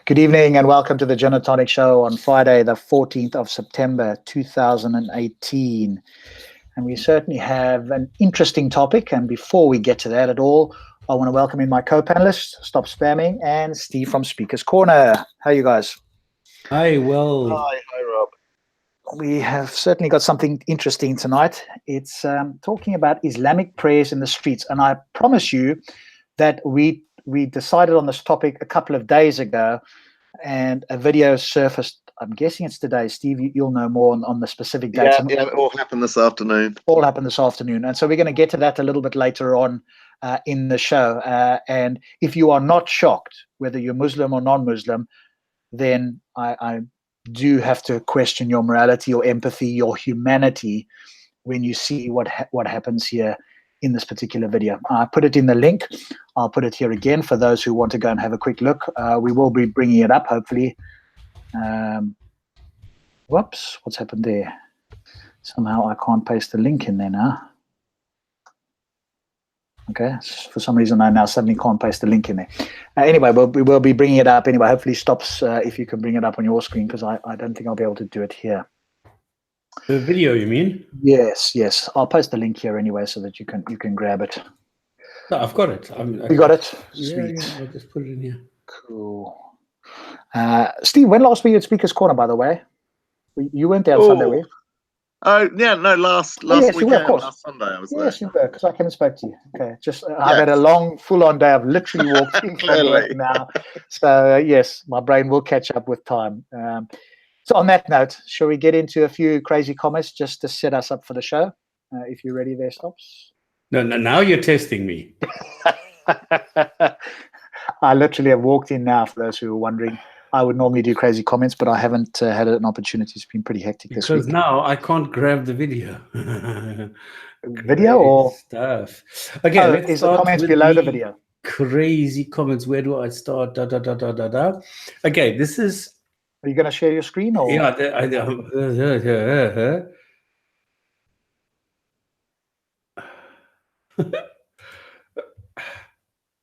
Good evening and welcome to the Jinn&Tonic show on Friday, the 14th of September, 2018. And we certainly have an interesting topic. And before we get to that at all, I want to welcome in my co-panelists, Stop Spamming, and Steve from Speaker's Corner. How are you guys? Hi, well. Hi, Rob. We have certainly got something interesting tonight. It's talking about Islamic prayers in the streets. And I promise you that we decided on this topic a couple of days ago, and a video surfaced. I'm guessing it's today. Steve, you'll know more on the specific dates. Yeah, it all happened this afternoon. All happened this afternoon. And so we're going to get to that a little bit later on in the show. And if you are not shocked, whether you're Muslim or non-Muslim, then I do have to question your morality, your empathy, your humanity when you see what happens here in this particular video. I put it in the link. I'll put it here again for those who want to go and have a quick look. We will be bringing it up, hopefully. Whoops, what's happened there? Somehow I can't paste the link in there now. Okay, for some reason I now suddenly can't paste the link in there. Anyway, we will be bringing it up anyway. Hopefully Stops, if you can bring it up on your screen, because I don't think I'll be able to do it here. The video, you mean? Yes. I'll post the link here anyway so that you can grab it. No, I've got it. You got it? Yeah, I'll just put it in here. Cool. Steve, when last were you at Speaker's Corner, by the way? You weren't there on Sunday, were you? Oh, yeah, no, last yes, weekend, last Sunday I was there. Yes, you were, because I came and spoke to you. Okay, I've had a long, full-on day. I've literally walked in from work now. So, yes, my brain will catch up with time. So on that note, shall we get into a few crazy comments just to set us up for the show? If you're ready there, Stops. No, now you're testing me. I literally have walked in now, for those who are wondering. I would normally do crazy comments, but I haven't had an opportunity. It's been pretty hectic this week. Because now I can't grab the video. Video or stuff? Okay, is the comments below the video? Crazy comments. Where do I start? Okay, this is. Are you going to share your screen? Or? Yeah,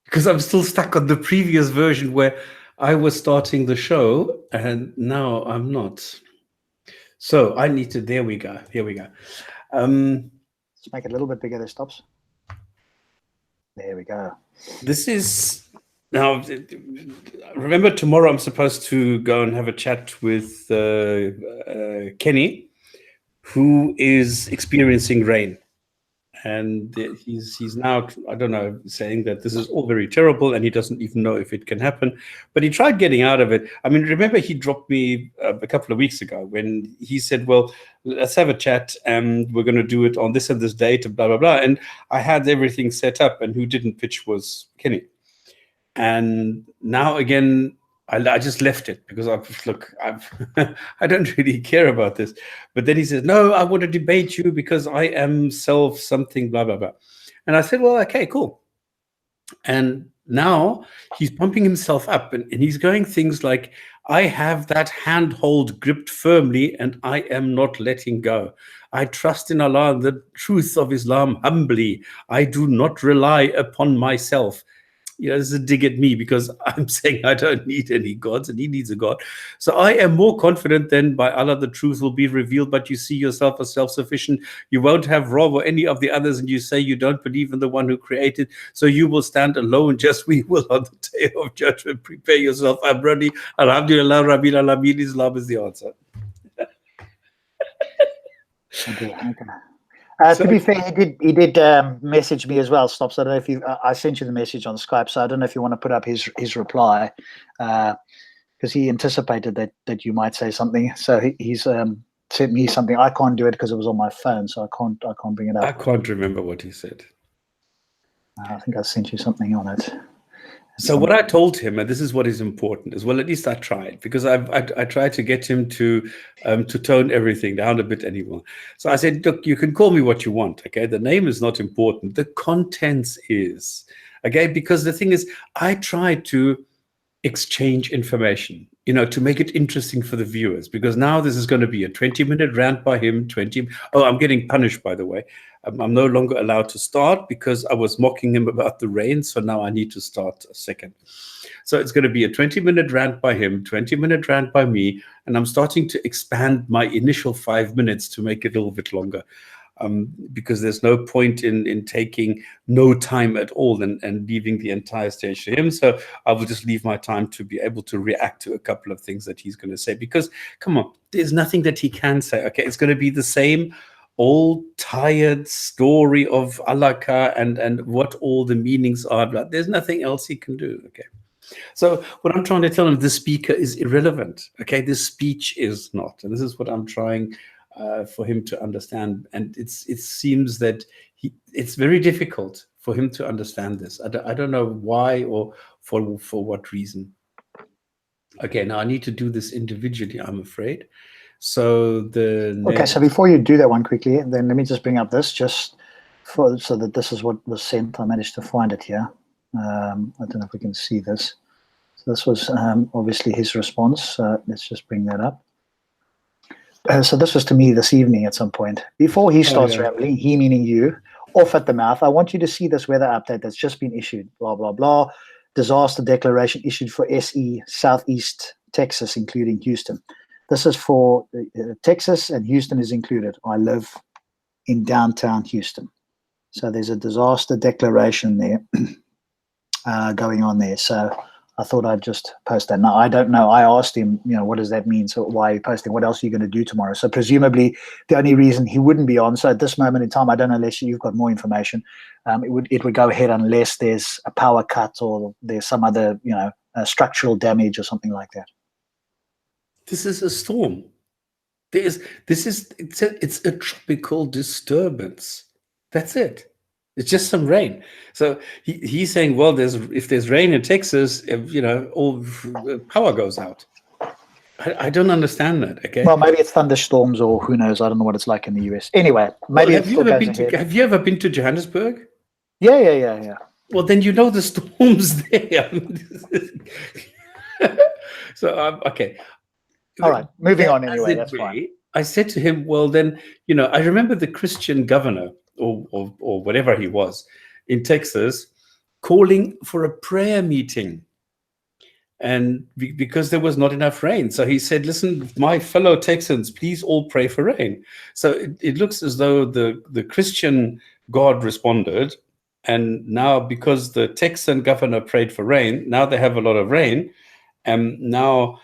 because I'm still stuck on the previous version where I was starting the show and now I'm not. So I need to, there we go. Here we go. Let's make it a little bit bigger, there, Stops. There we go. This is, now, remember tomorrow I'm supposed to go and have a chat with Kenny, who is experiencing rain. And he's now, I don't know, saying that this is all very terrible and he doesn't even know if it can happen. But he tried getting out of it. I mean, remember he dropped me a couple of weeks ago when he said, well, let's have a chat and we're going to do it on this and this date and blah, blah, blah. And I had everything set up and who didn't pitch was Kenny. And now again, I just left it because I don't really care about this. But then he says, no, I want to debate you because I am self something, blah, blah, blah. And I said, well, okay, cool. And now he's pumping himself up and he's going things like, I have that handhold gripped firmly and I am not letting go. I trust in Allah and the truth of Islam humbly. I do not rely upon myself. You know, this is a dig at me because I'm saying I don't need any gods and he needs a God. So I am more confident than by Allah the truth will be revealed, but you see yourself as self-sufficient. You won't have Rob or any of the others and you say you don't believe in the one who created. So you will stand alone, just we will on the day of judgment. Prepare yourself. I'm ready. Alhamdulillah, Rabbil Alameen, Islam is the answer. Okay. To be fair, he did message me as well, Stops. I don't know if I sent you the message on Skype, so I don't know if you want to put up his reply, because he anticipated that you might say something. So he's sent me something. I can't do it because it was on my phone, so I can't bring it up. I can't remember what he said. I think I sent you something on it. So what I told him, and this is what is important, is, well, at least I tried, because I tried to get him to tone everything down a bit anymore. So I said, look, you can call me what you want, okay? The name is not important. The contents is, okay? Because the thing is, I tried to exchange information, you know, to make it interesting for the viewers, because now this is going to be a 20-minute rant by him, I'm getting punished, by the way. I'm no longer allowed to start because I was mocking him about the rain. So now I need to start a second. So it's going to be a 20-minute rant by him, 20-minute rant by me. And I'm starting to expand my initial 5 minutes to make it a little bit longer. Because there's no point in taking no time at all and leaving the entire stage to him. So I will just leave my time to be able to react to a couple of things that he's going to say. Because, come on, there's nothing that he can say. Okay, it's going to be the same old tired story of Alaka and what all the meanings are. But there's nothing else he can do. Okay. So what I'm trying to tell him, the speaker is irrelevant. Okay, this speech is not. And this is what I'm trying for him to understand. And it seems that it's very difficult for him to understand this. I don't know why or for what reason. Okay, now I need to do this individually, I'm afraid. So okay, so before you do that one quickly, then let me just bring up this just so that this is what was sent. I managed to find it here. I don't know if we can see this. So this was obviously his response. Let's just bring that up. So this was to me this evening at some point. Before he starts rambling, he meaning you, off at the mouth, I want you to see this weather update that's just been issued, blah, blah, blah. Disaster declaration issued for SE, Southeast Texas, including Houston. This is for Texas, and Houston is included. I live in downtown Houston. So there's a disaster declaration there going on there. So I thought I'd just post that. Now, I don't know. I asked him, what does that mean? So why are you posting? What else are you going to do tomorrow? So presumably the only reason he wouldn't be on, so at this moment in time, I don't know unless you've got more information, it would go ahead unless there's a power cut or there's some other, structural damage or something like that. This is a storm. It's a tropical disturbance. That's it. It's just some rain. So he's saying, well, if there's rain in Texas, all power goes out. I don't understand that. Okay. Well, maybe it's thunderstorms or who knows. I don't know what it's like in the US. Anyway, maybe have you ever been to Johannesburg? Yeah. Well, then you know the storms there. So okay. All right, moving on anyway. That's fine. I said to him, well, then, I remember the Christian governor or whatever he was in Texas calling for a prayer meeting. And because there was not enough rain. So he said, listen, my fellow Texans, please all pray for rain. So it looks as though the Christian God responded. And now because the Texan governor prayed for rain, now they have a lot of rain. And now,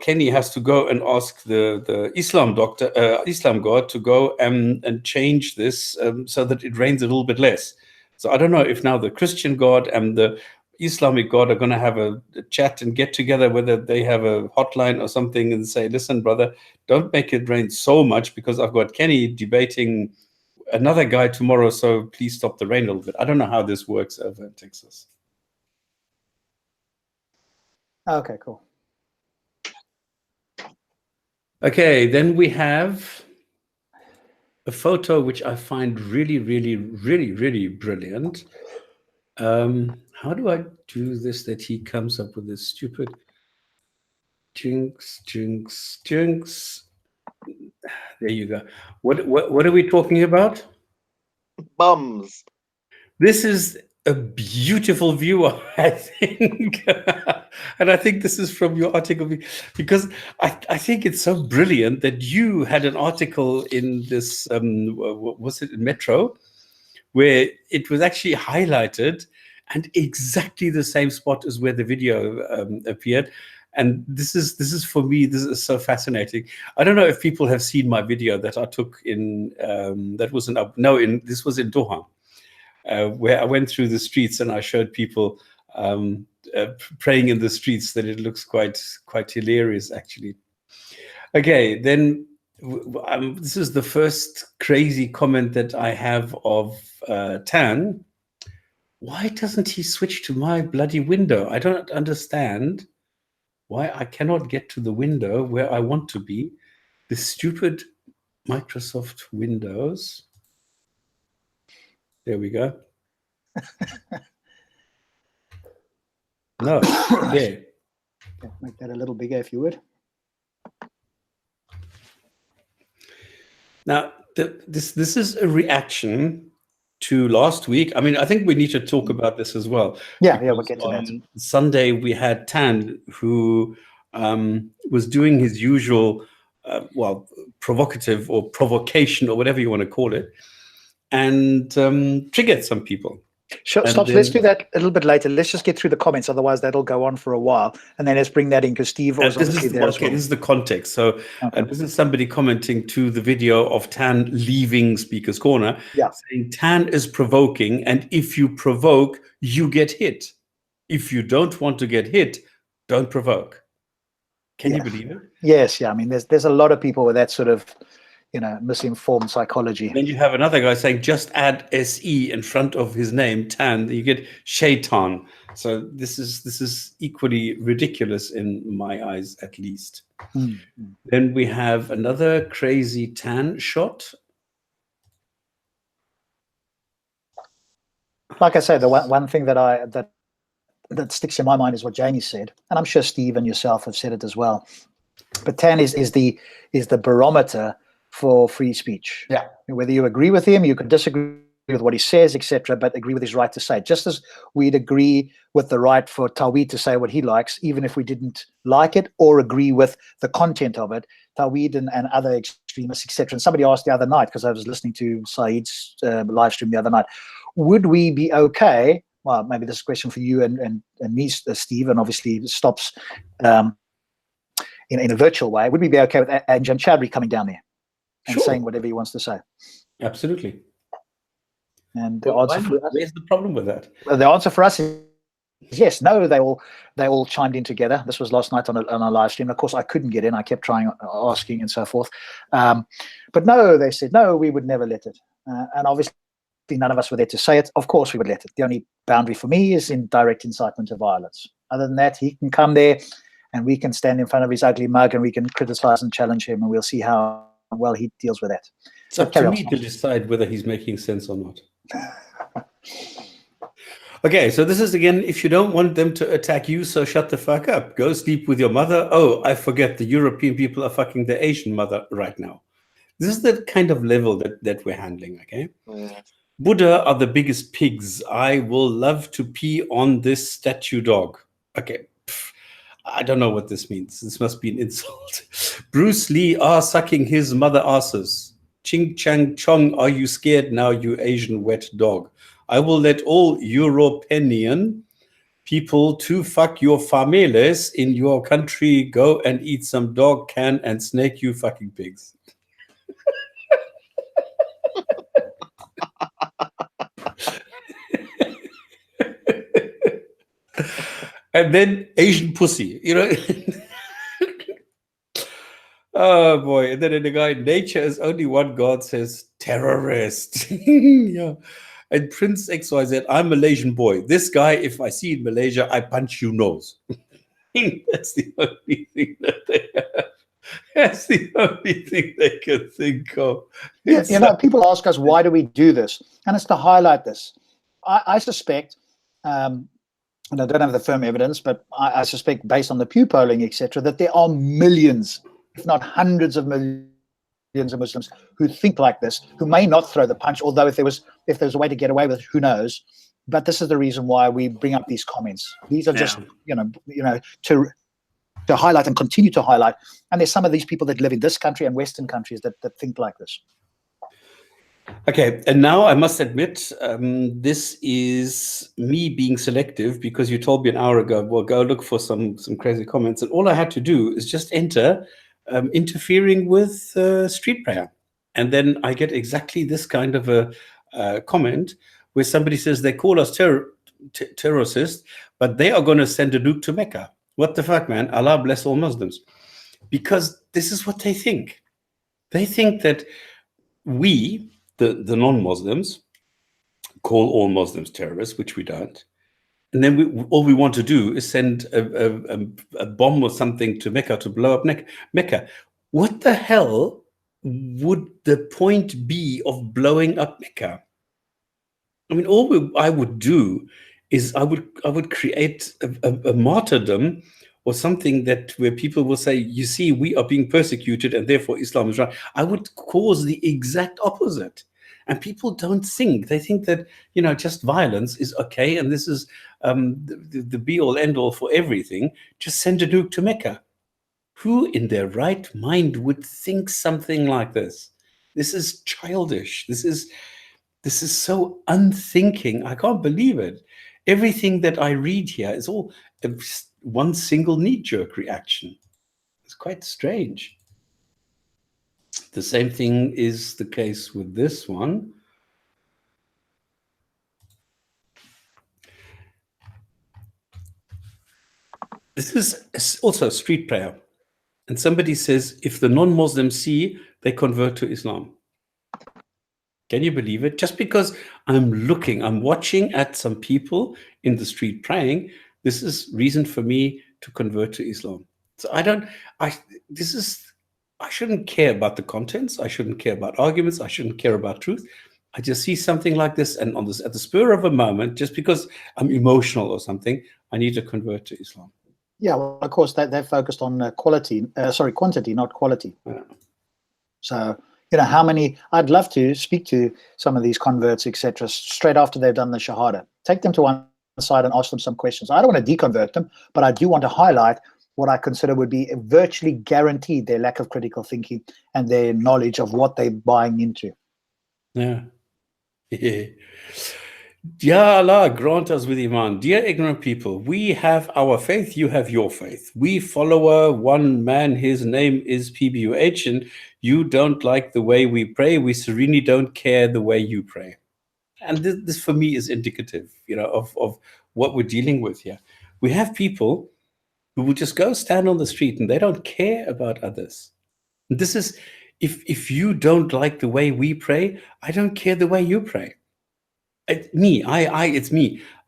Kenny has to go and ask the Islam God to go and change this so that it rains a little bit less. So I don't know if now the Christian God and the Islamic God are going to have a chat and get together, whether they have a hotline or something and say, listen, brother, don't make it rain so much because I've got Kenny debating another guy tomorrow, so please stop the rain a little bit. I don't know how this works over in Texas. Okay, cool. Okay, then we have a photo which I find really, really, really, really brilliant. How do I do this that he comes up with this stupid jinx? There you go. What are we talking about? Bums. This is a beautiful view, I think. And I think this is from your article because I think it's so brilliant that you had an article in this, was it in Metro, where it was actually highlighted and exactly the same spot as where the video appeared. And this is for me, this is so fascinating. I don't know if people have seen my video that I took in, this was in Doha. Where I went through the streets and I showed people praying in the streets, that it looks quite hilarious, actually. Okay, then this is the first crazy comment that I have of Tan. Why doesn't he switch to my bloody window? I don't understand why I cannot get to the window where I want to be. The stupid Microsoft Windows. There we go. No, there. Make that a little bigger if you would. Now, this is a reaction to last week. I mean, I think we need to talk about this as well. Yeah, we'll get to that. On Sunday, we had Tan, who was doing his usual, provocative or provocation or whatever you want to call it, and triggered some people. Sure, stop. Let's do that a little bit later. Let's just get through the comments, otherwise that'll go on for a while. And then let's bring that in because Steve was obviously there as well. This is the context. So this is somebody commenting to the video of Tan leaving Speaker's Corner, saying Tan is provoking, and if you provoke, you get hit. If you don't want to get hit, don't provoke. Can you believe it? Yes, yeah. I mean, there's a lot of people with that sort of, misinformed psychology. Then you have another guy saying, just add SE in front of his name, Tan, you get Shaitan. So this is equally ridiculous in my eyes, at least. Mm-hmm. Then we have another crazy Tan shot. Like I said, the one thing that sticks in my mind is what Jamie said, and I'm sure Steve and yourself have said it as well. But Tan is the barometer for free speech. Yeah. Whether you agree with him, you could disagree with what he says, etc., but agree with his right to say it. Just as we'd agree with the right for Tawhid to say what he likes, even if we didn't like it or agree with the content of it, Tawhid and other extremists, etc. And somebody asked the other night, because I was listening to Saeed's live stream the other night, would we be okay? Well, maybe this is a question for you and me, Steve, and obviously stops in a virtual way. Would we be okay with Anjan Chowdhury coming down there and saying whatever he wants to say? Absolutely. And the answer for us, where's the problem with that? Well, the answer for us is yes. No, they all chimed in together. This was last night on a live stream. Of course, I couldn't get in. I kept trying, asking, and so forth. But no, they said no. We would never let it. And obviously, none of us were there to say it. Of course, we would let it. The only boundary for me is in direct incitement to violence. Other than that, he can come there, and we can stand in front of his ugly mug, and we can criticize and challenge him, and we'll see how well he deals with that. It's up to me to decide whether he's making sense or not. Okay, so this is again, if you don't want them to attack you, so shut the fuck up. Go sleep with your mother. Oh, I forget, the European people are fucking the Asian mother right now. This is the kind of level that we're handling, okay? Yeah. Buddha are the biggest pigs. I will love to pee on this statue dog. Okay. I don't know what this means. This must be an insult. Bruce Lee are sucking his mother asses. Ching Chang Chong, are you scared now, you Asian wet dog? I will let all European people to fuck your families in your country. Go and eat some dog can and snake, you fucking pigs. And then Asian pussy, Oh boy. And then the guy, nature is only one God, says terrorist. Yeah. And Prince XYZ, I'm Malaysian boy. This guy, if I see in Malaysia, I punch you nose. That's the only thing that they have. That's the only thing they can think of. People ask us, why do we do this? And it's to highlight this. I suspect, and I don't have the firm evidence, but I suspect based on the Pew polling, etc., that there are millions, if not hundreds of millions of Muslims who think like this, who may not throw the punch, although if there's a way to get away with it, who knows? But this is the reason why we bring up these comments. These are just, to highlight and continue to highlight. And there's some of these people that live in this country and Western countries that think like this. Okay, and now I must admit, this is me being selective, because you told me an hour ago, well, go look for some crazy comments, and all I had to do is just enter interfering with street prayer, and then I get exactly this kind of a comment where somebody says they call us terrorists, but they are going to send a nuke to Mecca. What the fuck, man? Allah bless all Muslims. Because this is what they think. They think that we, the non-Muslims, call all Muslims terrorists, which we don't. And then all we want to do is send a bomb or something to Mecca to blow up Mecca. What the hell would the point be of blowing up Mecca? I mean, all I would do is I would create a martyrdom or something that where people will say, you see, we are being persecuted and therefore Islam is right, I would cause the exact opposite. And people don't think. They think that, you know, just violence is okay and this is the be-all, end-all for everything. Just send a nuke to Mecca. Who in their right mind would think something like this? This is childish. This is so unthinking. I can't believe it. Everything that I read here is all one single knee-jerk reaction. It's quite strange. The same thing is the case with this one. This is also a street prayer. And somebody says, if the non-Muslims see, they convert to Islam. Can you believe it? Just because I'm watching at some people in the street praying, this is reason for me to convert to Islam. So I shouldn't care about the contents. I shouldn't care about arguments. I shouldn't care about truth. I just see something like this, and at the spur of a moment, just because I'm emotional or something, I need to convert to Islam. Yeah, well, of course, they're focused on quantity, not quality. Yeah. So, you know, how many, I'd love to speak to some of these converts, etc., straight after they've done the Shahada. Take them to one side and ask them some questions. I don't want to deconvert them, but I do want to highlight what I consider would be virtually guaranteed their lack of critical thinking and their knowledge of what they're buying into. Yeah. Ya Allah, grant us with Iman. Dear ignorant people, we have our faith, you have your faith. We follow one man, his name is PBUH, and you don't like the way we pray. We serenely don't care the way you pray. And this for me is indicative, you know, of what we're dealing with here. We have people who will just go stand on the street and they don't care about others. And this is, if you don't like the way we pray, I don't care the way you pray. It's me.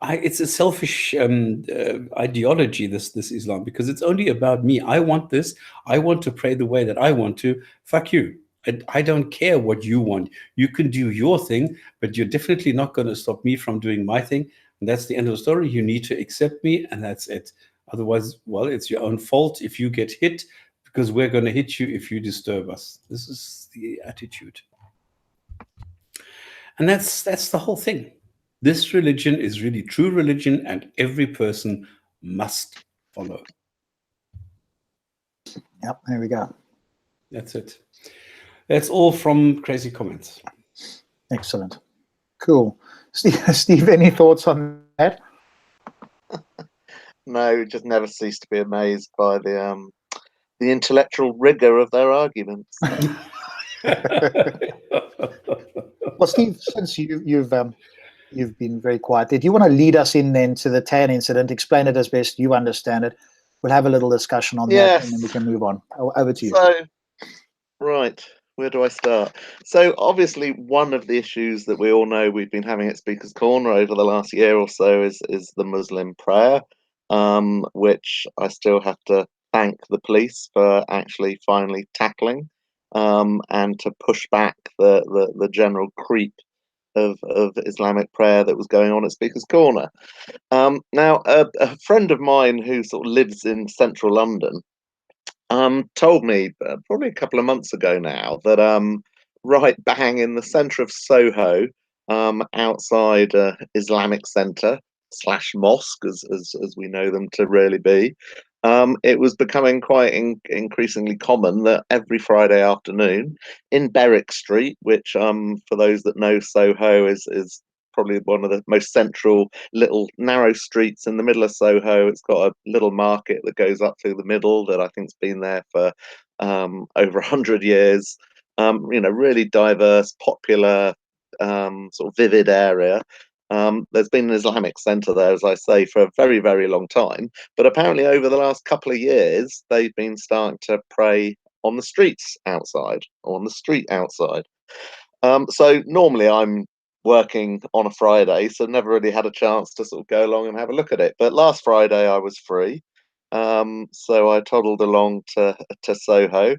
It's a selfish ideology, this Islam, because it's only about me. I want this. I want to pray the way that I want to. Fuck you. I don't care what you want. You can do your thing, but you're definitely not going to stop me from doing my thing. And that's the end of the story. You need to accept me, and that's it. Otherwise, well, it's your own fault if you get hit, because we're going to hit you if you disturb us. This is the attitude. And that's the whole thing. This religion is really true religion, and every person must follow. Yep, there we go. That's it. That's all from Crazy Comments. Excellent. Cool. Steve, any thoughts on that? No, just never cease to be amazed by the intellectual rigor of their arguments. Well, Steve, since you've been very quiet there, do you want to lead us in then to the Tan incident? Explain it as best you understand it. We'll have a little discussion on that, and then we can move on. Over to you. So, right, where do I start? So, obviously, one of the issues that we all know we've been having at Speaker's Corner over the last year or so is the Muslim prayer, which I still have to thank the police for actually finally tackling, and to push back the general creep of Islamic prayer that was going on at Speaker's Corner. Now, a friend of mine who sort of lives in central London told me probably a couple of months ago now that right bang in the centre of Soho, outside Islamic centre / mosque, as we know them to really be, it was becoming quite increasingly common that every Friday afternoon in Berwick Street, which for those that know Soho is probably one of the most central little narrow streets in the middle of Soho. It's got a little market that goes up through the middle that I think's been there for over 100 years. You know, really diverse, popular, sort of vivid area. There's been an Islamic centre there, as I say, for a very, very long time. But apparently over the last couple of years, they've been starting to pray on the streets outside, or on the street outside. So normally I'm working on a Friday, so never really had a chance to sort of go along and have a look at it. But last Friday I was free, so I toddled along to Soho,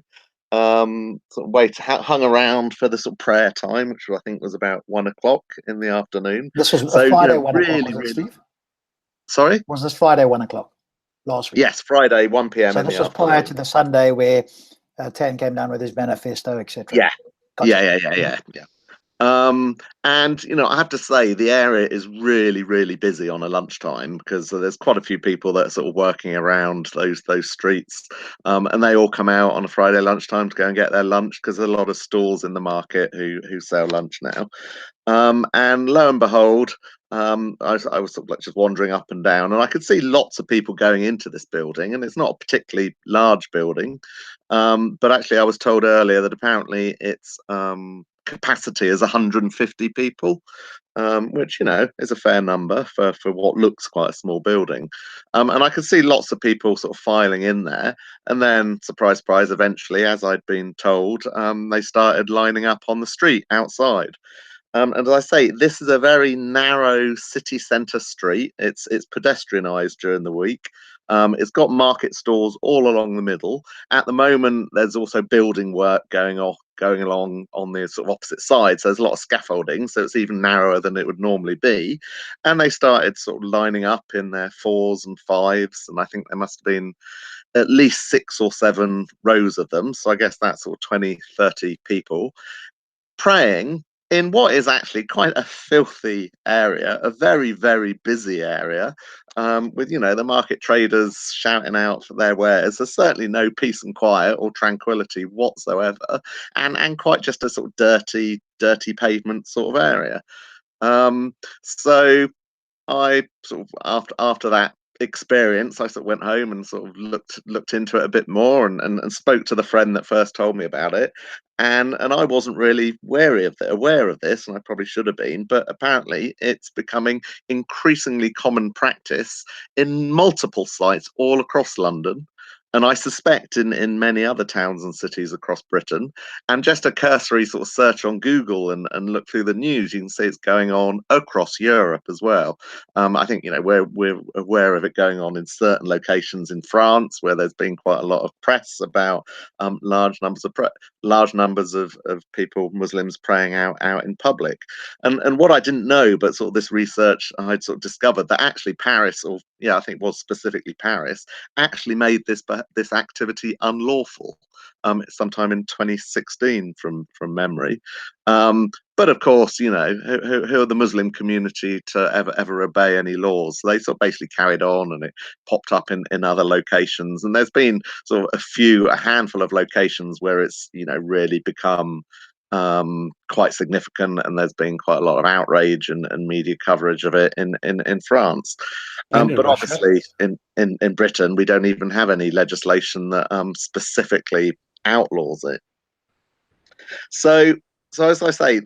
sort of hung around for the sort of prayer time, which I think was about 1 o'clock in the afternoon. This was So, Friday, you know, 1 o'clock, was it, Steve? Sorry? Was this Friday, 1 o'clock? last week. Yes, Friday, 1 p.m. So in the this was prior afternoon. to the Sunday where Tan came down with his manifesto, etc. Yeah, Gotcha. yeah. And I have to say the area is really, really busy on a lunchtime because there's quite a few people that are sort of working around those streets, and they all come out on a Friday lunchtime to go and get their lunch because there's a lot of stalls in the market who sell lunch now. And lo and behold, I was sort of like just wandering up and down, and I could see lots of people going into this building, and it's not a particularly large building, but actually I was told earlier that apparently its capacity is 150 people, which is a fair number for what looks quite a small building, and I could see lots of people sort of filing in there, and then surprise, surprise, eventually, as I'd been told, they started lining up on the street outside. And as I say, this is a very narrow city centre street. It's pedestrianised during the week. It's got market stalls all along the middle. At the moment, there's also building work going along on the sort of opposite side. So there's a lot of scaffolding, so it's even narrower than it would normally be. And they started sort of lining up in their 4s and 5s, and I think there must have been at least 6 or 7 rows of them. So I guess that's sort of 20, 30 people praying in what is actually quite a filthy area, a very, very busy area, with the market traders shouting out for their wares. There's certainly no peace and quiet or tranquility whatsoever, and quite just a sort of dirty pavement sort of area. So I sort of after that experience, I sort of went home and sort of looked into it a bit more, and spoke to the friend that first told me about it, and I wasn't really aware of this, and I probably should have been, but apparently it's becoming increasingly common practice in multiple sites all across London. And I suspect in many other towns and cities across Britain, and just a cursory sort of search on Google and look through the news, you can see it's going on across Europe as well. I think we're aware of it going on in certain locations in France, where there's been quite a lot of press about large numbers of people, Muslims, praying out in public. And what I didn't know, but sort of this research I'd sort of discovered that actually Paris, or I think it was specifically Paris, actually made this activity unlawful sometime in 2016 from memory. But of course, who are the Muslim community to ever obey any laws? So they sort of basically carried on, and it popped up in other locations. And there's been sort of a handful of locations where it's really become quite significant, and there's been quite a lot of outrage and media coverage of it in France. And in But Russia. obviously, in Britain, we don't even have any legislation that specifically outlaws it. So as I say,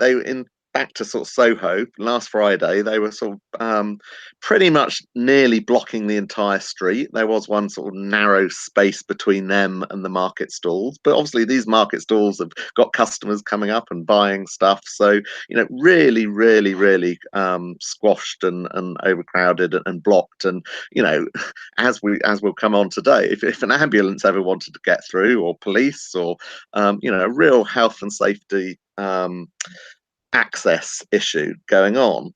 back to sort of Soho last Friday, they were sort of pretty much nearly blocking the entire street. There was one sort of narrow space between them and the market stalls, but obviously these market stalls have got customers coming up and buying stuff. So really, really, really squashed and overcrowded and blocked. And as we'll come on today, if an ambulance ever wanted to get through, or police, or a real health and safety access issue going on.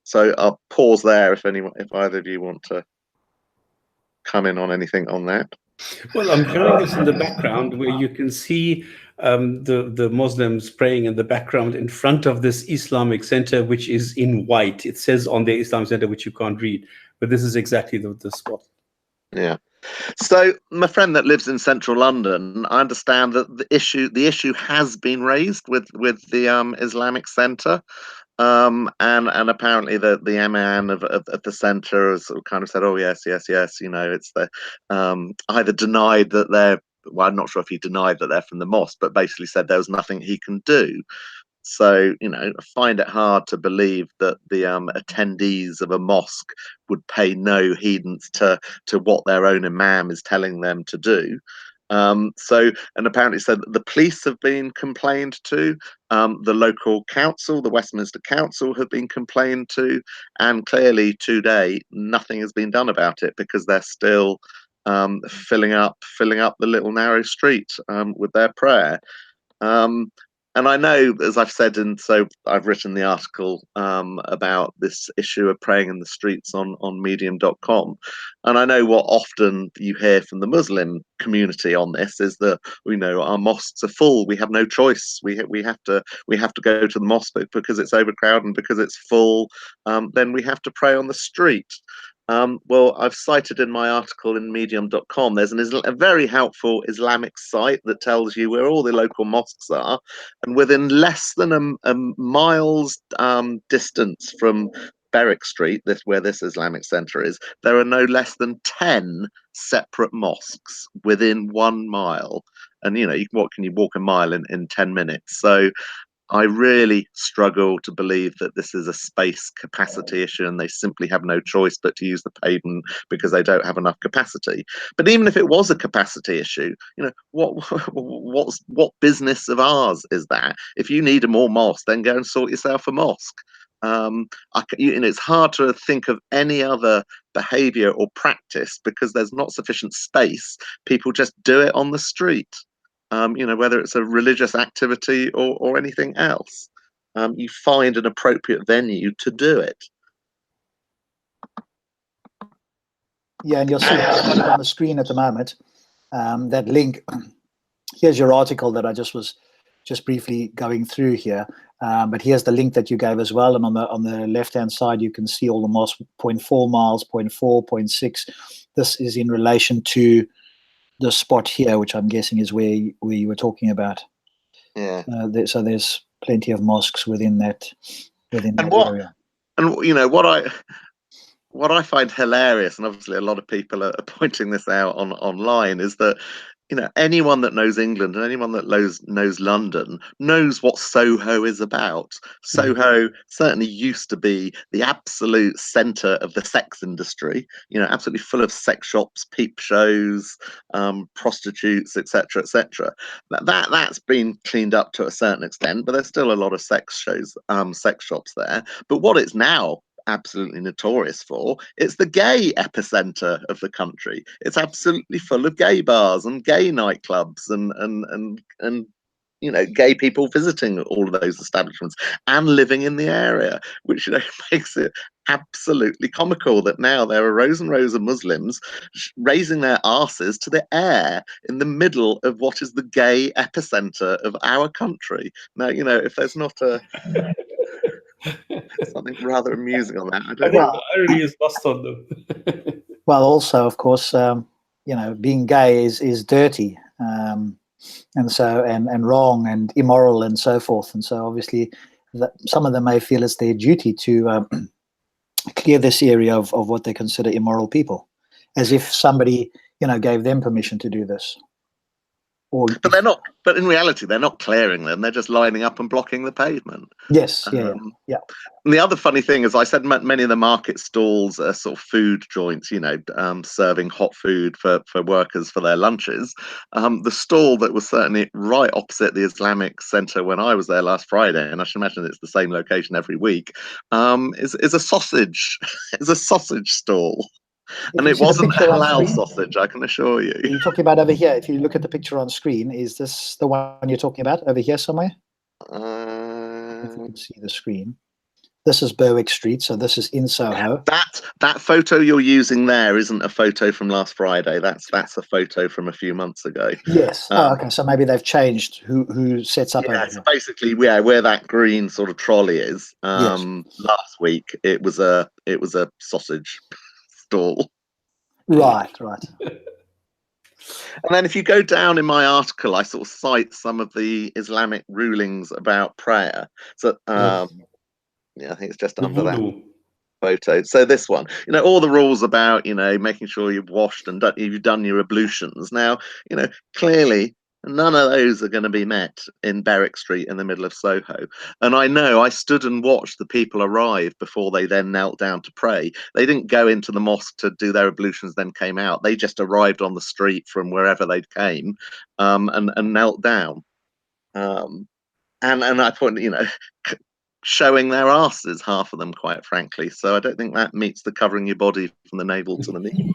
So I'll pause there if either of you want to come in on anything on that. Well, I'm showing this in the background where you can see the Muslims praying in the background in front of this Islamic center, which is in white. It says on the Islamic center, which you can't read, but this is exactly the spot. Yeah. So my friend that lives in central London, I understand that the issue has been raised with the Islamic Centre, and apparently the man of the centre has sort of kind of said, oh yes, it's the either denied that they're, well, I'm not sure if he denied that they're from the mosque, but basically said there was nothing he can do. So, I find it hard to believe that the attendees of a mosque would pay no heedance to what their own imam is telling them to do. And apparently said that the police have been complained to, the local council, the Westminster Council, have been complained to, and clearly today nothing has been done about it because they're still filling up the little narrow street with their prayer. and I know, as I've said, and so I've written the article about this issue of praying in the streets on medium.com. And I know what often you hear from the Muslim community on this is that, our mosques are full. We have no choice. We have to go to the mosque because it's overcrowded and because it's full. Then we have to pray on the street. Well, I've cited in my article in medium.com, there's a very helpful Islamic site that tells you where all the local mosques are. And within less than a mile's distance from Berwick Street, where this Islamic centre is, there are no less than 10 separate mosques within 1 mile. And, what can you walk a mile in 10 minutes? So I really struggle to believe that this is a space capacity issue and they simply have no choice but to use the pavement because they don't have enough capacity. But even if it was a capacity issue, what business of ours is that? If you need a more mosque, then go and sort yourself a mosque. It's hard to think of any other behavior or practice because there's not sufficient space. People just do it on the street. Whether it's a religious activity or anything else, you find an appropriate venue to do it. Yeah, and you'll see it on the screen at the moment. That link. Here's your article that I was briefly going through here. But here's the link that you gave as well. And on the left-hand side, you can see all the mosques, 0.4 miles, 0.4, 0.6. This is in relation to the spot here, which I'm guessing is where you were talking about. Yeah. So there's plenty of mosques within that area. And what I find hilarious, and obviously a lot of people are pointing this out online, is that anyone that knows England and anyone that knows London knows what Soho is about. Soho certainly used to be the absolute centre of the sex industry, absolutely full of sex shops, peep shows, prostitutes, etc., etc. That's been cleaned up to a certain extent, but there's still a lot of sex shops there. But what it's now absolutely notorious for, it's the gay epicenter of the country. It's absolutely full of gay bars and gay nightclubs and gay people visiting all of those establishments and living in the area, which makes it absolutely comical that now there are rows and rows of Muslims raising their arses to the air in the middle of what is the gay epicenter of our country. Now, if there's not something rather amusing on that. I don't know. The irony is lost on them. Well, also, of course, being gay is dirty, and wrong and immoral and so forth. And so, obviously, some of them may feel it's their duty to clear this area of what they consider immoral people, as if somebody gave them permission to do this. But they're not. But in reality, they're not clearing them. They're just lining up and blocking the pavement. Yes. Yeah. And the other funny thing is, I said many of the market stalls are sort of food joints, serving hot food for workers for their lunches. The stall that was certainly right opposite the Islamic Centre when I was there last Friday, and I should imagine it's the same location every week, is a sausage. It's a sausage stall. And it wasn't halal sausage, I can assure you. Are you talking about over here? If you look at the picture on screen, is this the one you're talking about over here somewhere? If you can see the screen. This is Berwick Street, so this is in Soho. That photo you're using there isn't a photo from last Friday. That's a photo from a few months ago. Yes. Okay. So maybe they've changed who sets up. Yeah. So basically, where that green sort of trolley is. Yes. Last week it was a sausage stall. Right. And then if you go down in my article, I sort of cite some of the Islamic rulings about prayer. So I think it's just under that photo. So this one, all the rules about, making sure you've washed and you've done your ablutions. Now, clearly none of those are going to be met in Berwick Street in the middle of Soho. And I know I stood and watched the people arrive before they then knelt down to pray. They didn't go into the mosque to do their ablutions, then came out. They just arrived on the street from wherever they came and knelt down. And I thought, showing their asses, half of them, quite frankly. So I don't think that meets the covering your body from the navel to the knee.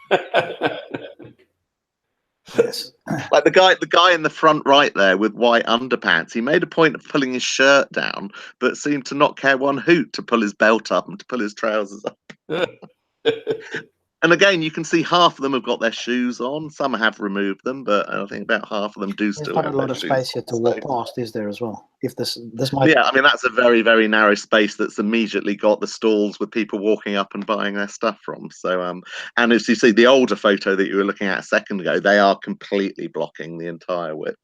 Yes. Like the guy in the front right there with white underpants, he made a point of pulling his shirt down, but seemed to not care one hoot to pull his belt up and to pull his trousers up. And again, you can see half of them have got their shoes on. Some have removed them, but I think about half of them do There's still not a have lot their of shoes space here on. to walk past, is there, as well? If this might... Yeah, I mean, that's a very, very narrow space that's immediately got the stalls with people walking up and buying their stuff from. So, and as you see, the older photo that you were looking at a second ago, they are completely blocking the entire width.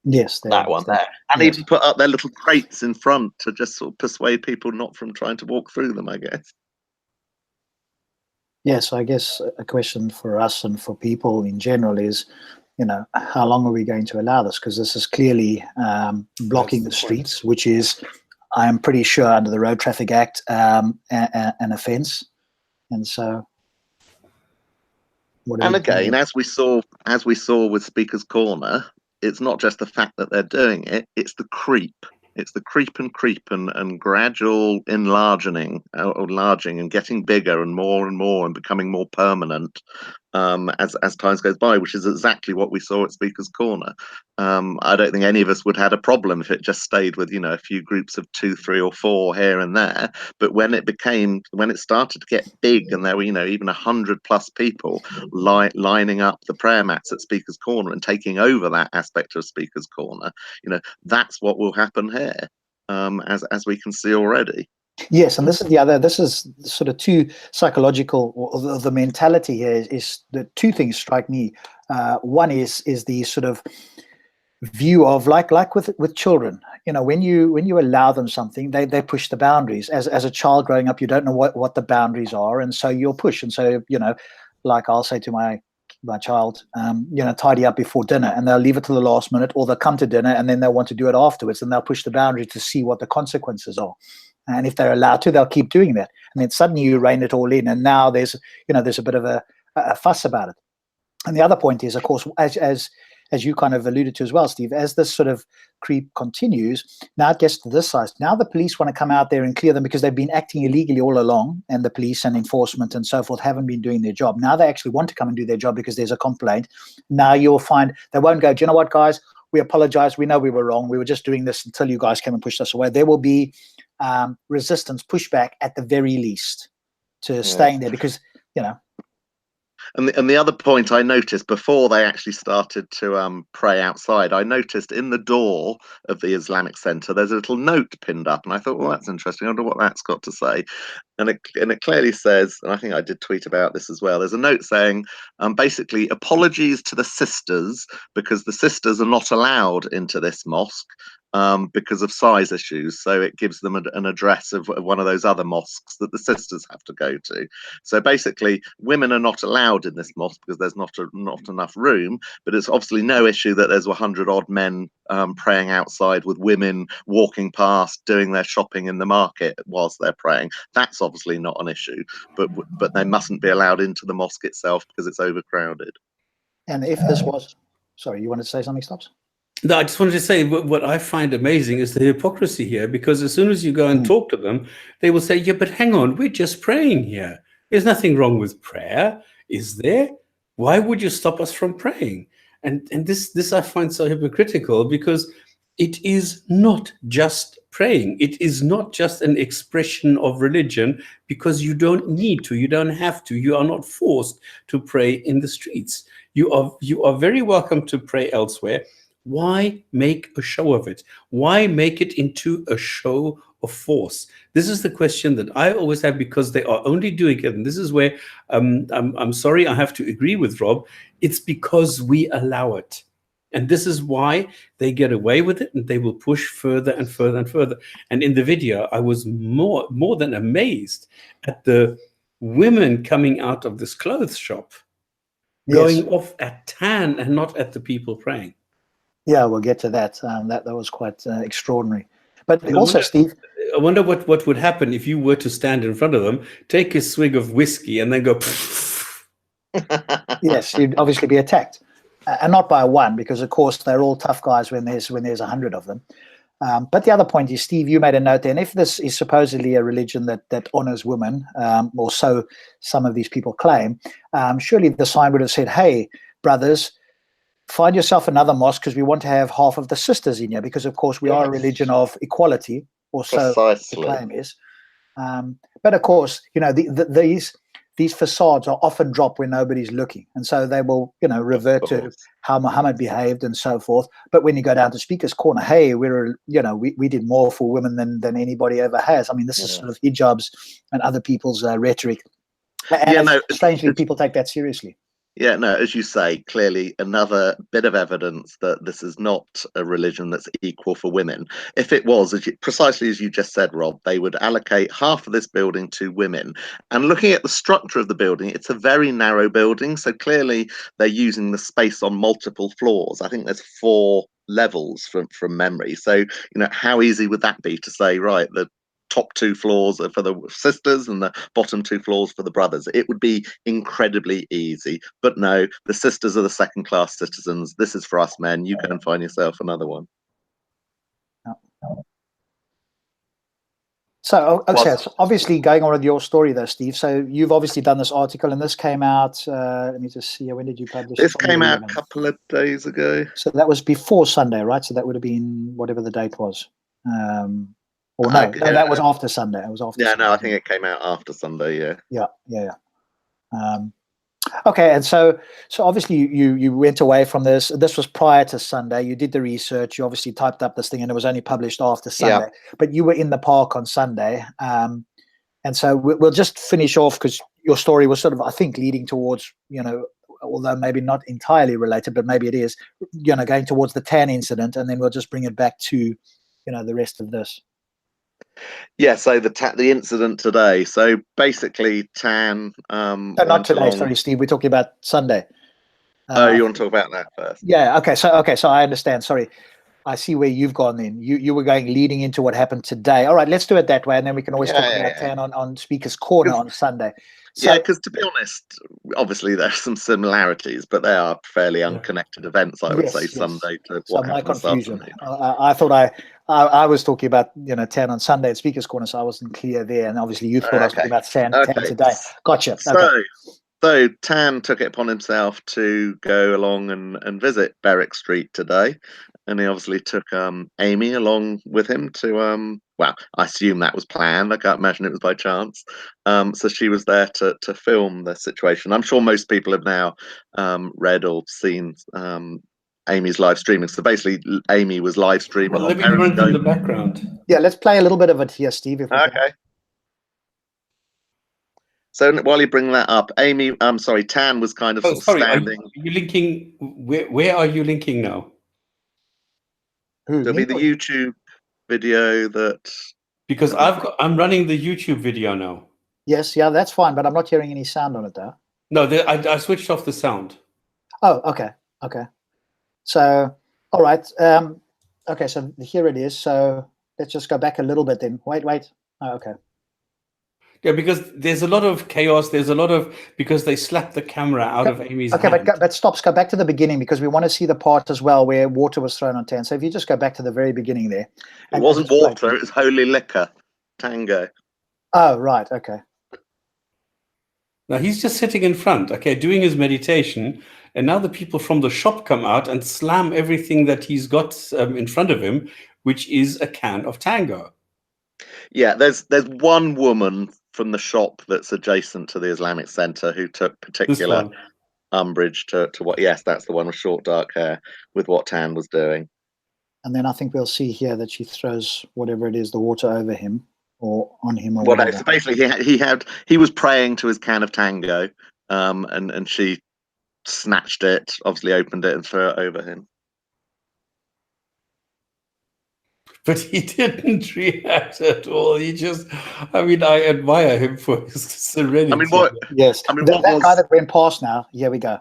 Yes, That one there. And yes. even put up their little crates in front to just sort of persuade people not from trying to walk through them, I guess. Yes, I guess a question for us and for people in general is, how long are we going to allow this? Because this is clearly blocking the streets, which is, I am pretty sure, under the Road Traffic Act, an offence. And so, and again, as we saw with Speaker's Corner, it's not just the fact that they're doing it; it's the creep. It's the creep and gradual enlarging and getting bigger and more and becoming more permanent as time goes by, which is exactly what we saw at Speaker's Corner. I don't think any of us would have had a problem if it just stayed with, a few groups of 2, 3 or 4 here and there. But when it started to get big and there were, even 100+ people lining up the prayer mats at Speaker's Corner and taking over that aspect of Speaker's Corner, that's what will happen here, as we can see already. Yes, and this is sort of two psychological, or the mentality here is the two things strike me. One is the sort of view of like with children, when you allow them something, they push the boundaries. As a child growing up, you don't know what the boundaries are, and so you'll push. And so, like I'll say to my child, tidy up before dinner, and they'll leave it till the last minute, or they'll come to dinner and then they'll want to do it afterwards, and they'll push the boundary to see what the consequences are. And if they're allowed to, they'll keep doing that. And then suddenly you rein it all in, and now there's a bit of a fuss about it. And the other point is, of course, as you kind of alluded to as well, Steve, as this sort of creep continues, now it gets to this size. Now the police want to come out there and clear them because they've been acting illegally all along, and the police and enforcement and so forth haven't been doing their job. Now they actually want to come and do their job because there's a complaint. Now you'll find they won't go, do you know what, guys? We apologize. We know we were wrong. We were just doing this until you guys came and pushed us away. There will be resistance, pushback at the very least to staying there, because And the other point I noticed before they actually started to pray outside, I noticed in the door of the Islamic Centre there's a little note pinned up, and I thought, well, that's interesting. I wonder what that's got to say. And it clearly says, and I think I did tweet about this as well, there's a note saying basically apologies to the sisters, because the sisters are not allowed into this mosque because of size issues. So it gives them an address of one of those other mosques that the sisters have to go to. So basically, women are not allowed in this mosque because there's not enough room. But it's obviously no issue that there's 100-odd men praying outside with women walking past, doing their shopping in the market whilst they're praying. That's obviously not an issue. But they mustn't be allowed into the mosque itself because it's overcrowded. And if this was, sorry, you wanted to say something, Stops? No, I just wanted to say what I find amazing is the hypocrisy here, because as soon as you go and talk to them, they will say, yeah, but hang on, we're just praying here. There's nothing wrong with prayer, is there? Why would you stop us from praying? And this I find so hypocritical, because it is not just praying. It is not just an expression of religion, because you don't need to, you don't have to, you are not forced to pray in the streets. You are very welcome to pray elsewhere. Why make a show of it? Why make it into a show of force? This is the question that I always have, because they are only doing it. And this is where I'm sorry, I have to agree with Rob. It's because we allow it. And this is why they get away with it, and they will push further and further and further. And in the video, I was more than amazed at the women coming out of this clothes shop, going off at Tan and not at the people praying. Yeah, we'll get to that. That was quite extraordinary. But also, Steve, I wonder what would happen if you were to stand in front of them, take a swig of whiskey, and then go. Yes, you'd obviously be attacked, and not by one, because of course they're all tough guys when there's 100 of them. But the other point is, Steve, you made a note there, and if this is supposedly a religion that honors women, or so some of these people claim, surely the sign would have said, hey, brothers, find yourself another mosque, because we want to have half of the sisters in here, because of course we are a religion of equality, or so the claim is. But of course, you know, these facades are often dropped when nobody's looking, and so they will, you know, revert to how Muhammad behaved and so forth. But when you go down to Speaker's Corner, hey, we did more for women than anybody ever has. I mean, this is sort of hijabs and other people's rhetoric, and strangely, people take that seriously. Yeah, no, as you say, clearly another bit of evidence that this is not a religion that's equal for women. If it was, precisely as you just said, Rob, they would allocate half of this building to women. And looking at the structure of the building, it's a very narrow building. So clearly they're using the space on multiple floors. I think there's 4 levels from memory. So, you know, how easy would that be to say, right, the top 2 floors are for the sisters and the bottom 2 floors for the brothers? It would be incredibly easy. But no, the sisters are the second-class citizens. This is for us men. You go and find yourself another one. So, okay, so obviously going on with your story though, Steve, so you've obviously done this article, and this came out, let me just see, when did you publish it? This came out a couple of days ago. So that was before Sunday, right? So that would have been whatever the date was. Or no, that was after Sunday. It was after Sunday. No, I think it came out after Sunday, Yeah. Okay, and so obviously you went away from this. This was prior to Sunday. You did the research. You obviously typed up this thing, and it was only published after Sunday. Yeah. But you were in the park on Sunday, and so we'll just finish off, because your story was sort of, I think, leading towards, you know, although maybe not entirely related, but maybe it is, you know, going towards the Tan incident, and then we'll just bring it back to, you know, the rest of this. Yeah, so the incident today. So basically, Tan. Not today. Sorry, Steve. We're talking about Sunday. You want to talk about that first? Yeah. Okay. So I understand. Sorry, I see where you've gone. Then you were going leading into what happened today. All right, let's do it that way, and then we can always talk about Tan on Speaker's Corner on Sunday. So, because to be honest, obviously there's some similarities, but they are fairly unconnected events. I would say Sunday to what happened this afternoon. I thought I was talking about, you know, Tan on Sunday at Speaker's Corner, so I wasn't clear there, and obviously you thought I was talking about Tan today. Gotcha. So Tan took it upon himself to go along and visit Berwick Street today, and he obviously took Amy along with him to well, I assume that was planned. I can't imagine it was by chance. So she was there to film the situation. I'm sure most people have now read or seen Amy's live streaming. So basically, Amy was live streaming. Well, let me run in the background. Yeah, let's play a little bit of it here, Steve. If we can. So while you bring that up, Amy, I'm sorry, Tan was kind of standing. Are you linking? Where are you linking now? There'll be the YouTube video that. Because I'm running the YouTube video now. Yes, yeah, that's fine, but I'm not hearing any sound on it though. No, I switched off the sound. Oh, okay. So, all right. Okay, so here it is. So let's just go back a little bit then. Wait. Oh, okay. Yeah, because there's a lot of chaos. There's a lot of, because they slapped the camera out of Amy's hand. But stop. Go back to the beginning, because we want to see the part as well where water was thrown on Tan. So if you just go back to the very beginning there. It wasn't water. It was holy liquor. Tango. Oh, right. Okay. Now he's just sitting in front, doing his meditation. And now the people from the shop come out and slam everything that he's got in front of him, which is a can of Tango. Yeah, there's one woman from the shop that's adjacent to the Islamic Centre who took particular umbrage to what. Yes, that's the one with short dark hair, with what Tan was doing. And then I think we'll see here that she throws whatever it is, the water over him or on him. Or well, no, so basically he was praying to his can of Tango, and she snatched it, obviously opened it and threw it over him. But he didn't react at all. He just, I admire him for his serenity. Yes. That guy that went past now, here we go.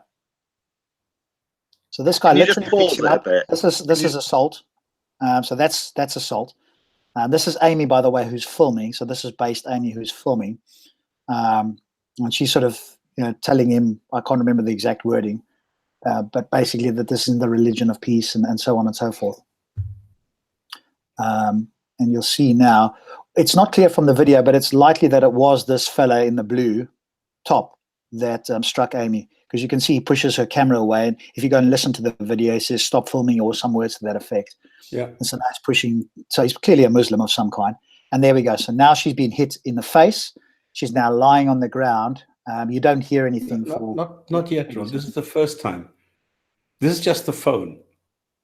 So this guy literally picks him up. This is assault. So that's assault. This is Amy, by the way, who's filming. So this is based Amy who's filming. And she's sort of, telling him, I can't remember the exact wording, but basically that this is the religion of peace and so on and so forth. And you'll see now, it's not clear from the video, but it's likely that it was this fella in the blue top that struck Amy, because you can see he pushes her camera away, and if you go and listen to the video, he says stop filming or some words to that effect. Yeah. And so now he's pushing. So he's clearly a Muslim of some kind. And there we go. So now she's been hit in the face. She's now lying on the ground. You don't hear anything not yet, Rob. This is the first time. This is just the phone.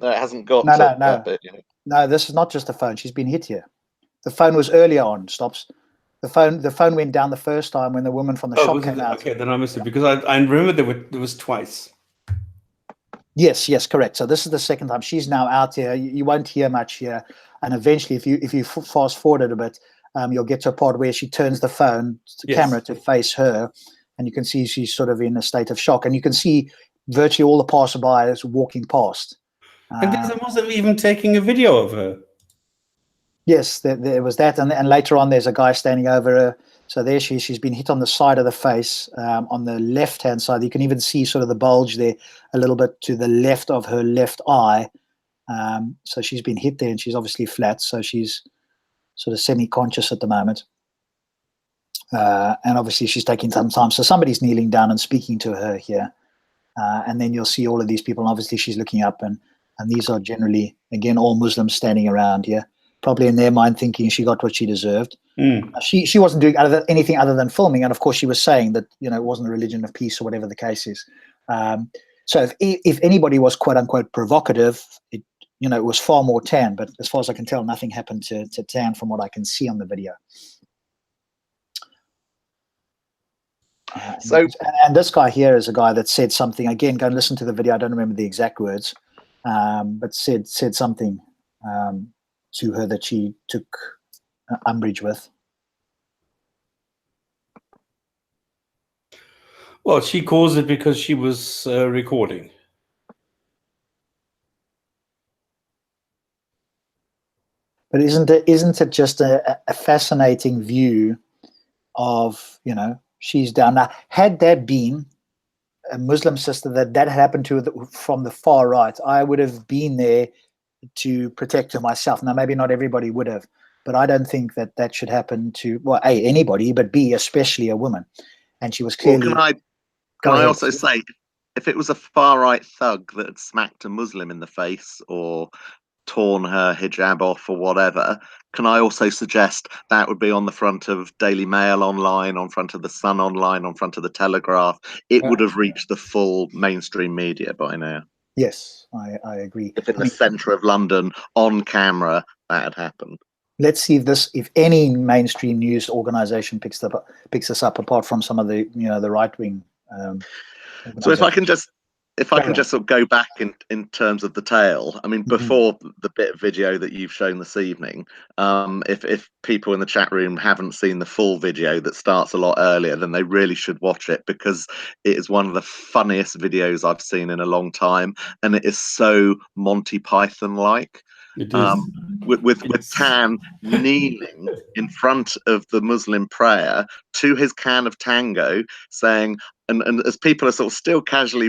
No, it hasn't got No, that bit yet. No, this is not just the phone. She's been hit here. The phone was earlier on. Stops. The phone went down the first time when the woman from the shop came out. Okay, then I missed it, because I remember there was twice. Yes, correct. So this is the second time. She's now out here. You won't hear much here, and eventually, if you fast forward it a bit, you'll get to a part where she turns the camera to face her, and you can see she's sort of in a state of shock, and you can see virtually all the passerbys walking past. And there's a Muslim even taking a video of her. Yes, there was that, and later on, there's a guy standing over her. So there she's been hit on the side of the face, on the left-hand side. You can even see sort of the bulge there a little bit to the left of her left eye. So she's been hit there, and she's obviously flat. So she's sort of semi-conscious at the moment. And obviously she's taking some time. So somebody's kneeling down and speaking to her here. And then you'll see all of these people. And obviously she's looking up, and these are generally, again, all Muslims standing around here, probably in their mind thinking she got what she deserved. She wasn't doing anything other than filming, and of course she was saying that it wasn't a religion of peace or whatever the case is. So if anybody was quote unquote provocative, it was far more Tan. But as far as I can tell, nothing happened to Tan from what I can see on the video. And this guy here is a guy that said something. Again, go and listen to the video. I don't remember the exact words, but said something to her that she took umbrage with. Well, she caused it because she was recording. But isn't it just a fascinating view of, she's down now? Had that been a Muslim sister that happened to from the far right, I would have been there to protect her myself. Now, maybe not everybody would have, but I don't think that should happen to, well, A, anybody, but B, especially a woman. And she was clearly... Well, can I also say, if it was a far-right thug that had smacked a Muslim in the face or torn her hijab off or whatever, can I also suggest that would be on the front of Daily Mail online, on front of the Sun online, on front of the Telegraph? It would have reached the full mainstream media by now. Yes, I agree. If in the centre of London, on camera, that had happened. Let's see if any mainstream news organization picks this up, apart from some of the the right wing. So if I can just sort of go back in terms of the tale, I mean, before the bit of video that you've shown this evening, if people in the chat room haven't seen the full video that starts a lot earlier, then they really should watch it, because it is one of the funniest videos I've seen in a long time, and it is so Monty Python-like. With Tan kneeling in front of the Muslim prayer to his can of tango, saying, and as people are sort of still casually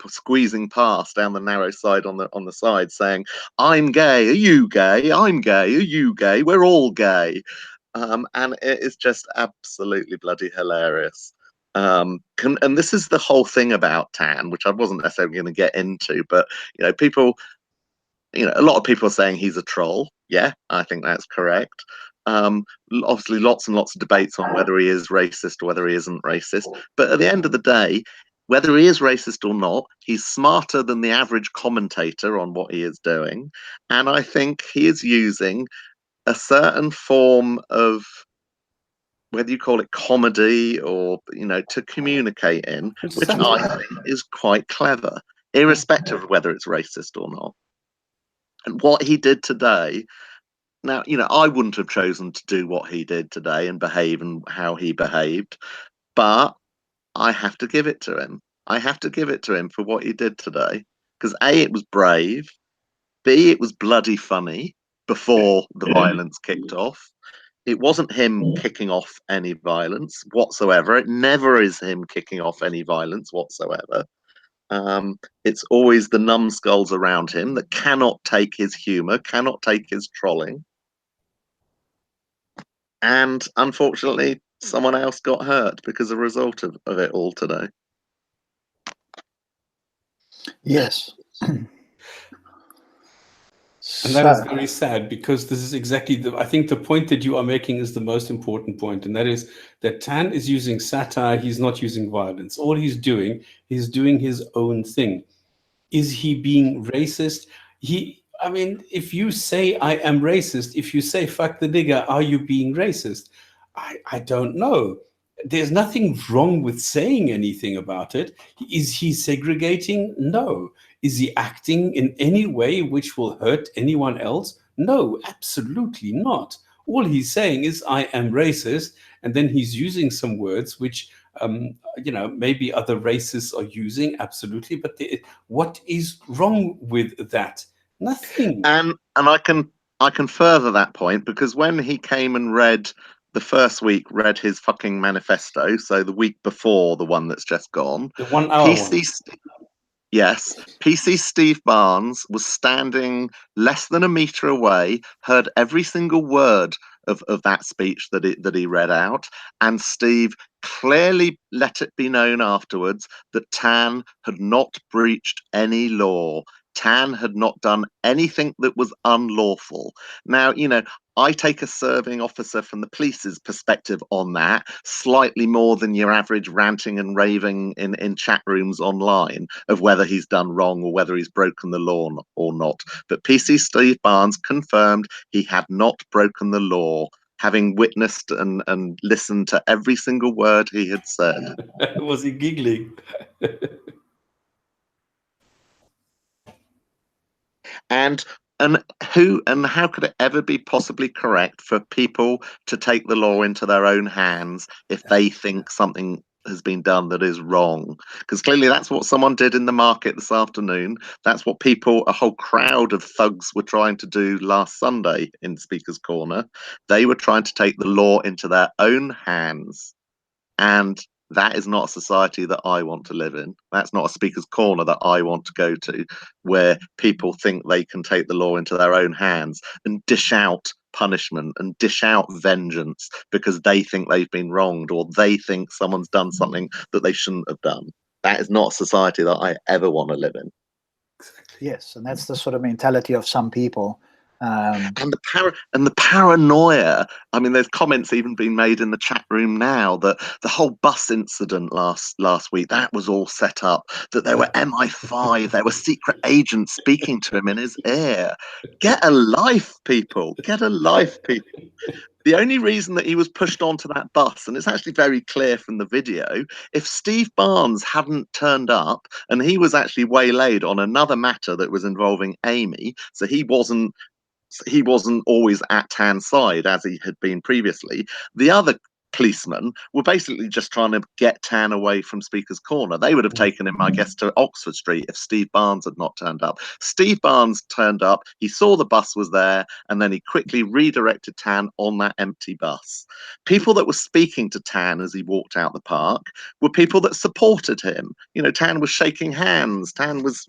squeezing past down the narrow side on the side, saying, "I'm gay, are you gay? I'm gay, are you gay? We're all gay," and it is just absolutely bloody hilarious. And this is the whole thing about Tan, which I wasn't necessarily going to get into, but people. A lot of people are saying he's a troll. Yeah, I think that's correct. Obviously, lots and lots of debates on whether he is racist or whether he isn't racist. But at the end of the day, whether he is racist or not, he's smarter than the average commentator on what he is doing. And I think he is using a certain form of, whether you call it comedy or, to communicate in, which I think is quite clever, irrespective of whether it's racist or not. And what he did today, now, I wouldn't have chosen to do what he did today and behave and how he behaved, but I have to give it to him. I have to give it to him for what he did today, because A, it was brave, B, it was bloody funny before the violence kicked off. It wasn't him kicking off any violence whatsoever. It never is him kicking off any violence whatsoever. It's always the numbskulls around him that cannot take his humor, cannot take his trolling. And unfortunately, someone else got hurt because of a result of it all today. Yes. And that is very sad, because this is exactly I think the point that you are making is the most important point, and that is that Tan is using satire. He's not using violence. All he's doing his own thing. Is he being racist? I mean, if you say I am racist, if you say fuck the nigger, are you being racist? I don't know. There's nothing wrong with saying anything about it. Is he segregating? No. Is he acting in any way which will hurt anyone else? No, absolutely not. All he's saying is I am racist, and then he's using some words which maybe other races are using, absolutely, but what is wrong with that? Nothing. And I can further that point, because when he came and read the first week, read his fucking manifesto, so the week before the one that's just gone, the 1 hour one. Yes, PC Steve Barnes was standing less than a meter away, heard every single word of that speech that he read out, and Steve clearly let it be known afterwards that Tan had not breached any law. Tan had not done anything that was unlawful. Now, I take a serving officer from the police's perspective on that, slightly more than your average ranting and raving in chat rooms online of whether he's done wrong or whether he's broken the law or not. But PC Steve Barnes confirmed he had not broken the law, having witnessed and listened to every single word he had said. Was he giggling? And how could it ever be possibly correct for people to take the law into their own hands if they think something has been done that is wrong? Because clearly that's what someone did in the market this afternoon. That's what a whole crowd of thugs were trying to do last Sunday in Speaker's Corner. They were trying to take the law into their own hands. And that is not a society that I want to live in. That's not a Speaker's Corner that I want to go to, where people think they can take the law into their own hands and dish out punishment and dish out vengeance because they think they've been wronged or they think someone's done something that they shouldn't have done. That is not a society that I ever want to live in. Yes, and that's the sort of mentality of some people. And the paranoia. I mean, there's comments even being made in the chat room now that the whole bus incident last week, that was all set up, that there were MI5, there were secret agents speaking to him in his ear. Get a life, people. Get a life, people. The only reason that he was pushed onto that bus, and it's actually very clear from the video, if Steve Barnes hadn't turned up, and he was actually waylaid on another matter that was involving Amy, so he wasn't always at Tan's side as he had been previously. The other policemen were basically just trying to get Tan away from Speaker's Corner. They would have taken him, I guess, to Oxford Street if Steve Barnes had not turned up. Steve Barnes turned up, he saw the bus was there, and then he quickly redirected Tan on that empty bus. People that were speaking to Tan as he walked out the park were people that supported him. Tan was shaking hands, Tan was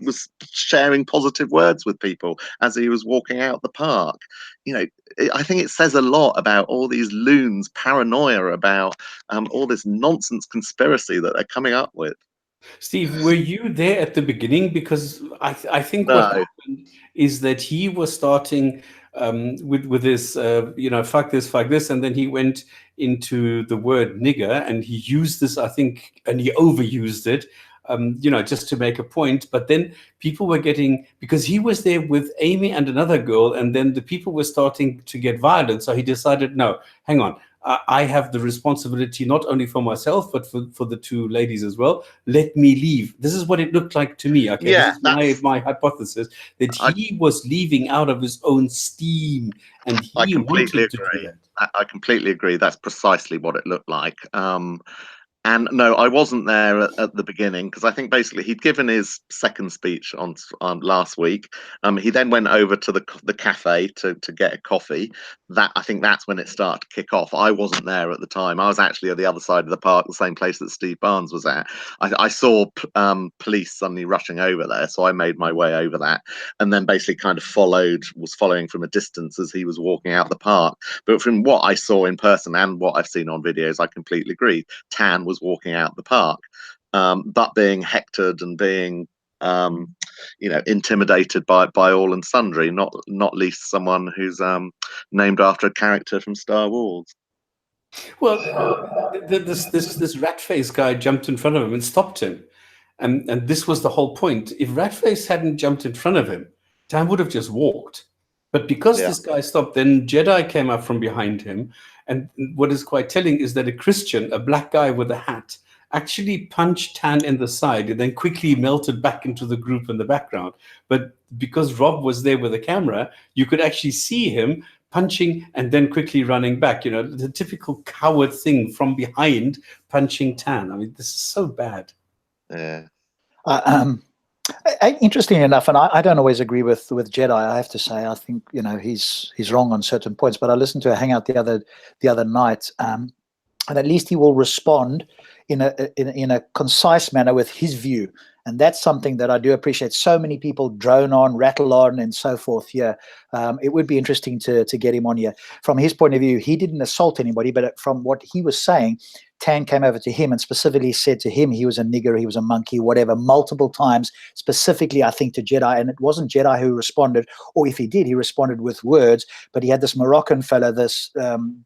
sharing positive words with people as he was walking out the park. I think it says a lot about all these loons' paranoia about all this nonsense conspiracy that they're coming up with. Steve, were you there at the beginning? Because I think No. what happened is that he was starting with this, fuck this, and then he went into the word nigger, and he used this, I think, and he overused it, just to make a point. But then people were because he was there with Amy and another girl, and then the people were starting to get violent. So he decided, no, hang on. I have the responsibility not only for myself, but for the two ladies as well. Let me leave. This is what it looked like to me. Okay, yeah, this is my hypothesis, that he was leaving out of his own steam, and he wanted to do that. I completely agree. That's precisely what it looked like. And no, I wasn't there at the beginning because I think basically he'd given his second speech on last week. He then went over to the cafe to get a coffee. That I think that's when it started to kick off. I wasn't there at the time. I was actually at the other side of the park, the same place that Steve Barnes was at. I saw police suddenly rushing over there, so I made my way over that, and then basically kind of was following from a distance as he was walking out the park. But from what I saw in person and what I've seen on videos, I completely agree. Tan was walking out the park, but being hectored and being intimidated by all and sundry, not least someone who's named after a character from Star Wars. Well, this rat face guy jumped in front of him and stopped him, and this was the whole point. If Ratface hadn't jumped in front of him, Tam would have just walked. But because this guy stopped, then Jedi came up from behind him. And what is quite telling is that a Christian, a black guy with a hat, actually punched Tan in the side and then quickly melted back into the group in the background. But because Rob was there with the camera, you could actually see him punching and then quickly running back. You know, the typical coward thing from behind punching Tan. I mean, this is so bad. Yeah. Interesting enough, and I don't always agree with Jedi. I have to say, I think he's wrong on certain points. But I listened to a hangout the other night, and at least he will respond in a concise manner with his view, and that's something that I do appreciate. So many people drone on, rattle on, and so forth. Here, it would be interesting to get him on here. From his point of view, he didn't assault anybody, but from what he was saying, Tan came over to him and specifically said to him he was a nigger, he was a monkey, whatever, multiple times, specifically, I think, to Jedi. And it wasn't Jedi who responded, or if he did, he responded with words. But he had this Moroccan fella, this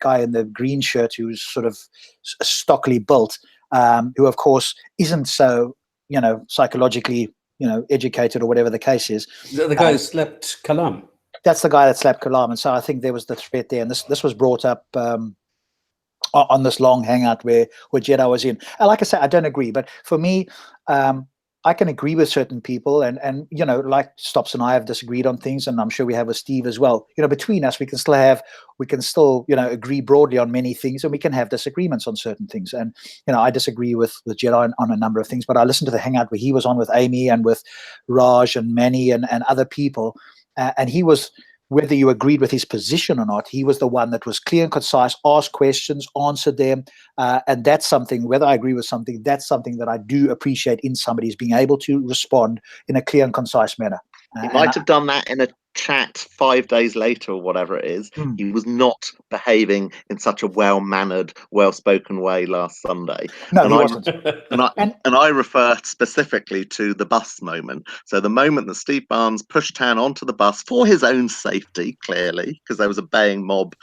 guy in the green shirt who's sort of stockily built, who, of course, isn't so, psychologically, educated or whatever the case is. The guy who slapped Kalam. That's the guy that slapped Kalam. And so I think there was the threat there. And this was brought up on this long hangout where Jedi was in. And like I say, I don't agree, but for me, I can agree with certain people, and like Stops and I have disagreed on things, and I'm sure we have with Steve as well. Between us, we can still agree broadly on many things, and we can have disagreements on certain things. And I disagree with Jedi on a number of things, but I listened to the hangout where he was on with Amy and with Raj and Manny and other people, and he was, whether you agreed with his position or not, he was the one that was clear and concise, asked questions, answered them. And that's something, whether I agree with something, that's something that I do appreciate in somebody, is being able to respond in a clear and concise manner. He might have done that in a chat 5 days later or whatever it is. He was not behaving in such a well-mannered, well-spoken way last Sunday. No, he wasn't. And I refer specifically to the bus moment. So the moment that Steve Barnes pushed Tan onto the bus for his own safety, clearly, because there was a baying mob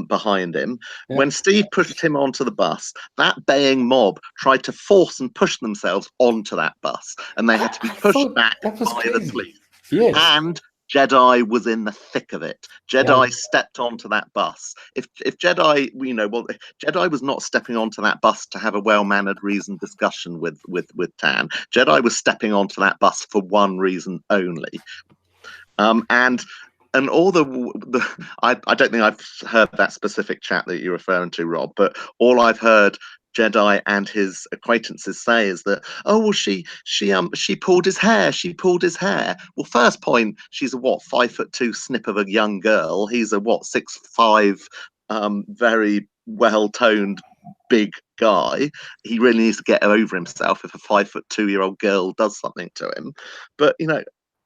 behind him. Yeah. When Steve pushed him onto the bus, that baying mob tried to force and push themselves onto that bus, and they had to be pushed back by the police. Yes. And Jedi was in the thick of it. Jedi stepped onto that bus. If Jedi, Jedi was not stepping onto that bus to have a well-mannered, reasoned discussion with Tan. Jedi was stepping onto that bus for one reason only. And all I don't think I've heard that specific chat that you're referring to, Rob, but all I've heard Jedi and his acquaintances say is that, oh, well, she pulled his hair. She pulled his hair. Well, first point, she's a 5'2" snip of a young girl. He's a 6'5", very well-toned, big guy. He really needs to get over himself if a 5'2" girl does something to him. But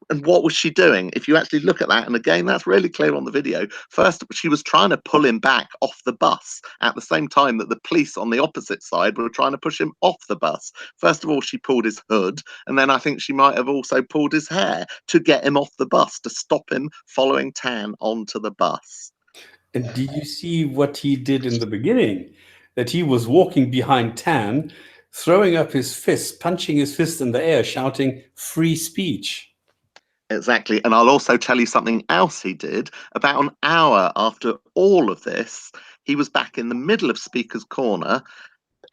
and what was she doing? If you actually look at that, and again, that's really clear on the video. First, she was trying to pull him back off the bus at the same time that the police on the opposite side were trying to push him off the bus. First of all, she pulled his hood, and then I think she might have also pulled his hair to get him off the bus, to stop him following Tan onto the bus. And did you see what he did in the beginning? That he was walking behind Tan, throwing up his fist, punching his fist in the air, shouting, "Free speech." Exactly. And I'll also tell you something else he did. About an hour after all of this, he was back in the middle of Speaker's Corner,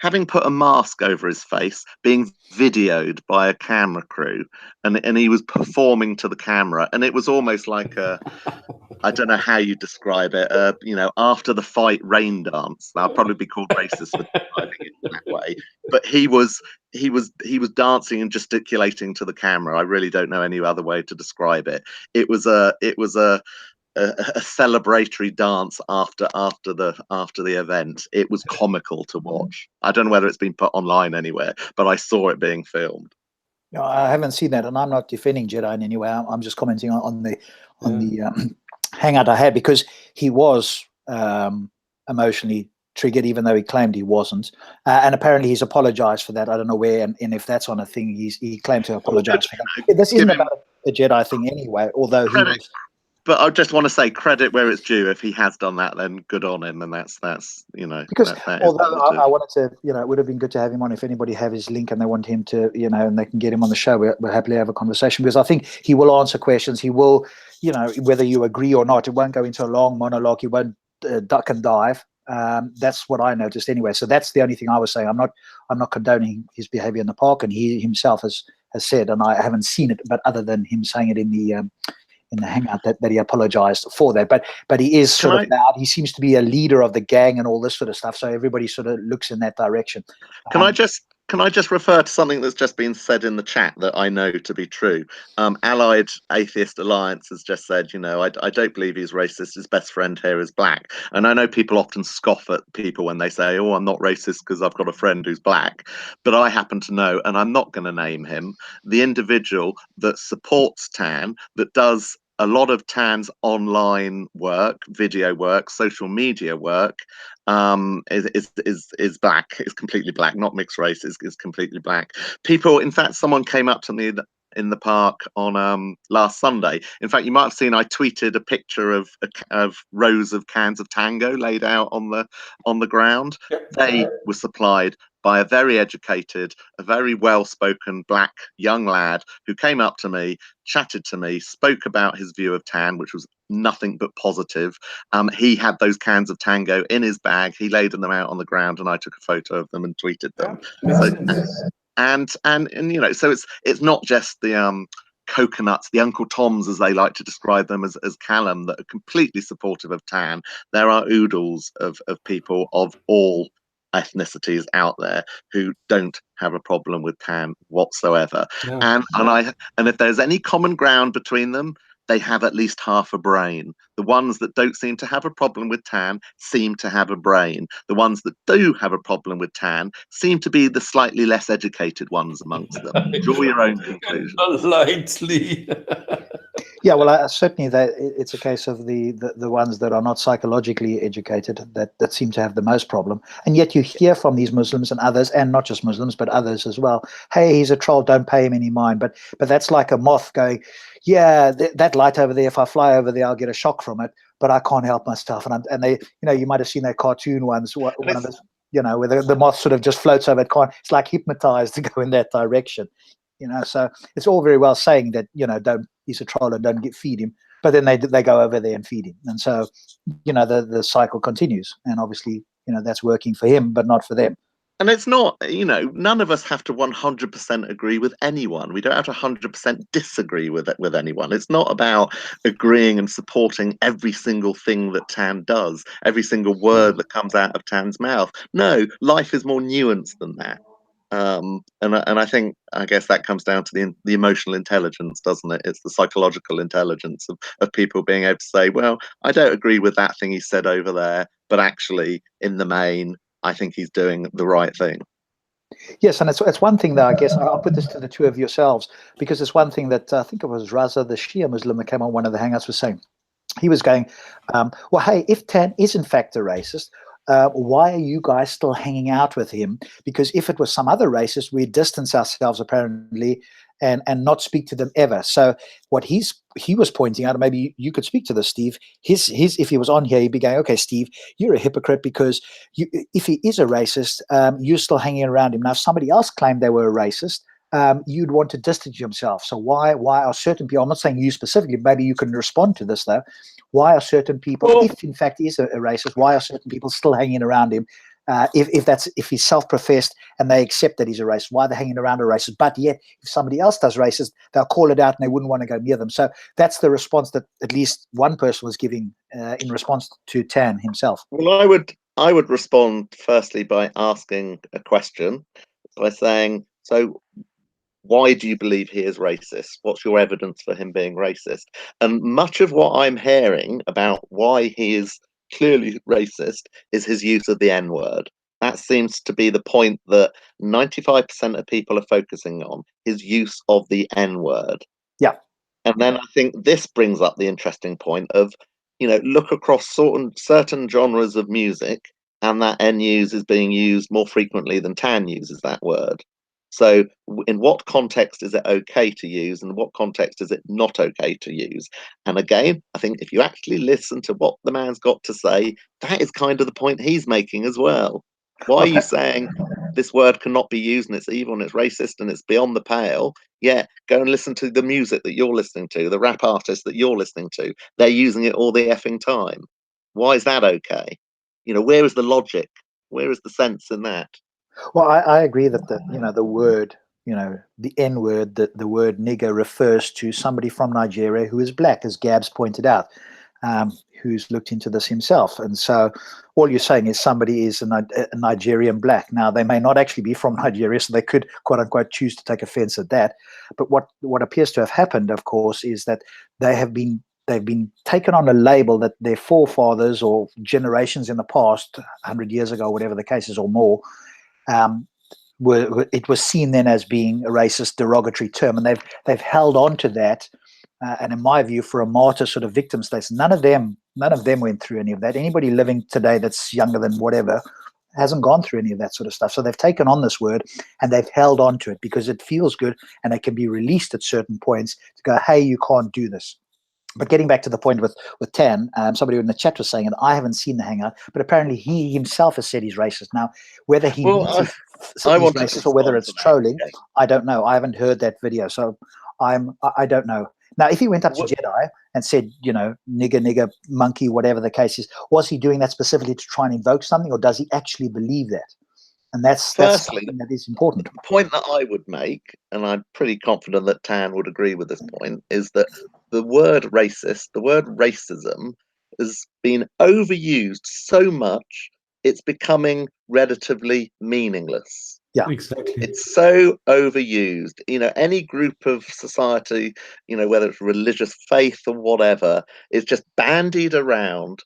having put a mask over his face, being videoed by a camera crew, and he was performing to the camera, and it was almost like a, I don't know how you describe it, you know, after the fight rain dance. I'll probably be called racist for describing it in that way, but he was dancing and gesticulating to the camera. I really don't know any other way to describe it. It was a celebratory dance after the event. It was comical to watch. I don't know whether it's been put online anywhere, but I saw it being filmed. No, I haven't seen that, and I'm not defending Jedi in any way. I'm just commenting on the hangout I had, because he was emotionally triggered, even though he claimed he wasn't, and apparently he's apologized for that. I don't know where, and if that's on a thing, he claimed to apologize for that. This isn't about a Jedi thing anyway, although he was. But I just want to say credit where it's due. If he has done that, then good on him, and that's you know, because that although I wanted to, you know, it would have been good to have him on. If anybody have his link and they want him to, you know, and they can get him on the show, we'll happily have a conversation, because I think he will answer questions. He will, you know, whether you agree or not, it won't go into a long monologue. He won't duck and dive. That's what I noticed anyway. So that's the only thing I was saying. I'm not condoning his behavior in the park, and he himself has said, and I haven't seen it, but other than him saying it in the hangout that he apologized for that, but he is sort of loud. He seems to be a leader of the gang and all this sort of stuff, so everybody sort of looks in that direction. Can I just refer to something that's just been said in the chat that I know to be true? Allied Atheist Alliance has just said, you know, I don't believe he's racist. His best friend here is black. And I know people often scoff at people when they say, oh, I'm not racist because I've got a friend who's black. But I happen to know, and I'm not going to name him, the individual that supports Tan, that does a lot of Tan's online work, video work, social media work, is black. Is completely black, not mixed race. Is completely black. People, in fact, someone came up to me in the park on last Sunday. In fact, you might have seen I tweeted a picture of rows of cans of Tango laid out on the ground. They were supplied by a very educated, a very well-spoken black young lad who came up to me, chatted to me, spoke about his view of Tan, which was nothing but positive. He had those cans of Tango in his bag. He laid them out on the ground, and I took a photo of them and tweeted them. So, and you know, so it's not just the coconuts, the Uncle Toms, as they like to describe them, as Callum, that are completely supportive of Tan. There are oodles of people of all ethnicities out there who don't have a problem with Tan whatsoever. And if there's any common ground between them, they have at least half a brain. The ones that don't seem to have a problem with Tan seem to have a brain. The ones that do have a problem with Tan seem to be the slightly less educated ones amongst them. Draw your own conclusion. Lightly. Yeah, well, certainly it's a case of the ones that are not psychologically educated that seem to have the most problem. And yet you hear from these Muslims and others, and not just Muslims, but others as well, hey, he's a troll, don't pay him any mind. But that's like a moth going, yeah, that light over there, if I fly over there, I'll get a shock from it, but I can't help myself. And they, you know, you might have seen that cartoon once, one of the, you know, where the moth sort of just floats over it. It's like hypnotized to go in that direction. You know, so it's all very well saying that, you know, he's a troll and don't feed him, but then they go over there and feed him, and so, you know, the cycle continues, and obviously, you know, that's working for him, but not for them. And it's not, you know, none of us have to 100% agree with anyone. We don't have to 100% disagree with anyone. It's not about agreeing and supporting every single thing that Tan does, every single word that comes out of Tan's mouth. No, life is more nuanced than that. And I guess that comes down to the emotional intelligence, doesn't it? It's the psychological intelligence of people being able to say, well, I don't agree with that thing he said over there, but actually, in the main, I think he's doing the right thing. Yes, and it's one thing that I guess I'll put this to the two of yourselves, because it's one thing that I think it was Raza, the Shia Muslim, that came on one of the hangouts, was saying. He was going, well, hey, if Tan is in fact a racist, why are you guys still hanging out with him? Because if it was some other racist, we distance ourselves apparently and not speak to them ever. So what he was pointing out, maybe you could speak to this, Steve, his if he was on here, he'd be going, okay, Steve, you're a hypocrite, because if he is a racist, you're still hanging around him. Now, if somebody else claimed they were a racist, you'd want to distance yourself. So why are certain people, I'm not saying you specifically, maybe you can respond to this though, why are certain people, if in fact he is a racist, why are certain people still hanging around him if he's self-professed and they accept that he's a racist, why are they hanging around a racist? But yet, if somebody else does racist, they'll call it out and they wouldn't want to go near them. So that's the response that at least one person was giving in response to Tan himself. Well, I would respond firstly by asking a question, by saying, so why do you believe he is racist? What's your evidence for him being racist? And much of what I'm hearing about why he is clearly racist is his use of the N-word. That seems to be the point that 95% of people are focusing on, his use of the N-word. Yeah. And then I think this brings up the interesting point of, look across certain genres of music, and that N-use is being used more frequently than Tan uses that word. So in what context is it okay to use, and what context is it not okay to use? And again, I think if you actually listen to what the man's got to say, that is kind of the point he's making as well. Why are you saying this word cannot be used and it's evil and it's racist and it's beyond the pale? Yeah, go and listen to the music that you're listening to, the rap artists that you're listening to. They're using it all the effing time. Why is that okay? Where is the logic? Where is the sense in that? Well, I agree that the word, the N word, the word nigger refers to somebody from Nigeria who is black, as Gabs pointed out, who's looked into this himself. And so all you're saying is somebody is a Nigerian black. Now, they may not actually be from Nigeria, so they could, quote unquote, choose to take offense at that. But what appears to have happened, of course, is that they've been taken on a label that their forefathers or generations in the past, 100 years ago, whatever the case is, or more, it was seen then as being a racist, derogatory term, and they've held on to that. And in my view, for a martyr sort of victim status, none of them went through any of that. Anybody living today that's younger than whatever hasn't gone through any of that sort of stuff. So they've taken on this word and they've held on to it because it feels good, and it can be released at certain points to go, hey, you can't do this. But getting back to the point with Tan, somebody in the chat was saying, and I haven't seen the hangout, but apparently he himself has said he's racist. Now, whether he means he's racist or whether it's trolling, I don't know. I haven't heard that video, so I don't know. Now, if he went up to Jedi and said, nigger, monkey, whatever the case is, was he doing that specifically to try and invoke something, or does he actually believe that? And that's something that is important. The point that I would make, and I'm pretty confident that Tan would agree with this point, is that the word racist, the word racism, has been overused so much it's becoming relatively meaningless. Yeah, exactly. It's so overused. Any group of society, whether it's religious faith or whatever, is just bandied around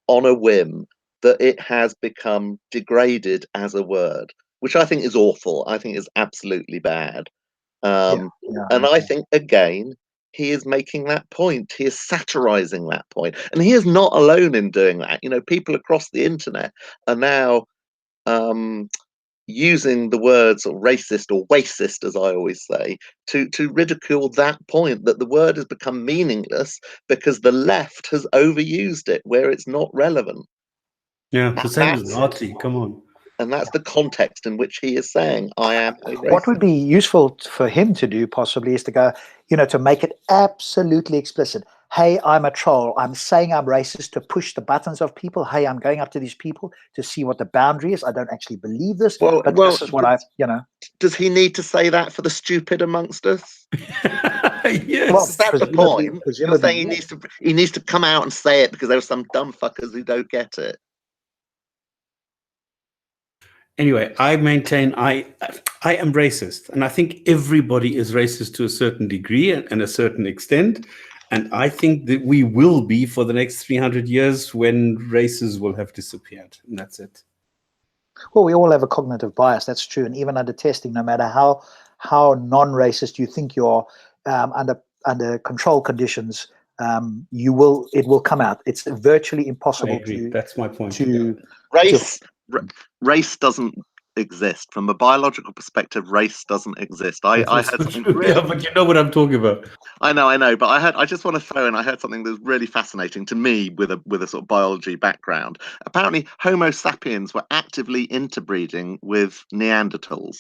on a whim that it has become degraded as a word, which I think is awful. I think is absolutely bad. And I think, again, he is making that point. He is satirizing that point. And he is not alone in doing that. People across the internet are now using the words or racist or racist, as I always say, to ridicule that point, that the word has become meaningless because the left has overused it where it's not relevant. Yeah, the same as Nazi. Come on. And that's the context in which he is saying, I am a racist. What would be useful for him to do possibly is to go, to make it absolutely explicit. Hey, I'm a troll. I'm saying I'm racist to push the buttons of people. Hey, I'm going up to these people to see what the boundary is. I don't actually believe this, but this is what Does he need to say that for the stupid amongst us? Yes. Well, that's the point. You're saying he needs to come out and say it because there are some dumb fuckers who don't get it. Anyway, I maintain I am racist, and I think everybody is racist to a certain degree and a certain extent. And I think that we will be for the next 300 years when races will have disappeared, and that's it. Well, we all have a cognitive bias. That's true, and even under testing, no matter how non-racist you think you are, under control conditions, it will come out. It's virtually impossible. I agree. That's my point. Race doesn't exist from a biological perspective. Race doesn't exist. I heard something really, yeah, but you know what I'm talking about. I know, but I just want to throw in. I heard something that was really fascinating to me with a sort of biology background. Apparently, Homo sapiens were actively interbreeding with Neanderthals,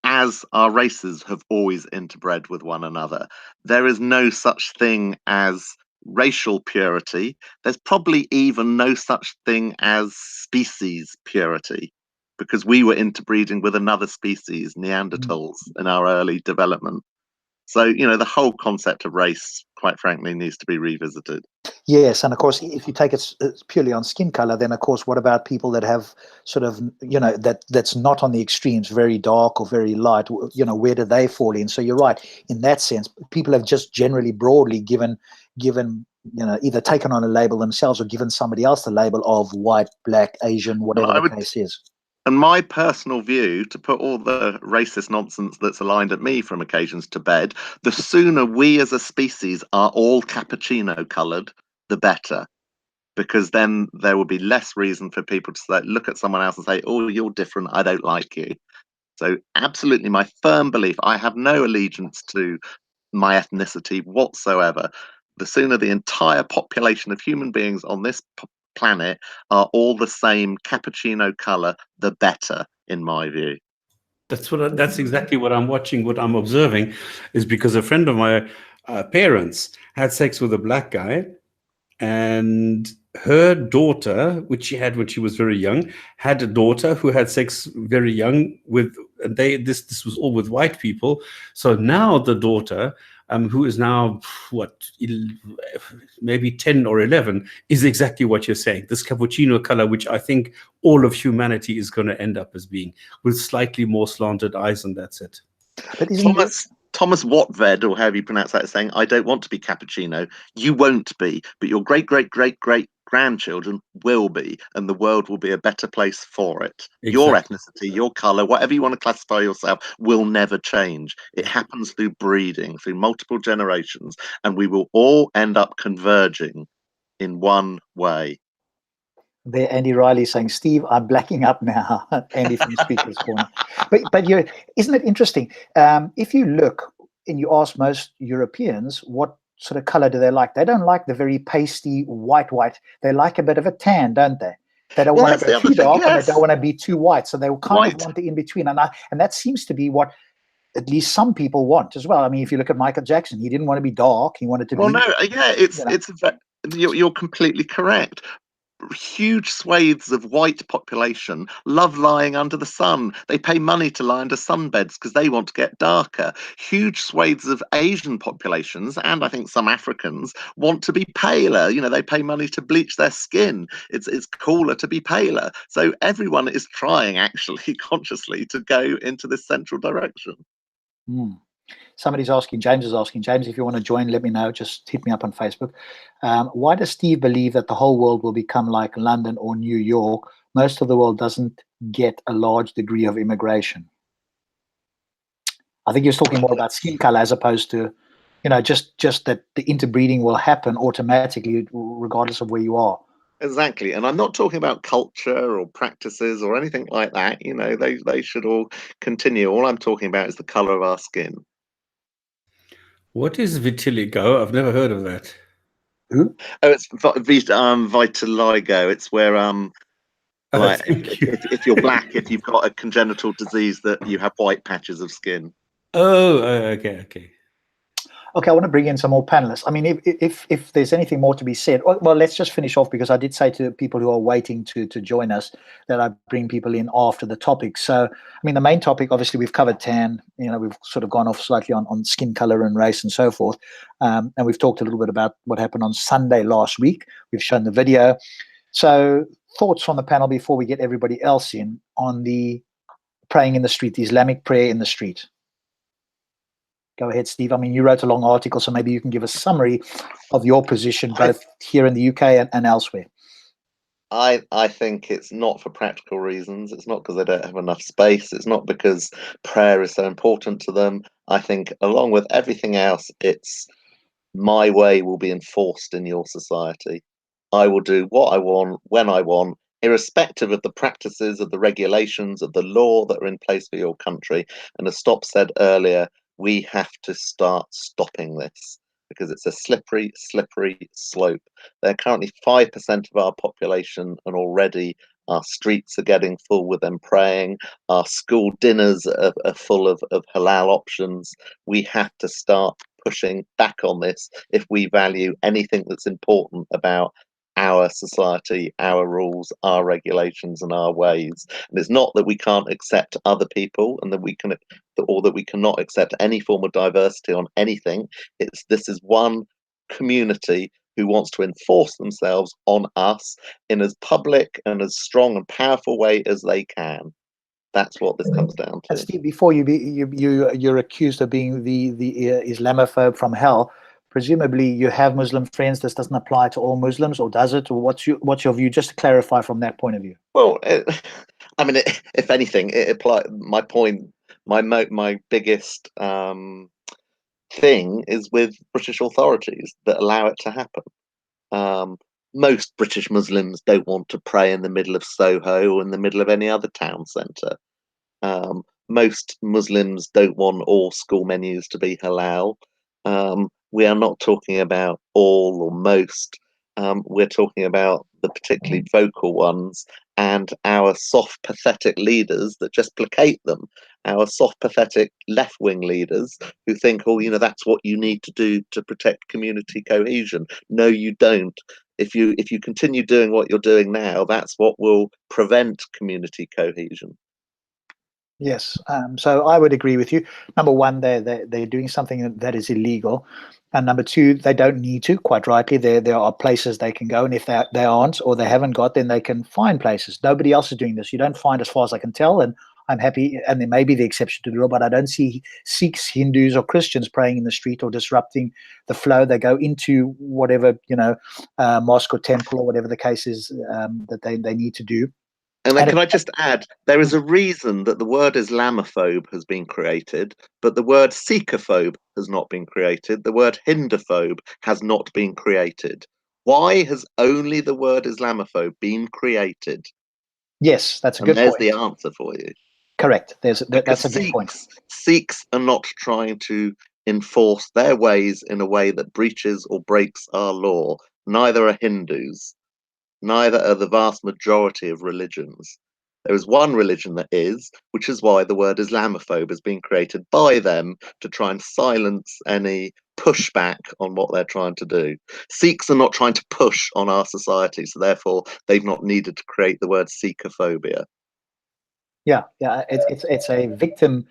as our races have always interbred with one another. There is no such thing as racial purity, there's probably even no such thing as species purity, because we were interbreeding with another species, Neanderthals, in our early development. So, the whole concept of race, quite frankly, needs to be revisited. Yes, and of course, if you take it purely on skin color, then of course, what about people that have sort of, that's not on the extremes, very dark or very light? Where do they fall in? So you're right in that sense. People have just generally broadly given, either taken on a label themselves or given somebody else the label of white, black, Asian, whatever the case is. And my personal view, to put all the racist nonsense that's aligned at me from occasions to bed, the sooner we as a species are all cappuccino coloured, the better. Because then there will be less reason for people to look at someone else and say, oh, you're different, I don't like you. So absolutely my firm belief, I have no allegiance to my ethnicity whatsoever. The sooner the entire population of human beings on this planet are all the same cappuccino color, the better, in my view. That's exactly what I'm watching, what I'm observing, is because a friend of my parents had sex with a black guy, and her daughter, which she had when she was very young, had a daughter who had sex very young with, and this was all with white people. So now the daughter, who is now maybe 10 or 11, is exactly what you're saying. This cappuccino color, which I think all of humanity is going to end up as being, with slightly more slanted eyes, and that's it. But Thomas Watved, or however you pronounce that, is saying, I don't want to be cappuccino. You won't be, but your great, great, great, great grandchildren will be, and the world will be a better place for it. Exactly. Your ethnicity, your color, whatever you want to classify yourself, will never change. It happens through breeding, through multiple generations, and we will all end up converging in one way. There, Andy Riley saying, Steve, I'm blacking up now. Andy from Speaker's Corner. But isn't it interesting? If you look and you ask most Europeans what sort of color do they like, they don't like the very pasty white. They like a bit of a tan, don't they? They don't want to go too dark, and they don't want to be too white. So they will kind of want the in between, and that seems to be what at least some people want as well. I mean, if you look at Michael Jackson, he didn't want to be dark; he wanted to be. Well, no, yeah, you're completely correct. Huge swathes of white population love lying under the sun. They pay money to lie under sunbeds because they want to get darker. Huge swathes of Asian populations, and I think some Africans, want to be paler. They pay money to bleach their skin. It's cooler to be paler. So everyone is trying, actually, consciously, to go into this central direction. Somebody's asking, James is asking, James, if you want to join, let me know. Just hit me up on Facebook. Why does Steve believe that the whole world will become like London or New York? Most of the world doesn't get a large degree of immigration. I think you're talking more about skin color as opposed to, just that the interbreeding will happen automatically regardless of where you are. Exactly. And I'm not talking about culture or practices or anything like that. They should all continue. All I'm talking about is the color of our skin. What is vitiligo? I've never heard of that. Who? Oh, it's vitiligo. It's where if you're black, if you've got a congenital disease, that you have white patches of skin. Oh, okay. Okay, I want to bring in some more panelists. I mean, if there's anything more to be said, well, let's just finish off, because I did say to people who are waiting to join us that I bring people in after the topic. So, I mean, the main topic, obviously, we've covered tan. We've sort of gone off slightly on skin color and race and so forth. And we've talked a little bit about what happened on Sunday last week. We've shown the video. So, thoughts from the panel before we get everybody else in on the praying in the street, the Islamic prayer in the street. Go ahead, Steve. I mean, you wrote a long article, so maybe you can give a summary of your position, both here in the UK and elsewhere. I think it's not for practical reasons. It's not because they don't have enough space. It's not because prayer is so important to them. I think, along with everything else, it's my way will be enforced in your society. I will do what I want, when I want, irrespective of the practices, of the regulations, of the law that are in place for your country. And as Stop said earlier, we have to start stopping this, because it's a slippery slope. They're currently 5% of our population, and already our streets are getting full with them praying. Our school dinners are full of halal options. We have to start pushing back on this if we value anything that's important about our society, our rules, our regulations, and our ways. And it's not that we can't accept other people and that we can, or that we cannot accept any form of diversity on anything. This is one community who wants to enforce themselves on us in as public and as strong and powerful way as they can. That's what this comes down to. And Steve, before you're accused of being the Islamophobe from hell, presumably you have Muslim friends. This doesn't apply to all Muslims, or does it? Or what's your view? Just to clarify from that point of view. Well, if anything, it applies. My point, my biggest thing is with British authorities that allow it to happen. Most British Muslims don't want to pray in the middle of Soho or in the middle of any other town centre. Most Muslims don't want all school menus to be halal. We are not talking about all or most. We're talking about the particularly vocal ones and our soft, pathetic leaders that just placate them. Our soft, pathetic left-wing leaders who think, oh, that's what you need to do to protect community cohesion. No, you don't. If you continue doing what you're doing now, that's what will prevent community cohesion. Yes, so I would agree with you. Number one, they're doing something that is illegal, and number two, they don't need to. Quite rightly, there are places they can go, and if they aren't or they haven't got, then they can find places. Nobody else is doing this. You don't find, as far as I can tell, and I'm happy. And there may be the exception to the rule, but I don't see Sikhs, Hindus, or Christians praying in the street or disrupting the flow. They go into whatever mosque or temple or whatever the case is that they need to do. And then can I just add, there is a reason that the word Islamophobe has been created, but the word Sikhophobe has not been created. The word Hinduphobe has not been created. Why has only the word Islamophobe been created? Yes, that's a good point. point. There's the answer for you. Correct. That's a good point. Sikhs are not trying to enforce their ways in a way that breaches or breaks our law. Neither are Hindus. Neither are the vast majority of religions. There is one religion that is, which is why the word Islamophobe has been created by them to try and silence any pushback on what they're trying to do. Sikhs are not trying to push on our society, so therefore they've not needed to create the word Sikhophobia. Yeah, it's a victim,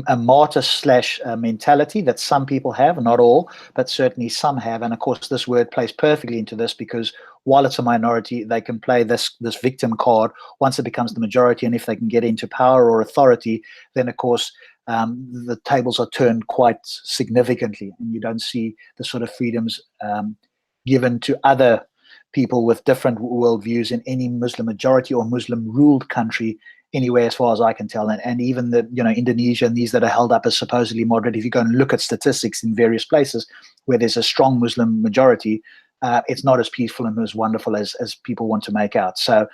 a martyr slash mentality that some people have, not all, but certainly some have. And of course, this word plays perfectly into this, because while it's a minority, they can play this victim card once it becomes the majority. And if they can get into power or authority, then of course the tables are turned quite significantly, and you don't see the sort of freedoms given to other people with different worldviews in any Muslim majority or Muslim ruled country anywhere, as far as I can tell. And even the Indonesia and these that are held up as supposedly moderate, if you go and look at statistics in various places where there's a strong Muslim majority, it's not as peaceful and as wonderful as people want to make out. So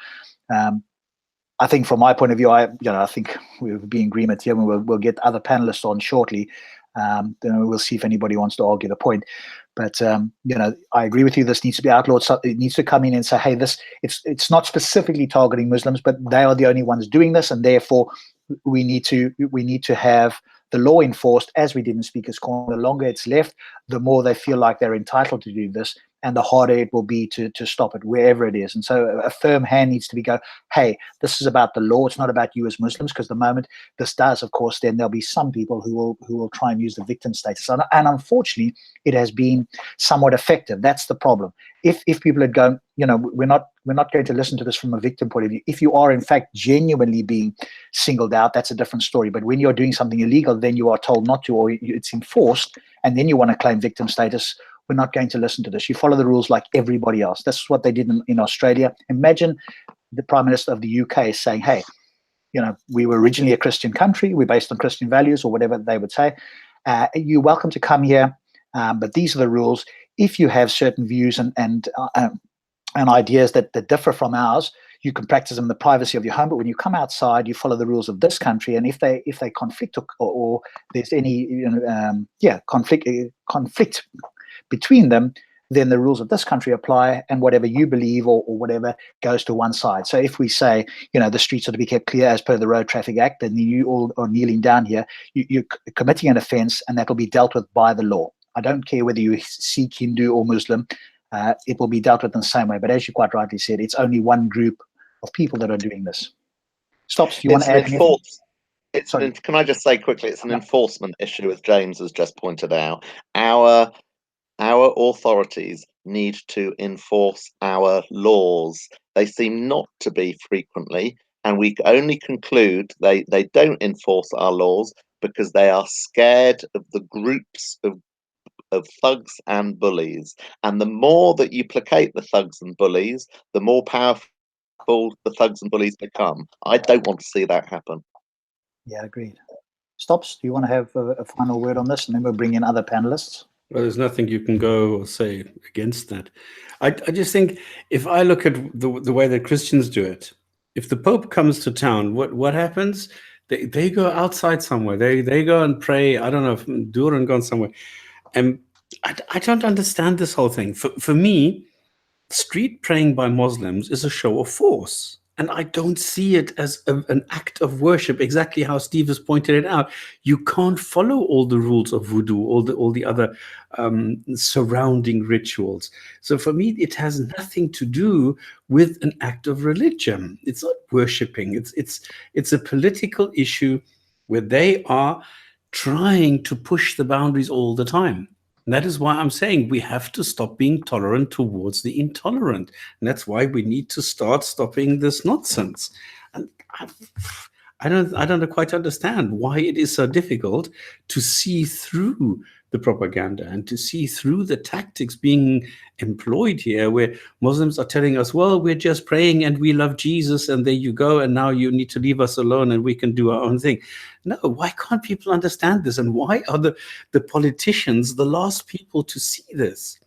I think from my point of view, I think we'll be in agreement here, and we'll get other panelists on shortly. Then we'll see if anybody wants to argue the point. But I agree with you. This needs to be outlawed. So it needs to come in and say, hey, it's not specifically targeting Muslims, but they are the only ones doing this, and therefore we need to have the law enforced, as we did in Speaker's Corner. The longer it's left, the more they feel like they're entitled to do this, and the harder it will be to stop it wherever it is. And so a firm hand needs to be go, hey, this is about the law. It's not about you as Muslims, because the moment this does, of course, then there'll be some people who will try and use the victim status. And unfortunately, it has been somewhat effective. That's the problem. If people had gone, we're not going to listen to this from a victim point of view. If you are in fact genuinely being singled out, that's a different story. But when you're doing something illegal, then you are told not to, or it's enforced, and then you want to claim victim status. We're not going to listen to this. You follow the rules like everybody else. That's what they did in Australia. Imagine the Prime Minister of the UK saying, hey, we were originally a Christian country. We're based on Christian values, or whatever they would say. You're welcome to come here, but these are the rules. If you have certain views and ideas that differ from ours, you can practice them in the privacy of your home. But when you come outside, you follow the rules of this country. And if they conflict or there's any conflict between them, then the rules of this country apply, and whatever you believe or whatever goes to one side. So if we say, the streets are to be kept clear as per the Road Traffic Act, and you all are kneeling down here, you're committing an offence, and that will be dealt with by the law. I don't care whether you Sikh, Hindu, or Muslim. It will be dealt with in the same way. But as you quite rightly said, it's only one group of people that are doing this. Stops, do you want to add anything? Can I just say quickly, it's an enforcement issue, as James has just pointed out. Our authorities need to enforce our laws. They seem not to be frequently, and we only conclude they don't enforce our laws because they are scared of the groups of thugs and bullies. And the more that you placate the thugs and bullies, the more powerful the thugs and bullies become. I don't want to see that happen. Yeah, agreed. Stops, do you want to have a final word on this, and then we'll bring in other panelists? Well, there's nothing you can go or say against that. I just think if I look at the way that Christians do it, if the Pope comes to town, what happens? They go outside somewhere. They go and pray. I don't know, Durangon somewhere. And I don't understand this whole thing. For me, street praying by Muslims is a show of force. And I don't see it as an act of worship, exactly how Steve has pointed it out. You can't follow all the rules of voodoo, all the other surrounding rituals. So for me, it has nothing to do with an act of religion. It's not worshiping. It's a political issue where they are trying to push the boundaries all the time. And that is why I'm saying we have to stop being tolerant towards the intolerant. And that's why we need to start stopping this nonsense. And I don't quite understand why it is so difficult to see through the propaganda and to see through the tactics being employed here, where Muslims are telling us, well, we're just praying and we love Jesus, and there you go, and now you need to leave us alone and we can do our own thing. No, why can't people understand this? And why are the politicians the last people to see this?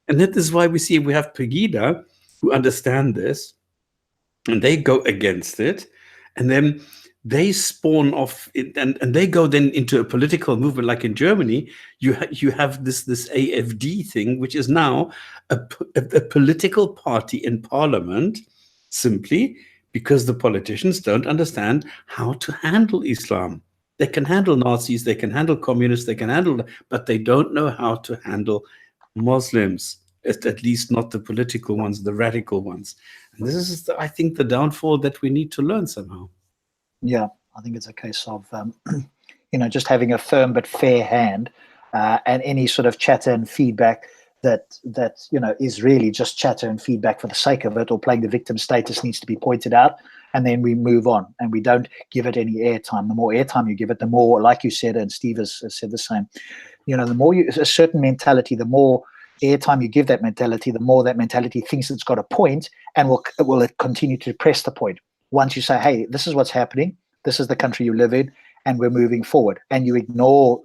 And that is why we have Pegida who understand this, and they go against it, and then they spawn off it, and they go then into a political movement. Like in Germany, you have this AfD thing, which is now a political party in parliament, simply because the politicians don't understand how to handle Islam. They can handle Nazis, they can handle communists, they can handle, but they don't know how to handle Muslims, at least not the political ones, the radical ones. And this is, I think, the downfall that we need to learn somehow. Yeah, I think it's a case of, just having a firm but fair hand, and any sort of chatter and feedback that is really just chatter and feedback for the sake of it, or playing the victim status, needs to be pointed out, and then we move on and we don't give it any airtime. The more airtime you give it, the more, like you said, and Steve has said the same, the more a certain mentality, the more airtime you give that mentality, the more that mentality thinks it's got a point, and will it continue to press the point. Once you say, hey, this is what's happening, this is the country you live in, and we're moving forward, and you ignore,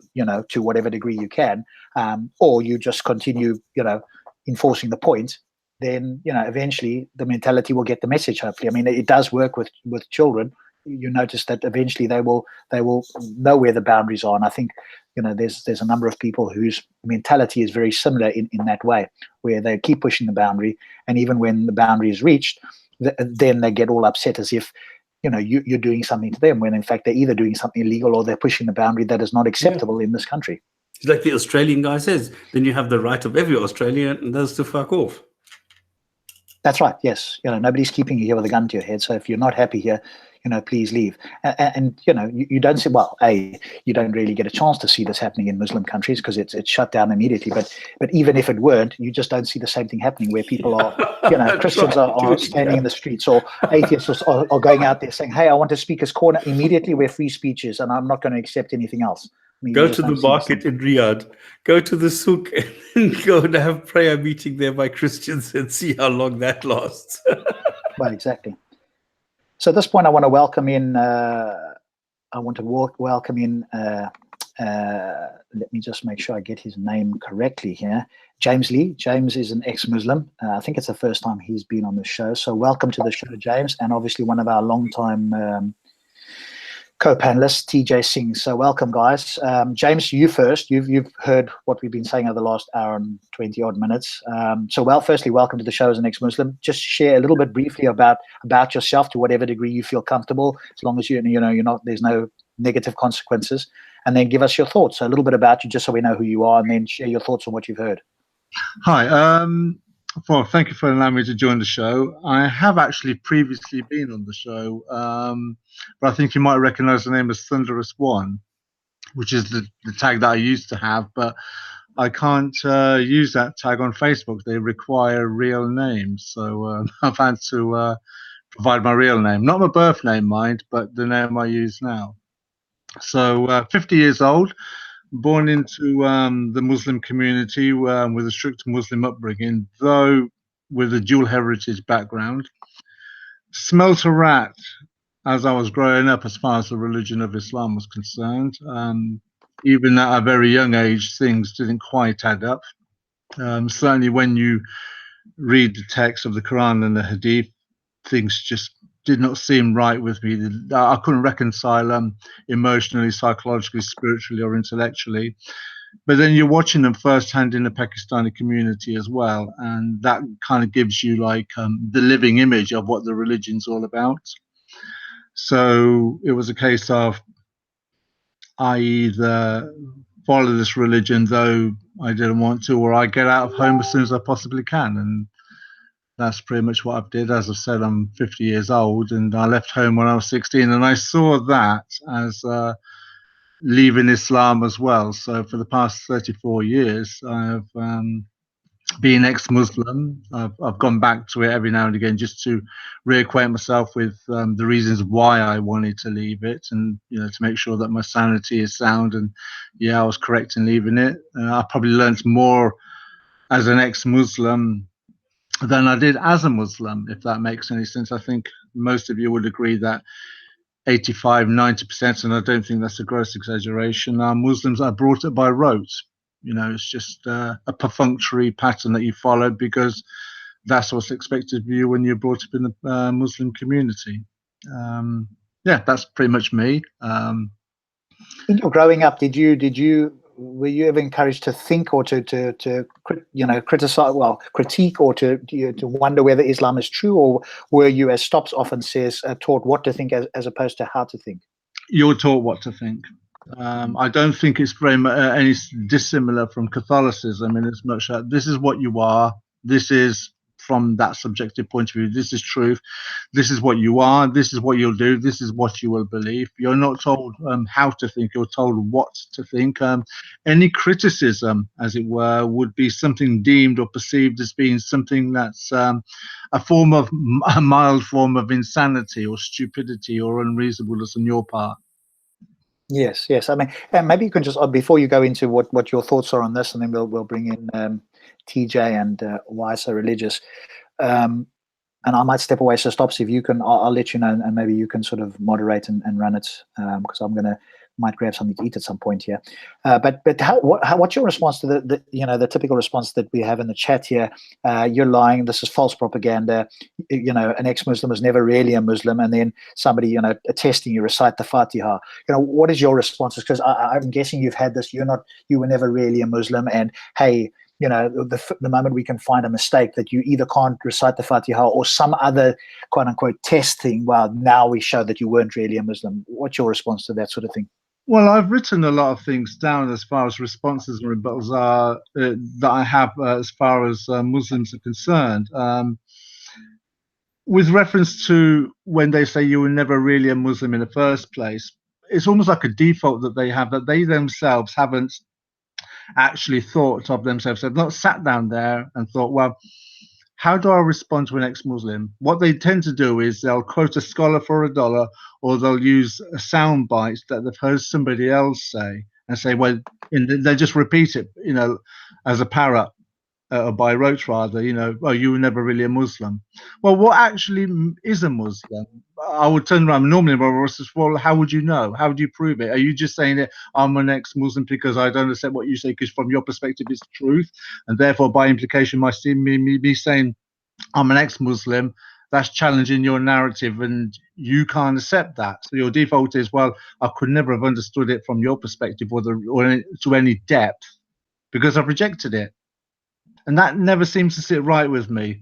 to whatever degree you can, or you just continue, enforcing the point, then, eventually the mentality will get the message, hopefully. I mean, it does work with children. You notice that eventually they will know where the boundaries are. And I think, there's a number of people whose mentality is very similar in that way, where they keep pushing the boundary, and even when the boundary is reached, then they get all upset as if, you're doing something to them, when in fact they're either doing something illegal or they're pushing the boundary that is not acceptable in this country. It's like the Australian guy says, then you have the right of every Australian, and that's to fuck off. That's right, yes. Nobody's keeping you here with a gun to your head. So if you're not happy here, please leave. And you don't say, well, you don't really get a chance to see this happening in Muslim countries because it's shut down immediately. But even if it weren't, you just don't see the same thing happening, where people are, Christians are standing in the streets, or atheists are going out there saying, hey, I want a speaker's corner immediately where free speech is, and I'm not going to accept anything else. I mean, go to the market in Riyadh, go to the souk, and go and have prayer meeting there by Christians and see how long that lasts. Well, exactly. So at this point, I want to welcome in. Welcome in. Let me just make sure I get his name correctly here. James Lee. James is an ex-Muslim. I think it's the first time he's been on the show. So welcome to the show, James, and obviously one of our long-time co-panelists, TJ Singh. So welcome, guys. James, you first. You've heard what we've been saying over the last hour and 20 odd minutes. Firstly, welcome to the show as an ex-Muslim. Just share a little bit briefly about yourself, to whatever degree you feel comfortable, as long as you're not, there's no negative consequences. and then give us your thoughts. So a little bit about you, just so we know who you are, and then share your thoughts on what you've heard. Hi. Well, thank you for allowing me to join the show. I have actually previously been on the show, but I think you might recognize the name as Thunderous One, which is the tag that I used to have, but I can't use that tag on Facebook. They require real names, so I've had to provide my real name, not my birth name, mind, but the name I use now. So 50 years old, born into the Muslim community with a strict Muslim upbringing, though with a dual heritage background. Smelt a rat as I was growing up as far as the religion of Islam was concerned. Even at a very young age, things didn't quite add up. Certainly when you read the text of the Qur'an and the Hadith, things just did not seem right with me. I couldn't reconcile them emotionally, psychologically, spiritually, or intellectually. But then you're watching them firsthand in the Pakistani community as well, and that kind of gives you like the living image of what the religion's all about. So it was a case of I either follow this religion, though I didn't want to, or I get out of home as soon as I possibly can. And that's pretty much what I did. As I said, I'm 50 years old, and I left home when I was 16, and I saw that as leaving Islam as well. So for the past 34 years, I've been ex-Muslim. I've gone back to it every now and again just to reacquaint myself with the reasons why I wanted to leave it, and to make sure that my sanity is sound. And yeah, I was correct in leaving it. I probably learned more as an ex-Muslim than I did as a Muslim, if that makes any sense. I think most of you would agree that 85–90%, and I don't think that's a gross exaggeration, are Muslims are brought up by rote. It's just a perfunctory pattern that you follow because that's what's expected of you when you're brought up in the Muslim community. Yeah, that's pretty much me. In your growing up, were you ever encouraged to think or to criticize, critique, or to wonder whether Islam is true, or were you, as Stops often says, taught what to think as opposed to how to think? You're taught what to think. I don't think it's very any dissimilar from Catholicism, in as much that this is what you are. This is from that subjective point of view. This is truth. This is what you are. This is what you'll do. This is what you will believe. You're not told how to think. You're told what to think. Any criticism, as it were, would be something deemed or perceived as being something that's a mild form of insanity or stupidity or unreasonableness on your part. Yes. I mean, and maybe you can just, before you go into what your thoughts are on this, and then we'll bring in TJ and Why So Religious. And I might step away. So Stops, if you can, I'll let you know, and maybe you can sort of moderate and run it, because I'm might grab something to eat at some point here. But what's your response to the typical response that we have in the chat here? You're lying. This is false propaganda. An ex-Muslim was never really a Muslim, and then somebody attesting you recite the Fatiha. What is your response? Because I'm guessing you've had this. You were never really a Muslim, and hey, the moment we can find a mistake that you either can't recite the Fatiha or some other quote unquote test thing, well, now we show that you weren't really a Muslim. What's your response to that sort of thing? Well, I've written a lot of things down as far as responses and rebuttals are that I have as far as Muslims are concerned. With reference to when they say you were never really a Muslim in the first place, it's almost like a default that they have, that they themselves haven't actually thought of themselves. They've not sat down there and thought, well, how do I respond to an ex-Muslim? What they tend to do is they'll quote a scholar for $1, or they'll use a sound bite that they've heard somebody else say and say, well, they just repeat it, as a parrot, or by rote rather, oh, you were never really a Muslim. Well, what actually is a Muslim? I would turn around normally, well, how would you know? How would you prove it? Are you just saying that I'm an ex-Muslim because I don't accept what you say, because from your perspective it's truth, and therefore by implication me saying I'm an ex-Muslim, that's challenging your narrative and you can't accept that. So your default is, well, I could never have understood it from your perspective or to any depth because I've rejected it. And that never seems to sit right with me,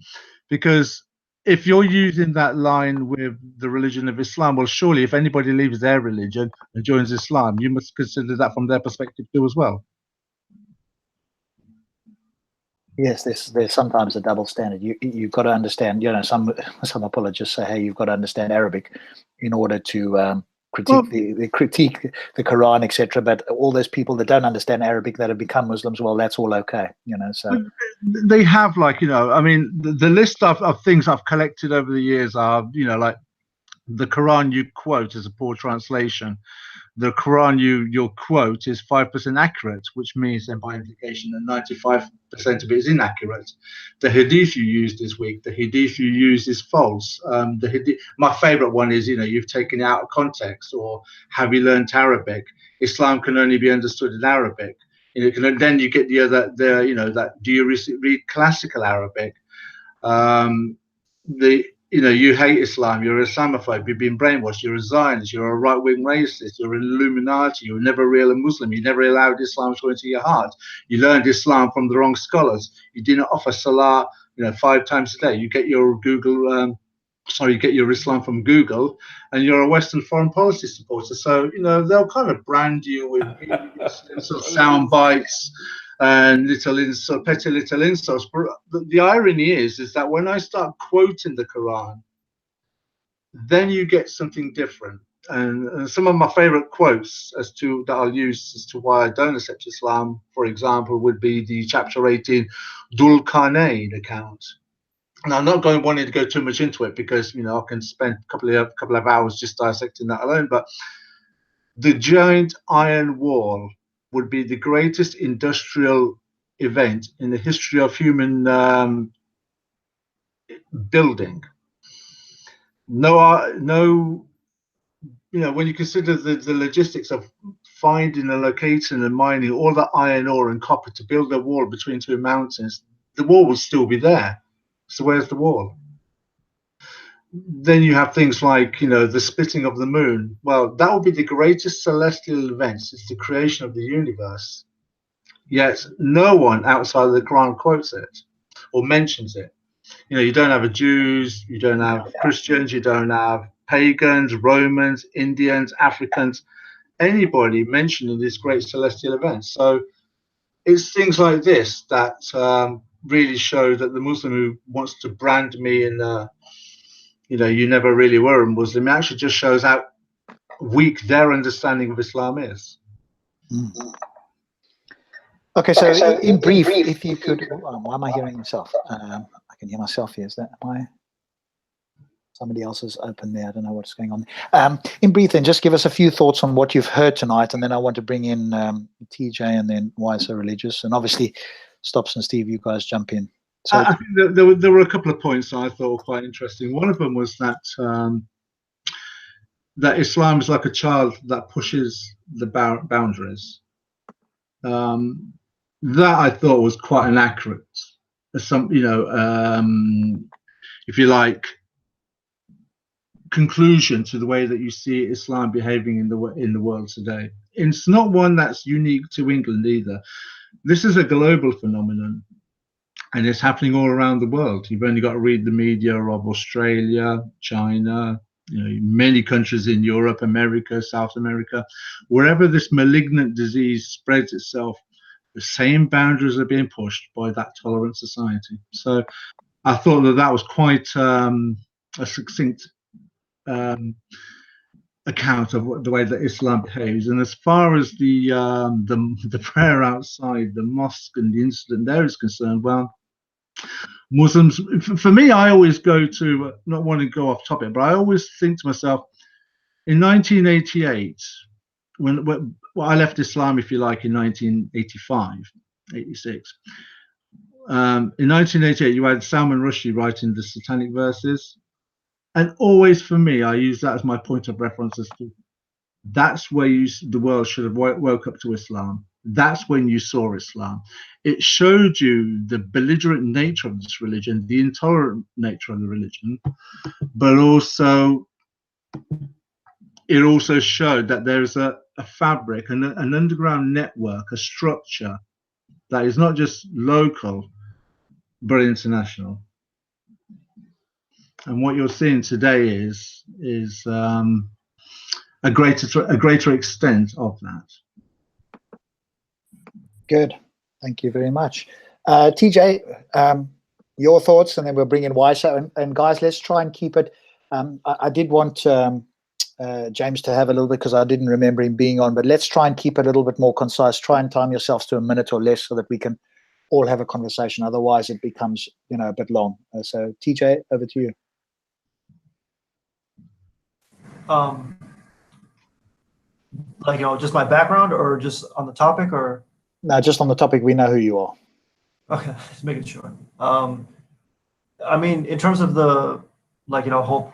because if you're using that line with the religion of Islam, well, surely if anybody leaves their religion and joins Islam, you must consider that from their perspective too as well. Yes, there's sometimes a double standard. You've got to understand. You know, some apologists say, "Hey, you've got to understand Arabic in order to critique the Quran, etc." But all those people that don't understand Arabic that have become Muslims, well, that's all okay. You know, so they have, like, you know, I mean, the list of things I've collected over the years are, you know, like the Quran you quote is a poor translation. The Quran you'll quote is 5% accurate, which means then by implication that 95% of it is inaccurate. The Hadith you used this week, the Hadith you use is false. The Hadith, my favorite one is, you know, you've taken it out of context, or have you learned Arabic? Islam can only be understood in Arabic. You know, then you get you know, that do you read classical Arabic? You know, you hate Islam, you're a Islamophobe, you've been brainwashed, you're a Zionist, you're a right-wing racist, you're an Illuminati, you were never really a Muslim, you never allowed Islam to go into your heart, you learned Islam from the wrong scholars, you didn't offer Salah, you know, 5 times a day, you get your you get your Islam from Google, and you're a Western foreign policy supporter. So, you know, they'll kind of brand you with sort of sound bites and petty little insults. But the irony is that when I start quoting the Quran, then you get something different. And some of my favorite quotes that I'll use as to why I don't accept Islam, for example, would be the chapter 18 Dhul Qarnayn account. And I'm not wanting to go too much into it because, you know, I can spend a couple of hours just dissecting that alone. But the giant iron wall would be the greatest industrial event in the history of human building. No, you know, when you consider the logistics of finding and locating and mining all the iron ore and copper to build a wall between 2 mountains, the wall will still be there. So where's the wall? Then you have things like, you know, the splitting of the moon. Well, that would be the greatest celestial event since the creation of the universe. Yet no one outside of the Quran quotes it or mentions it. You know, you don't have Jews, you don't have Christians, you don't have pagans, Romans, Indians, Africans, anybody mentioning this great celestial event. So it's things like this that really show that the Muslim who wants to brand me in you know, you never really were a Muslim, it actually just shows how weak their understanding of Islam is. Okay, so in brief, if you could, why am I hearing myself? I can hear myself here. Is that somebody else has opened there? I don't know what's going on. In brief, then, just give us a few thoughts on what you've heard tonight, and then I want to bring in TJ and then Why So Religious, and obviously Stops and Steve, you guys jump in. So I think there were a couple of points that I thought were quite interesting. One of them was that that Islam is like a child that pushes the boundaries. That I thought was quite an accurate, you know, if you like, conclusion to the way that you see Islam behaving in the world today. It's not one that's unique to England either. This is a global phenomenon, and it's happening all around the world. You've only got to read the media of Australia, China, you know, many countries in Europe, America, South America, wherever this malignant disease spreads itself, the same boundaries are being pushed by that tolerant society. So I thought that was quite a succinct account of the way that Islam behaves. And as far as the prayer outside the mosque and the incident there is concerned, well, Muslims, for me, I always go to, not wanting to go off topic, but I always think to myself, in 1988, when I left Islam, if you like, in 1985, 86. In 1988, you had Salman Rushdie writing the Satanic Verses. And always for me, I use that as my point of reference as to that's where the world should have woke up to Islam. That's when you saw Islam. It showed you the belligerent nature of this religion, the intolerant nature of the religion, but also it also showed that there's a fabric, an underground network, a structure that is not just local, but international. And what you're seeing today is a greater extent of that. Good. Thank you very much. TJ, your thoughts, and then we'll bring in Wiser. And guys, let's try and keep it. I did want James to have a little bit because I didn't remember him being on, but let's try and keep it a little bit more concise. Try and time yourselves to a minute or less so that we can all have a conversation. Otherwise, it becomes, a bit long. So, TJ, over to you. Just my background, or just on the topic, or? No, just on the topic. We know who you are. Okay, just making sure. I mean, in terms of the whole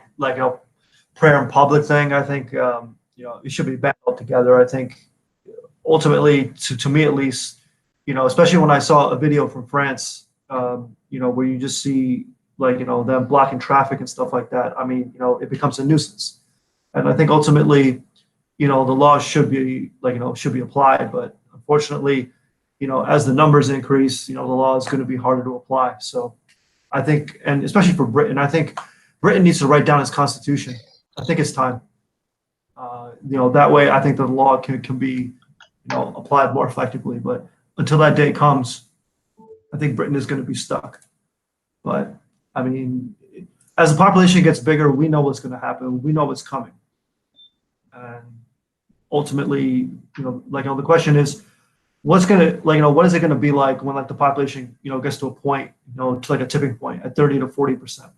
prayer in public thing, I think it should be banned altogether. I think ultimately, to me at least, especially when I saw a video from France, where you just see them blocking traffic and stuff like that. I mean, it becomes a nuisance, and I think ultimately, the laws should be should be applied, but unfortunately, as the numbers increase, the law is going to be harder to apply. So I think, and especially for Britain, I think Britain needs to write down its constitution. I think it's time. That way I think the law can be, applied more effectively. But until that day comes, I think Britain is going to be stuck. But I mean, as the population gets bigger, we know what's going to happen. We know what's coming. And ultimately, the question is, what's gonna what is it gonna be like when the population gets to a point to a tipping point at 30 to 40%,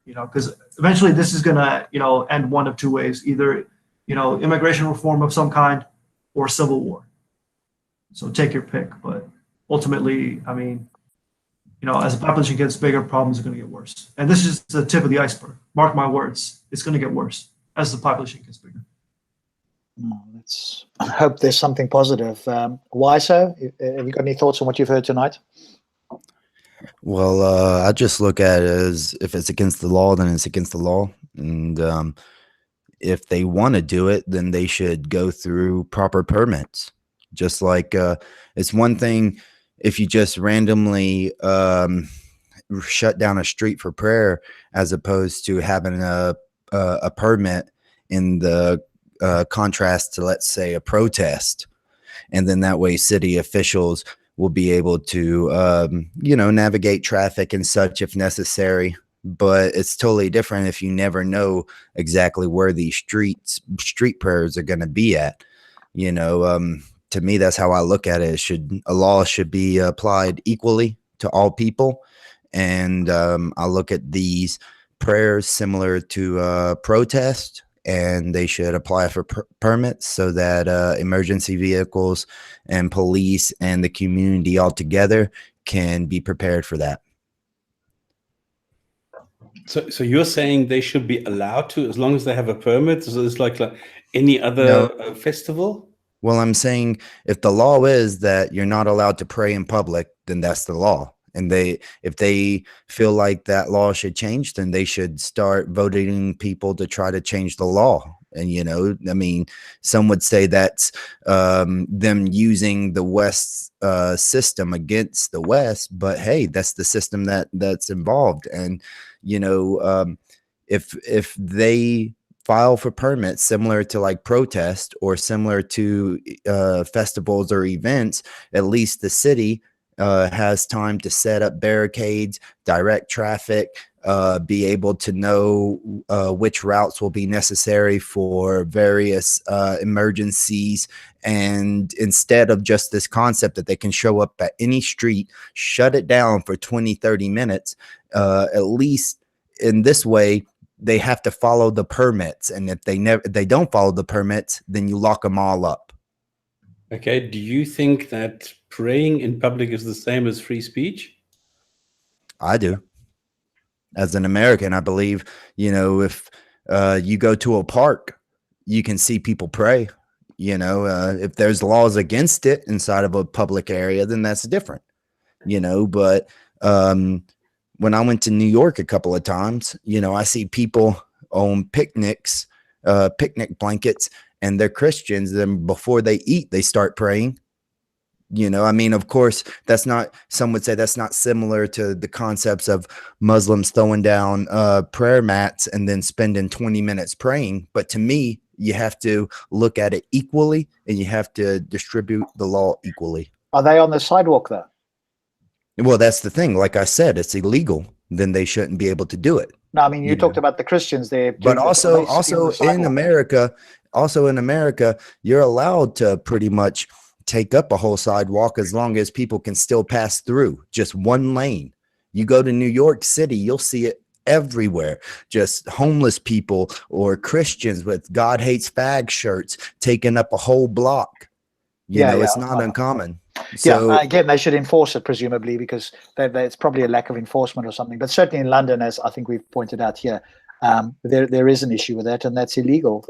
because eventually this is gonna end one of two ways: either immigration reform of some kind or civil war. So take your pick. But ultimately, I mean, as the population gets bigger, problems are gonna get worse. And this is the tip of the iceberg. Mark my words, it's gonna get worse as the population gets bigger. Let's hope there's something positive. Wiser, have you got any thoughts on what you've heard tonight? Well, I just look at it as if it's against the law, then it's against the law. And if they want to do it, then they should go through proper permits. Just like it's one thing if you just randomly shut down a street for prayer, as opposed to having a permit in the contrast to, let's say, a protest. And then that way city officials will be able to navigate traffic and such if necessary. But it's totally different if you never know exactly where these street prayers are going to be at. To me, that's how I look at it. A law should be applied equally to all people. And I look at these prayers similar to protest, and they should apply for permits so that emergency vehicles and police and the community altogether can be prepared for that. So you're saying they should be allowed to, as long as they have a permit? So it's like any other festival? Well, I'm saying if the law is that you're not allowed to pray in public, then that's the law. And if they feel like that law should change, then they should start voting people to try to change the law. And, I mean, some would say that's them using the West's system against the West. But, hey, that's the system that's involved. And, if they file for permits similar to protest or similar to festivals or events, at least the city has time to set up barricades, direct traffic, be able to know which routes will be necessary for various emergencies. And instead of just this concept that they can show up at any street, shut it down for 20, 30 minutes, at least in this way, they have to follow the permits. And if they don't follow the permits, then you lock them all up. Okay. Do you think that praying in public is the same as free speech? I do. As an American, I believe, if you go to a park, you can see people pray. If there's laws against it inside of a public area, then that's different. But when I went to New York a couple of times, I see people on picnics, picnic blankets, and they're Christians. Then before they eat, they start praying. You know, I mean, of course, that's not, some would say that's not similar to the concepts of Muslims throwing down prayer mats and then spending 20 minutes praying. But to me, you have to look at it equally, and you have to distribute the law equally. Are they on the sidewalk though? Well, that's the thing. Like I said, it's illegal. Then they shouldn't be able to do it. No, I mean, you Yeah. talked about the Christians there. But doing this. Are also they sitting on the in America, you're allowed to pretty much take up a whole sidewalk as long as people can still pass through, just one lane. You go to New York City, you'll see it everywhere. Just homeless people or Christians with God hates fag shirts taking up a whole block. You know, it's not uncommon. So again, they should enforce it, presumably, because it's probably a lack of enforcement or something. But certainly in London, as I think we've pointed out here, there is an issue with that, and that's illegal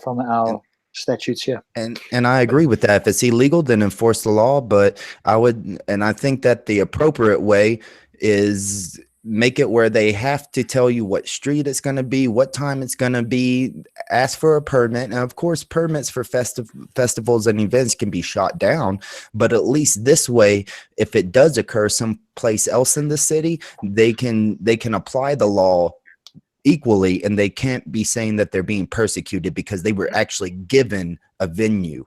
from our statutes here. And I agree with that. If it's illegal, then enforce the law. But I think that the appropriate way is make it where they have to tell you what street it's going to be, what time it's going to be, ask for a permit. And of course, permits for festivals and events can be shot down. But at least this way, if it does occur someplace else in the city, they can apply the law equally, and they can't be saying that they're being persecuted because they were actually given a venue.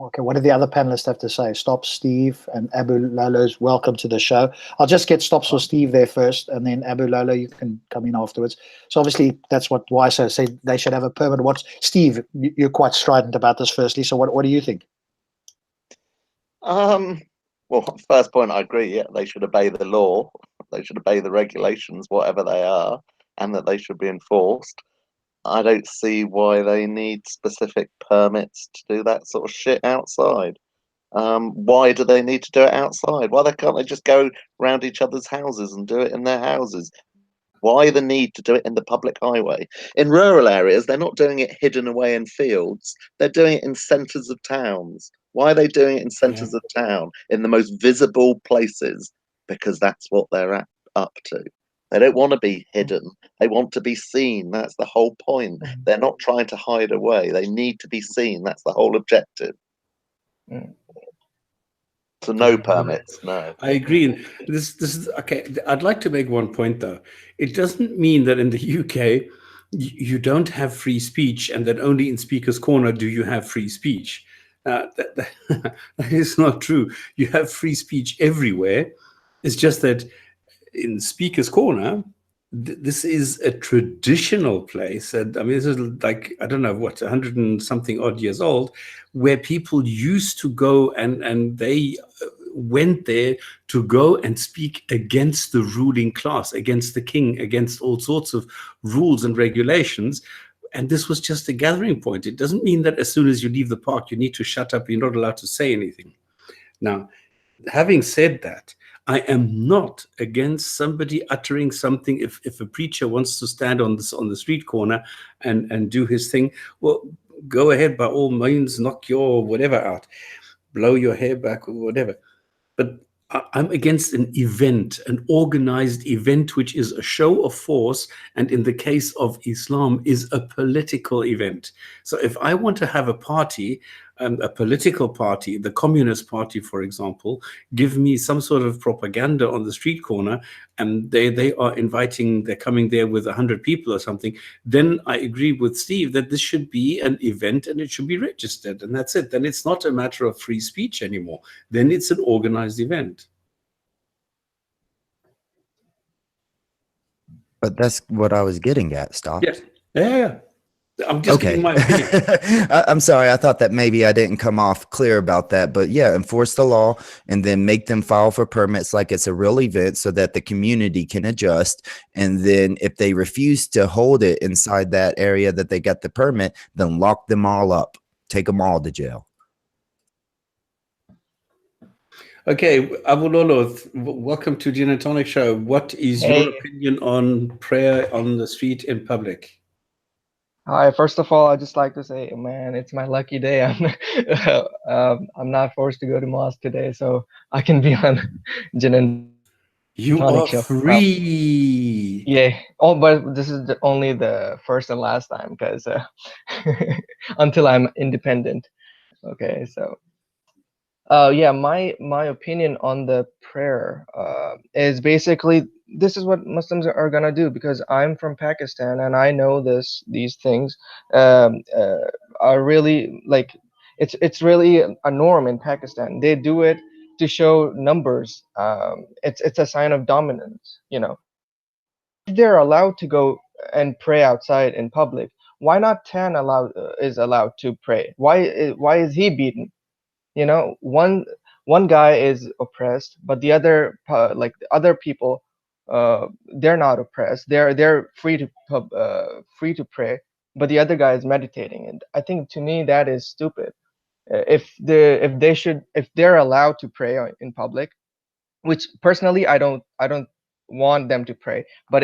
Okay, what do the other panelists have to say? Stops, Steve, and Abu Lalo's welcome to the show. I'll just get Stops for Steve there first, and then Abu Lalo, you can come in afterwards. So obviously, that's what WISO said, they should have a permit. Steve, you're quite strident about this firstly, so what do you think? Well, first point, I agree. Yeah, they should obey the law. They should obey the regulations, whatever they are, and that they should be enforced. I don't see why they need specific permits to do that sort of shit outside. Why do they need to do it outside? Why can't they just go round each other's houses and do it in their houses? Why the need to do it in the public highway? In rural areas, they're not doing it hidden away in fields. They're doing it in centres of towns. Why are they doing it in centres of town, in the most visible places? Because that's what they're up to. They don't want to be hidden. They want to be seen. That's the whole point. They're not trying to hide away. They need to be seen. That's the whole objective. So no permits, no. I agree. This is okay. I'd like to make one point though. It doesn't mean that in the UK you don't have free speech, and that only in Speaker's Corner do you have free speech. That is not true. You have free speech everywhere. It's just that in Speaker's Corner, this is a traditional place. And I mean, this is like, I don't know what, 100 and something odd years old, where people used to go and they went there to go and speak against the ruling class, against the king, against all sorts of rules and regulations. And this was just a gathering point. It doesn't mean that as soon as you leave the park, you need to shut up. You're not allowed to say anything. Now, having said that, I am not against somebody uttering something. If a preacher wants to stand on the street corner and do his thing, well, go ahead, by all means, knock your whatever out, blow your hair back or whatever. But I'm against an event, an organized event, which is a show of force, and in the case of Islam is a political event. So if I want to have a party, a political party, the Communist Party, for example, give me some sort of propaganda on the street corner, and they are inviting, they're coming there with 100 people or something, then I agree with Steve that this should be an event and it should be registered, and that's it. Then it's not a matter of free speech anymore. Then it's an organized event. But that's what I was getting at, Stop. Yes. Yeah. I'm just giving my opinion. I'm sorry. I thought that maybe I didn't come off clear about that. But yeah, enforce the law and then make them file for permits like it's a real event so that the community can adjust. And then if they refuse to hold it inside that area that they got the permit, then lock them all up. Take them all to jail. Okay, Abu Lolo, welcome to Jinn&Tonic show. What is your opinion on prayer on the street in public? Hi, first of all, I'd just like to say, man, it's my lucky day. I'm not forced to go to mosque today, so I can be on Jinn&Tonic You are show. free. Yeah. Oh, but this is only the first and last time, because until I'm independent. Okay, so Yeah, my opinion on the prayer is basically this is what Muslims are gonna do, because I'm from Pakistan and I know these things are really like it's really a norm in Pakistan. They do it to show numbers. It's a sign of dominance, you know. If they're allowed to go and pray outside in public, why not Tan is allowed to pray? Why is he beaten? You know, one guy is oppressed, but the other like the other people, they're not oppressed. They're free to free to pray, but the other guy is meditating. And I think, to me, that is stupid. If they're allowed to pray in public, which personally I don't want them to pray, but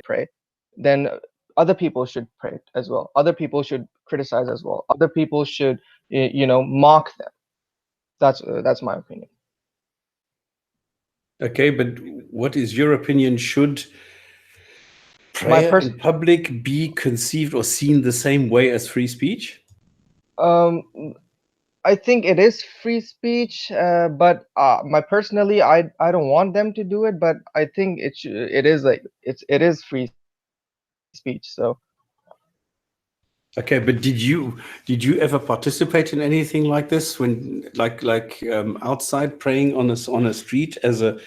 pray, then other people should pray as well. Other people should criticize as well. Other people should mock them. That's my opinion. Okay, but what is your opinion? Should My prayer pers in public be conceived or seen the same way as free speech? um I think it is free speech, but my personally, I don't want them to do it, but I think it is like it is free speech. So Okay, but did you ever participate in anything like this, when outside praying on a street as an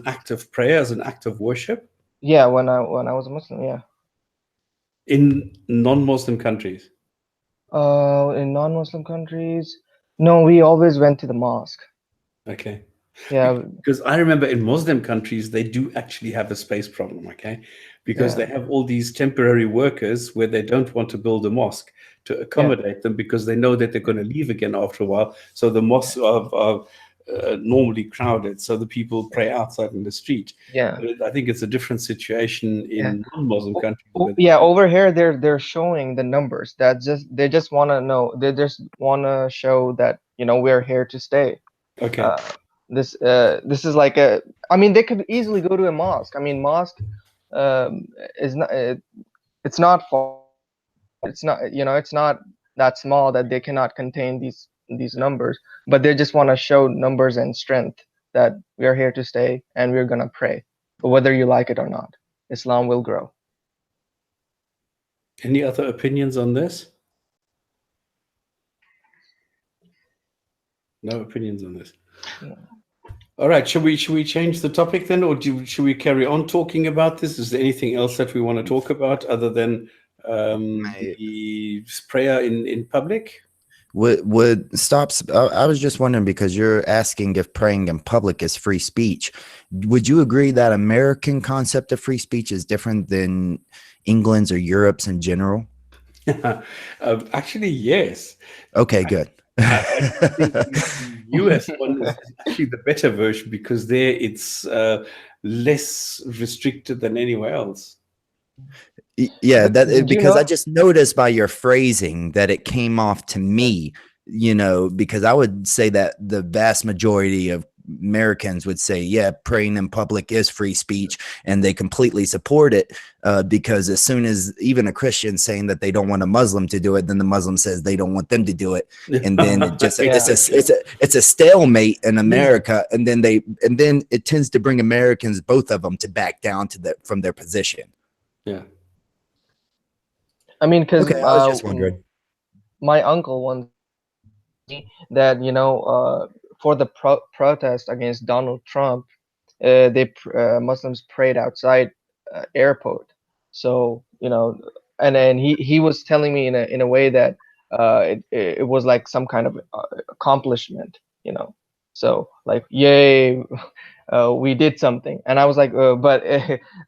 act of prayer, as an act of worship yeah, when I was a Muslim, yeah. in non-Muslim countries? In non-Muslim countries, no, we always went to the mosque. Okay. Yeah, Because I remember in Muslim countries, they do actually have a space problem, okay? Because yeah, they have all these temporary workers where they don't want to build a mosque to accommodate them, because they know that they're going to leave again after a while. So the mosques are normally crowded, so the people pray outside in the street. yeah. But I think it's a different situation Yeah. in non-Muslim countries. Yeah, over here they're showing the numbers. They just want to know. They just want to show that, we're here to stay. Okay. This is like a. I mean, they could easily go to a mosque. I mean, mosque is not. It's not far. It's not. It's not that small that they cannot contain these numbers. But they just want to show numbers and strength that we are here to stay and we're gonna pray, whether you like it or not. Islam will grow. Any other opinions on this? No opinions on this. Yeah. All right. Should we change the topic then, or should we carry on talking about this? Is there anything else that we want to talk about other than the prayer in public? Would stops? I was just wondering, because you're asking if praying in public is free speech. Would you agree that American concept of free speech is different than England's or Europe's in general? Actually, yes. Okay, good. I think the US one is actually the better version, because there it's less restricted than anywhere else. Yeah, Did you because I know? just noticed by your phrasing that it came off to me, because I would say that the vast majority of Americans would say, yeah, praying in public is free speech, and they completely support it, because as soon as even a Christian saying that they don't want a Muslim to do it, then the Muslim says they don't want them to do it, and then it just it's a stalemate in America, and then it tends to bring Americans, both of them, to back down from their position. Yeah. I mean, because Okay, I was just wondering. my uncle once that for the protest against Donald Trump, Muslims prayed outside airport. So and then he was telling me in a way that it was like some kind of accomplishment. So like, yay, we did something. And I was like, but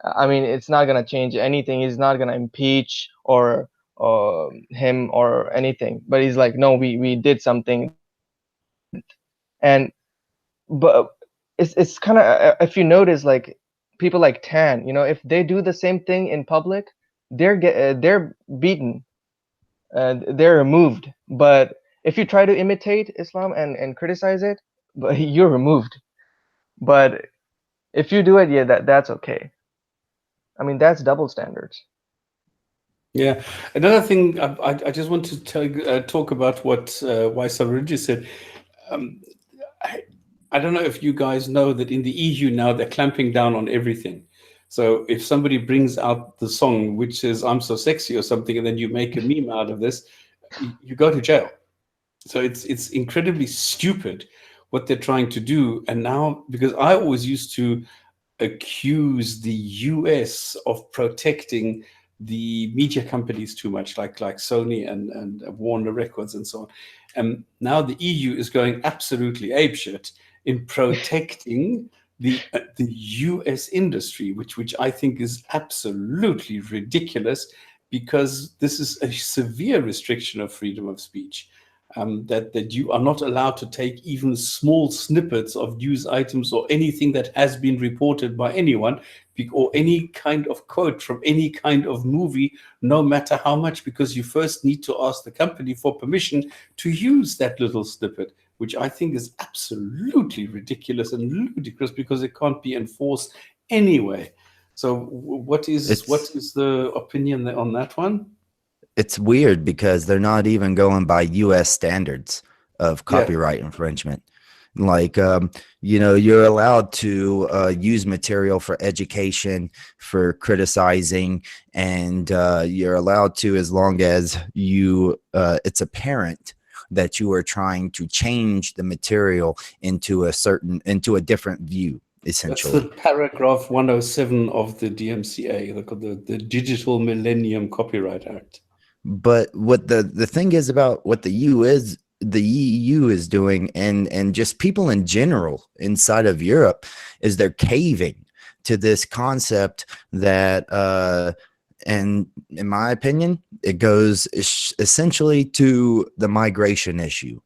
I mean, it's not gonna change anything. He's not gonna impeach or him or anything. But he's like, no, we did something. And but it's kind of, if you notice, like people like Tan, if they do the same thing in public, they're beaten, they're removed. But if you try to imitate Islam and criticize it, but you're removed. But if you do it, yeah, that's okay. I mean, that's double standards. Yeah. Another thing, I just want to talk about what Waisarunji said. Um, I don't know if you guys know that in the EU now they're clamping down on everything. So if somebody brings out the song which says "I'm so sexy" or something, and then you make a meme out of this, you go to jail. So it's incredibly stupid what they're trying to do. And now, because I always used to accuse the US of protecting the media companies too much, like Sony and Warner Records and so on. And now the EU is going absolutely apeshit in protecting the US industry, which I think is absolutely ridiculous, because this is a severe restriction of freedom of speech. That you are not allowed to take even small snippets of news items or anything that has been reported by anyone, or any kind of quote from any kind of movie, no matter how much, because you first need to ask the company for permission to use that little snippet, which I think is absolutely ridiculous and ludicrous, because it can't be enforced anyway. So what is the opinion on that one? It's weird because they're not even going by US standards of copyright infringement. Like, you're allowed to use material for education, for criticizing, and you're allowed to, as long as it's apparent that you are trying to change the material into a different view. Essentially, that's the paragraph 107 of the DMCA, the Digital Millennium Copyright Act. But what the thing is about what the EU is doing, and just people in general inside of Europe, is they're caving to this concept that, and in my opinion, it goes essentially to the migration issue,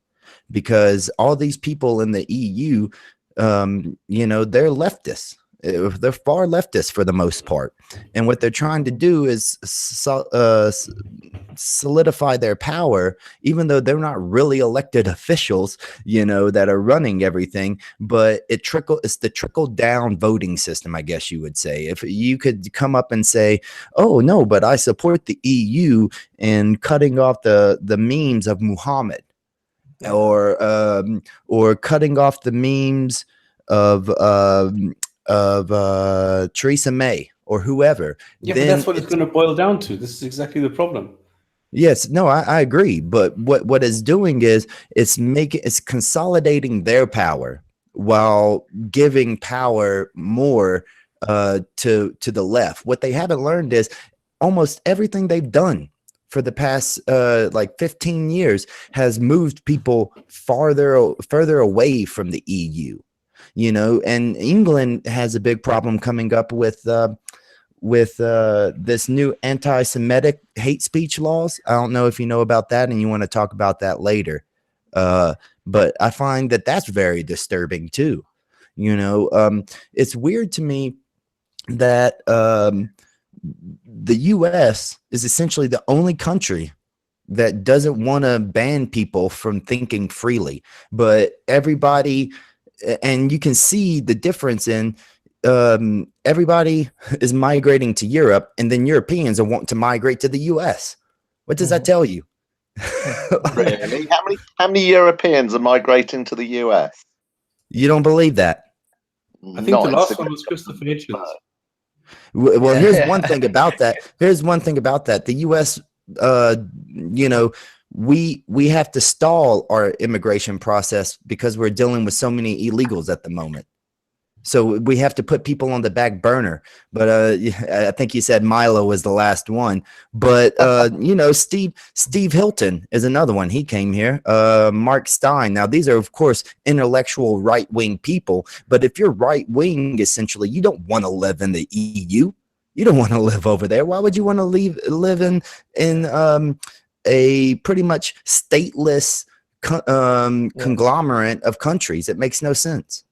because all these people in the EU, they're leftists. They're far leftist for the most part, and what they're trying to do is solidify their power, even though they're not really elected officials, that are running everything. But it's the trickle down voting system, I guess you would say. If you could come up and say, "Oh no, but I support the EU in cutting off the memes of Muhammad," or cutting off the memes of Theresa May or whoever. Yeah, but that's what it's going to boil down to. This is exactly the problem. Yes, no, I agree. But what it's doing is it's consolidating their power while giving power more to the left. What they haven't learned is almost everything they've done for the past 15 years has moved people further away from the EU. And England has a big problem coming up with this new anti-Semitic hate speech laws. I don't know if you know about that and you want to talk about that later. But I find that that's very disturbing too. It's weird to me that the US is essentially the only country that doesn't want to ban people from thinking freely, but everybody, and you can see the difference in everybody is migrating to Europe, and then Europeans are wanting to migrate to the US. What does that tell you? Really? How many Europeans are migrating to the US? You don't believe that? I think the last one was Christopher Hitchens. Well, here's one thing about that. The US, we have to stall our immigration process because we're dealing with so many illegals at the moment. So we have to put people on the back burner. But I think you said Milo was the last one. But Steve Hilton is another one. He came here. Mark Stein. Now these are, of course, intellectual right-wing people. But if you're right-wing, essentially, you don't want to live in the EU. You don't want to live over there. Why would you want to live in a pretty much stateless conglomerate of countries? It makes no sense.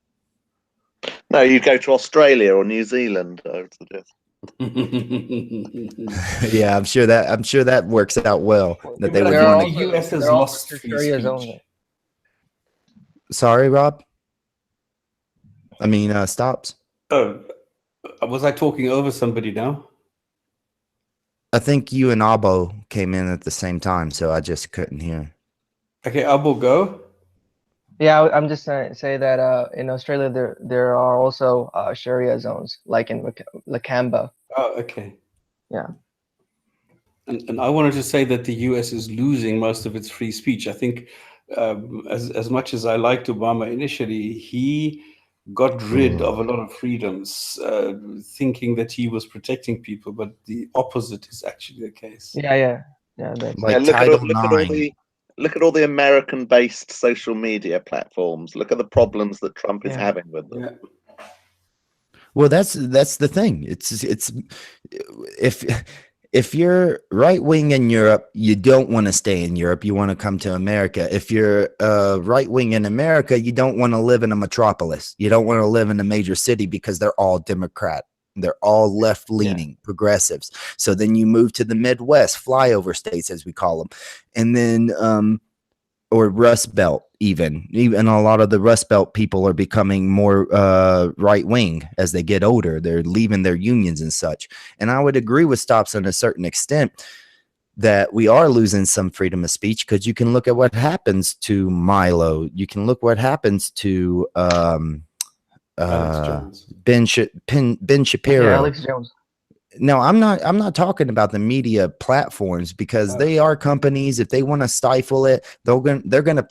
No, you go to Australia or New Zealand, I would suggest. Yeah, I'm sure that works out well. That they would want to. The US has lost free speech. Sorry, Rob. I mean, stops. Oh, was I talking over somebody now? I think you and Abo came in at the same time, so I just couldn't hear. Okay, Abu, go. Yeah, I'm just saying say that in Australia there are also Sharia zones, like in Lakamba. Oh, okay. Yeah. And I wanted to say that the US is losing most of its free speech. I think as much as I liked Obama initially, he got rid of a lot of freedoms, thinking that he was protecting people, but the opposite is actually the case. Yeah. That's Like look Title at all the American-based social media platforms. Look at the problems that Trump is having with them. Yeah. Well, that's the thing. It's if you're right wing in Europe, you don't want to stay in Europe. You want to come to America. If you're right wing in America, you don't want to live in a metropolis. You don't want to live in a major city because they're all Democrat. They're all left leaning progressives. So then you move to the Midwest, flyover states, as we call them. And then, or Rust Belt, even a lot of the Rust Belt people are becoming more right wing as they get older. They're leaving their unions and such. And I would agree with Stops on a certain extent that we are losing some freedom of speech, because you can look at what happens to Milo. You can look what happens to Ben Shapiro. Yeah, Alex Jones. No, I'm not talking about the media platforms, because they are companies. If they want to stifle it, they're going to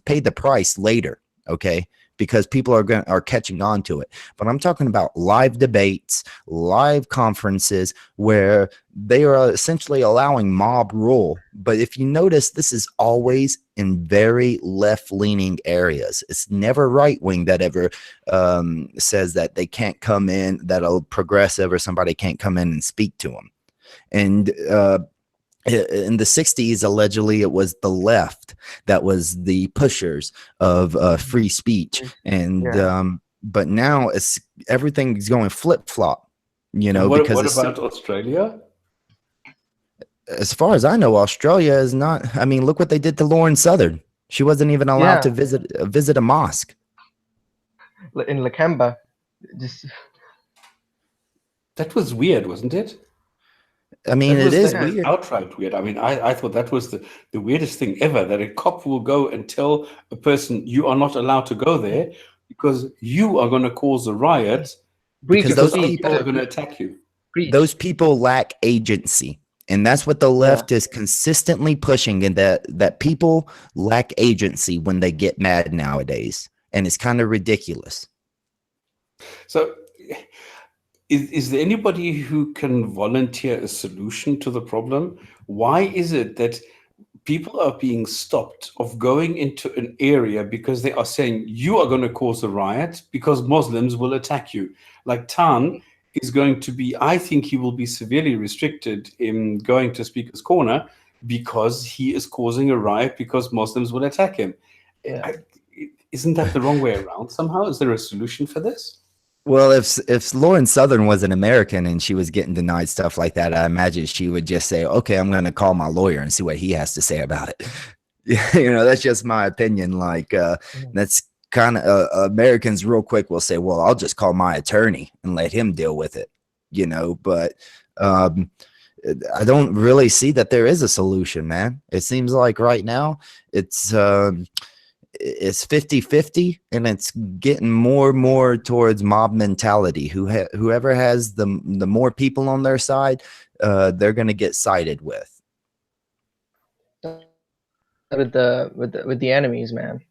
pay the price later, okay? Because people are catching on to it. But I'm talking about live debates, live conferences where they are essentially allowing mob rule. But if you notice, this is always in very left-leaning areas. It's never right-wing that ever says that they can't come in, that a progressive or somebody can't come in and speak to them. And in the 60s, allegedly, it was the left that was the pushers of free speech. And but now everything's going flip-flop, you know. What because about Australia? As far as I know, Australia is not. I mean, look what they did to Lauren Southern. She wasn't even allowed to visit a mosque. In Lakamba. That was weird, wasn't it? I mean, it is weird. Outright weird. I mean, I thought that was the weirdest thing ever, that a cop will go and tell a person, you are not allowed to go there because you are going to cause a riot, because those people are going to attack you. Those people lack agency. And that's what the left is consistently pushing, and that people lack agency when they get mad nowadays. And it's kind of ridiculous. So is there anybody who can volunteer a solution to the problem? Why is it that people are being stopped of going into an area because they are saying you are going to cause a riot because Muslims will attack you? Like Tan is going to be, I think he will be severely restricted in going to Speaker's Corner because he is causing a riot because Muslims will attack him. Isn't that the wrong way around somehow? Is there a solution for this? Well, if Lauren Southern was an American and she was getting denied stuff like that, I imagine she would just say, okay, I'm going to call my lawyer and see what he has to say about it. You know, that's just my opinion. Like, that's kind of Americans real quick will say, well, I'll just call my attorney and let him deal with it, you know. But I don't really see that there is a solution, man. It seems like right now it's 50-50, and it's getting more and more towards mob mentality. Whoever has the more people on their side, they're going to get sided with. With the enemies, man.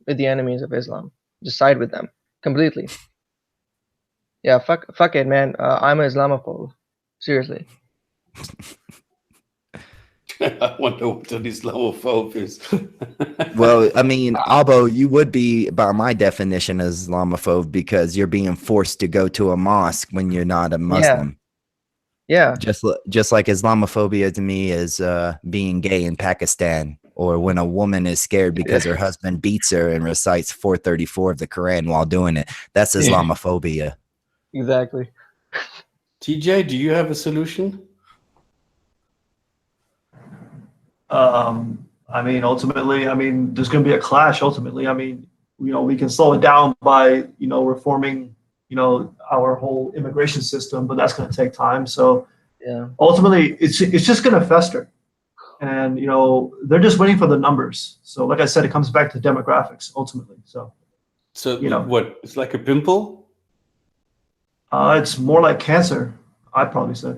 With the enemies of Islam, just side with them completely. Yeah, fuck it, man. I'm an Islamophobe. Seriously. I wonder what an Islamophobe is. Well, I mean, Abo, you would be, by my definition, an Islamophobe because you're being forced to go to a mosque when you're not a Muslim. Yeah. Just like Islamophobia to me is being gay in Pakistan, or when a woman is scared because her husband beats her and recites 434 of the Quran while doing it. That's Islamophobia. Exactly. TJ, do you have a solution? I mean, ultimately, there's going to be a clash. Ultimately, we can slow it down by, reforming, our whole immigration system, but that's going to take time. So Yeah. ultimately it's just going to fester, and they're just waiting for the numbers. So like I said, it comes back to demographics ultimately. So what? It's like a pimple. it's more like cancer, I'd probably say.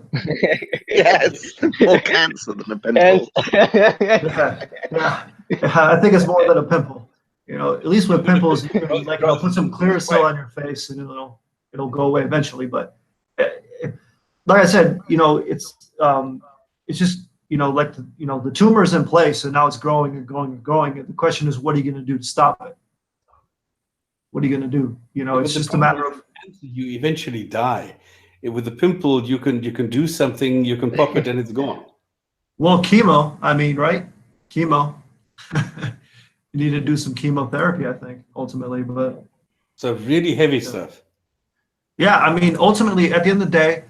Yes, more cancer than a pimple. Yeah, I think it's more than a pimple. At least with pimples, you can put some Clearasil on your face and it'll go away eventually. But like I said, it's just like the tumor is in place and now it's growing and growing and growing. And the question is, what are you going to do to stop it? What are you going to do? It's just a matter of you eventually die. With the pimple, you can do something. You can pop it and it's gone. Well, chemo. I mean, right? Chemo. You need to do some chemotherapy, I think, ultimately. But so really heavy stuff. Yeah, I mean, ultimately, at the end of the day,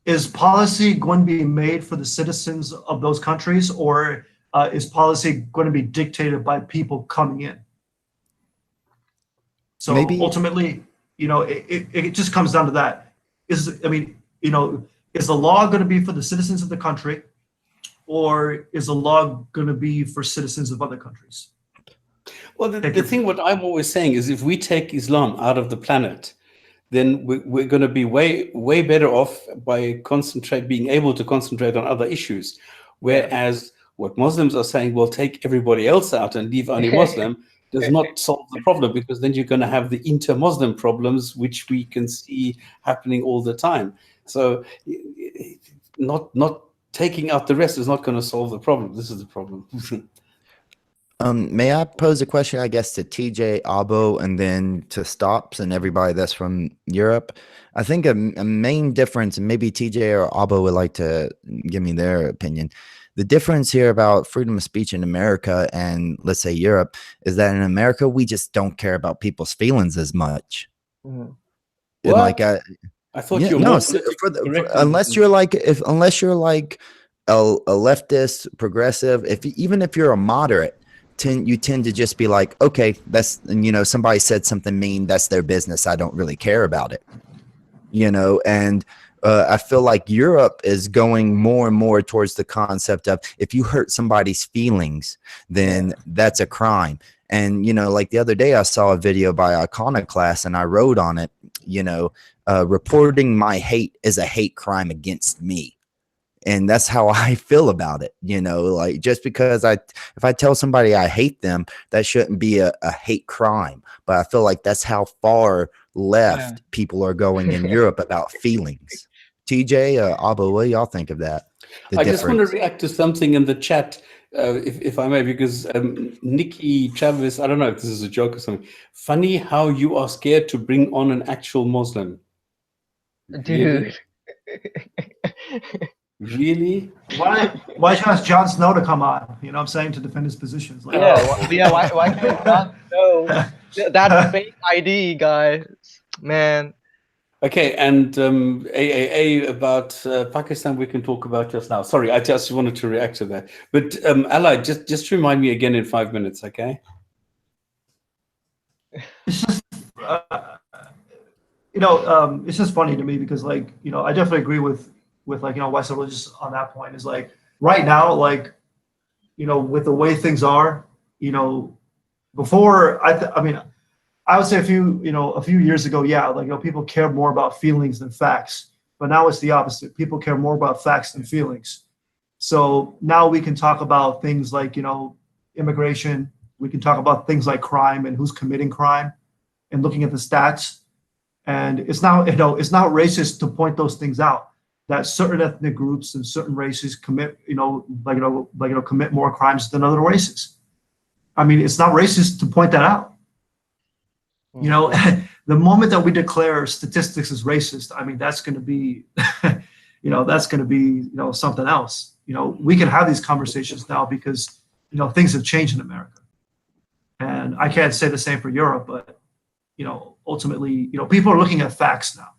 is policy going to be made for the citizens of those countries, or is policy going to be dictated by people coming in? So Maybe. Ultimately, it just comes down to that. Is the law going to be for the citizens of the country, or is the law going to be for citizens of other countries? Well, the thing what I'm always saying is, if we take Islam out of the planet, then we're going to be way better off by being able to concentrate on other issues. Whereas what Muslims are saying, well, take everybody else out and leave only Muslim, does not solve the problem, because then you're going to have the inter-Muslim problems, which we can see happening all the time. So not taking out the rest is not going to solve the problem. This is the problem. May I pose a question, I guess, to TJ, Abo, and then to Stops and everybody that's from Europe? I think a main difference, and maybe TJ or Abo would like to give me their opinion. The difference here about freedom of speech in America and, let's say, Europe, is that in America, we just don't care about people's feelings as much. Mm-hmm. What? I thought you're more unless you're like a leftist, progressive, even if you're a moderate, you tend to just be like, okay, that's, somebody said something mean, that's their business, I don't really care about it, and I feel like Europe is going more and more towards the concept of, if you hurt somebody's feelings, then that's a crime. And like the other day I saw a video by Iconoclast and I wrote on it, reporting my hate is a hate crime against me. And that's how I feel about it. Like, just because if I tell somebody I hate them, that shouldn't be a hate crime. But I feel like that's how far left people are going in Europe about feelings. TJ, Abo, what do y'all think of that? Just want to react to something in the chat, if I may, because Nikki Travis, I don't know if this is a joke or something. Funny how you are scared to bring on an actual Muslim. Dude. Really? Why should I ask Jon Snow to come on? You know what I'm saying, to defend his positions? Like, why can't Jon Snow? That fake ID guy, man. Okay, and AAA about Pakistan we can talk about just now. Sorry, I just wanted to react to that. But Ally, just remind me again in 5 minutes, okay? It's just, it's just funny to me because, I definitely agree with West Religious on that point. Is like, right now, with the way things are, before I would say a few years ago, people care more about feelings than facts. But now it's the opposite. People care more about facts than feelings. So now we can talk about things like, immigration. We can talk about things like crime and who's committing crime, and looking at the stats. And it's not racist to point those things out, that certain ethnic groups and certain races commit, commit more crimes than other races. I mean, it's not racist to point that out. The moment that we declare statistics as racist, I mean, that's going to be, something else. We can have these conversations now because, things have changed in America. And I can't say the same for Europe, but, ultimately, people are looking at facts now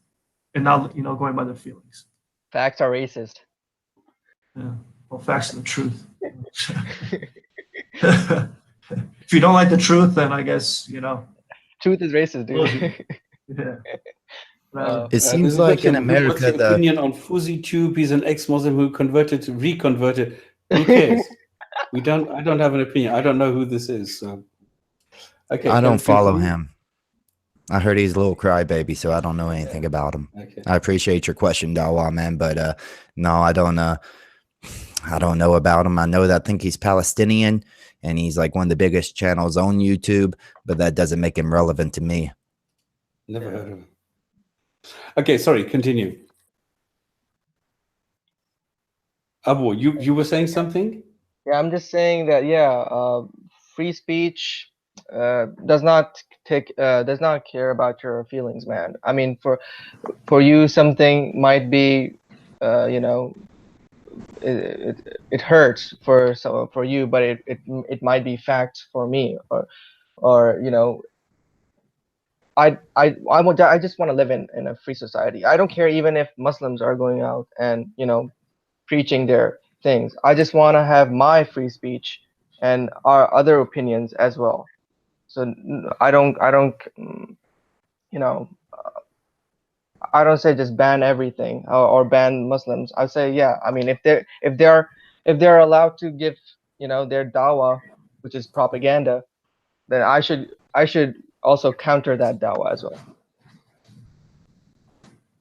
and not, going by their feelings. Facts are racist. Yeah. Well, facts are the truth. If you don't like the truth, then I guess, Truth is racist, dude. Yeah. It seems There's a like in question, what's America, your opinion on Fuzzy Tube? He's an ex-Muslim who reconverted. Who cares? I don't have an opinion. I don't know who this is. So. Okay. I don't follow continue. him. I heard he's a little crybaby, so I don't know anything about him. Okay. I appreciate your question, Dawa, man, but no, I don't know about him. I know that I think he's Palestinian and he's like one of the biggest channels on YouTube, but that doesn't make him relevant to me. Never heard of him. Okay, sorry, continue. Abu, you were saying something? Yeah, I'm just saying that, yeah, free speech does not care about your feelings, man. I mean, for you, something might be, you know, it hurts for you, but it might be fact for me, or you know, I just want to live in a free society. I don't care even if Muslims are going out and, you know, preaching their things. I just want to have my free speech and our other opinions as well. So I don't, you know, I don't say just ban everything or ban Muslims. I say, yeah, I mean, if they're allowed to give, you know, their dawah, which is propaganda, then I should also counter that dawah as well.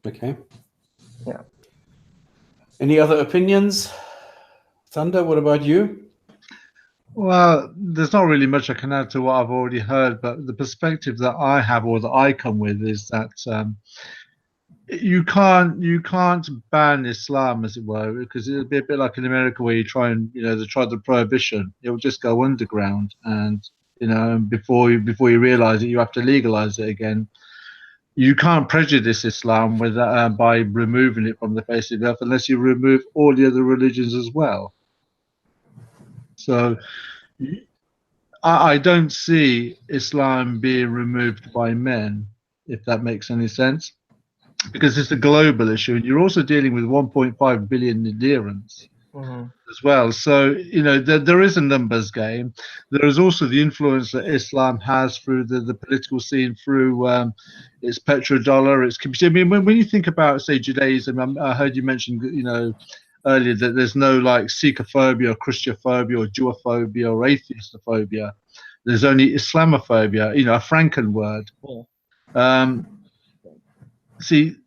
Okay. Yeah. Any other opinions? Thunder, what about you? Well, there's not really much I can add to what I've already heard, but the perspective that I have or that I come with is that you can't ban Islam, as it were, because it'll be a bit like in America where you try and, you know, they tried the prohibition. It will just go underground, and you know, before you realize it, you have to legalize it again. You can't prejudice Islam with by removing it from the face of the earth unless you remove all the other religions as well. So I don't see Islam being removed by men, if that makes any sense, because it's a global issue, and you're also dealing with 1.5 billion adherents as well. So, you know, there is a numbers game. There is also the influence that Islam has through the political scene, through its petrodollar, its. I mean, when you think about, say, Judaism, I heard you mention, you know, earlier that there's no like Sikhophobia or Christophobia or Jewophobia or atheistophobia. There's only Islamophobia, you know, a Franken word. Yeah. See,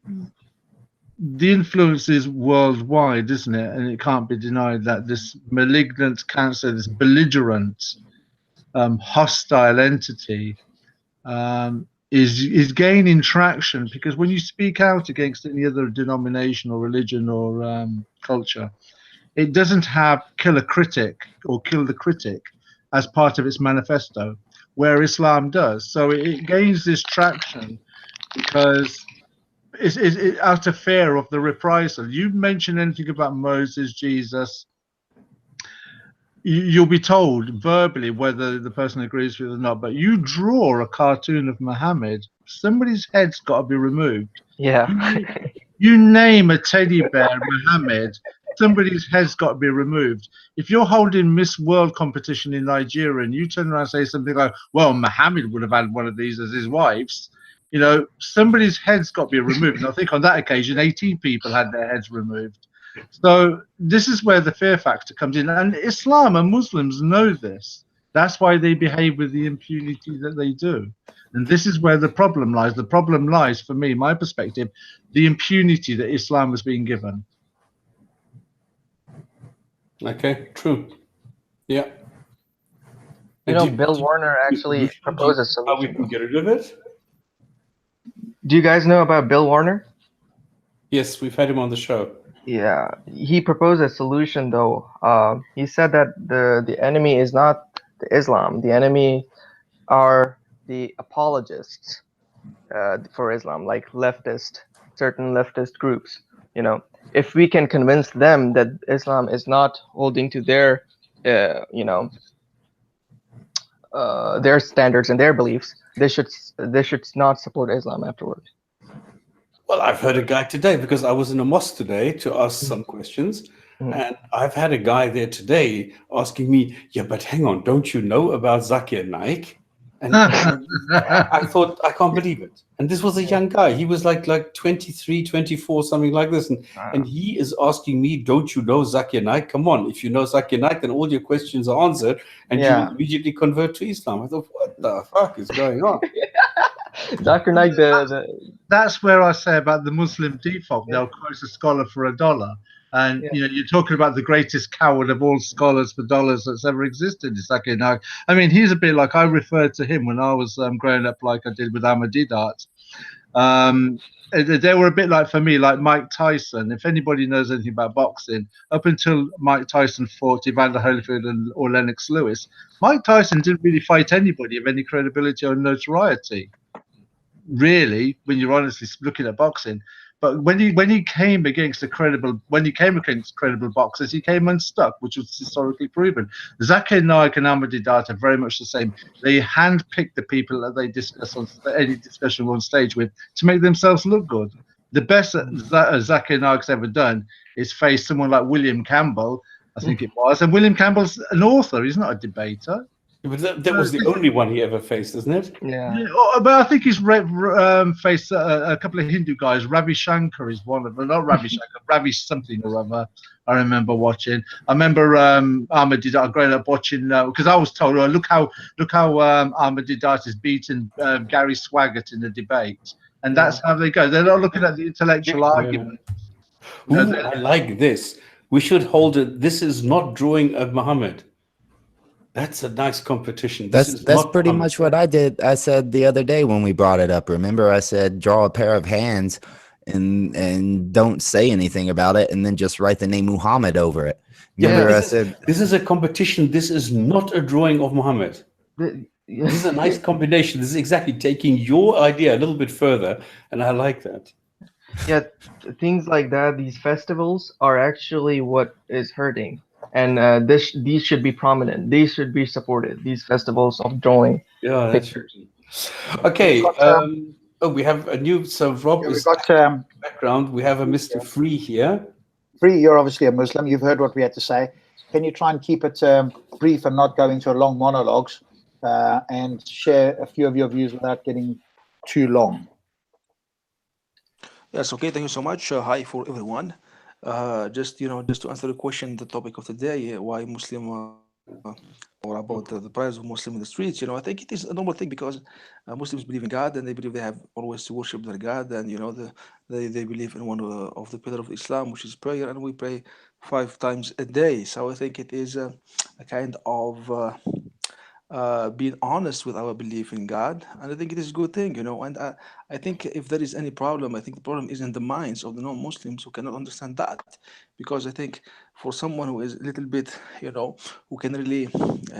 the influence is worldwide, isn't it? And it can't be denied that this malignant cancer, this belligerent, hostile entity is gaining traction, because when you speak out against any other denomination or religion or culture, it doesn't have kill a critic or kill the critic as part of its manifesto, where Islam does. So it gains this traction because it's out of fear of the reprisal. You mention anything about Moses, Jesus, you'll be told verbally whether the person agrees with it or not, but you draw a cartoon of Muhammad, somebody's head's got to be removed. Yeah. You name a teddy bear Muhammad, somebody's head's got to be removed. If you're holding Miss World competition in Nigeria and you turn around and say something like, well, Muhammad would have had one of these as his wife's, you know, somebody's head's got to be removed. And I think on that occasion, 18 people had their heads removed. So this is where the fear factor comes in. And Islam and Muslims know this. That's why they behave with the impunity that they do. And this is where the problem lies. The problem lies, for me, my perspective, the impunity that Islam was being given. Okay, true. Yeah. You know, Bill Warner actually proposed a solution. How we can get rid of it? Do you guys know about Bill Warner? Yes, we've had him on the show. Yeah, he proposed a solution though. He said that the enemy is not the Islam. The enemy are the apologists for Islam, like certain leftist groups. You know, if we can convince them that Islam is not holding to their, you know, their standards and their beliefs, they should not support Islam afterwards. Well, I've heard a guy today, because I was in a mosque today to ask some questions, and I've had a guy there today asking me, yeah, but hang on, don't you know about Zakir Naik? And I thought, I can't believe it. And this was a young guy. He was like 23, 24, something like this. And he is asking me, don't you know Zakir Naik? Come on, if you know Zakir Naik, then all your questions are answered and you will immediately convert to Islam. I thought, what the fuck is going on? Zakir Naik, that's where I say about the Muslim default. They'll quote a scholar for $1. And you know, you're talking about the greatest coward of all scholars for dollars that's ever existed. It's like, you know, I mean, he's a bit like, I referred to him when I was growing up, like I did with Ahmadidat. They were a bit like, for me, like Mike Tyson. If anybody knows anything about boxing, up until Mike Tyson fought Evander Holyfield or Lennox Lewis, Mike Tyson didn't really fight anybody of any credibility or notoriety, really, when you're honestly looking at boxing. But when he came against credible boxers, he came unstuck, which was historically proven. Zakir Naik and Ahmadidat are very much the same. They handpick the people that they discuss on any discussion on stage with to make themselves look good. The best that Zakir Naik's ever done is face someone like William Campbell, I think it was. And William Campbell's an author; he's not a debater. But that was the only one he ever faced, isn't it? Yeah. But I think he's faced a couple of Hindu guys. Ravi Shankar is one of them. Not Ravi Shankar, Ravi something or other. I remember watching. I remember Ahmadidat growing up watching because I was told, look how Ahmadidat is beating Gary Swaggart in the debate, and that's how they go. They're not looking at the intellectual argument. Ooh, I like this. We should hold it. This is not drawing of Muhammad. That's a nice competition. That's pretty much what I did. I said the other day when we brought it up. Remember, I said draw a pair of hands and don't say anything about it, and then just write the name Muhammad over it. Remember, I said this is a competition. This is not a drawing of Muhammad. This is a nice combination. This is exactly taking your idea a little bit further, and I like that. Yeah, things like that. These festivals are actually what is hurting. And these should be prominent. These should be supported. These festivals of drawing pictures. Okay. We have a new. So Rob is background. We have a Mr. Free here. Free, you're obviously a Muslim. You've heard what we had to say. Can you try and keep it brief and not go into long monologues, and share a few of your views without getting too long? Yes. Okay. Thank you so much. Hi for everyone. Just to answer the question, the topic of the day, why Muslim or about the price of Muslim in the streets. I think it is a normal thing because Muslims believe in God and they believe they have always to worship their God, and they believe in one of the pillar of Islam, which is prayer, and we pray 5 times a day. So I think it is a kind of being honest with our belief in God, and I think it is a good thing, and I think if there is any problem, I think the problem is in the minds of the non-Muslims who cannot understand that, because I think for someone who is a little bit, who can really,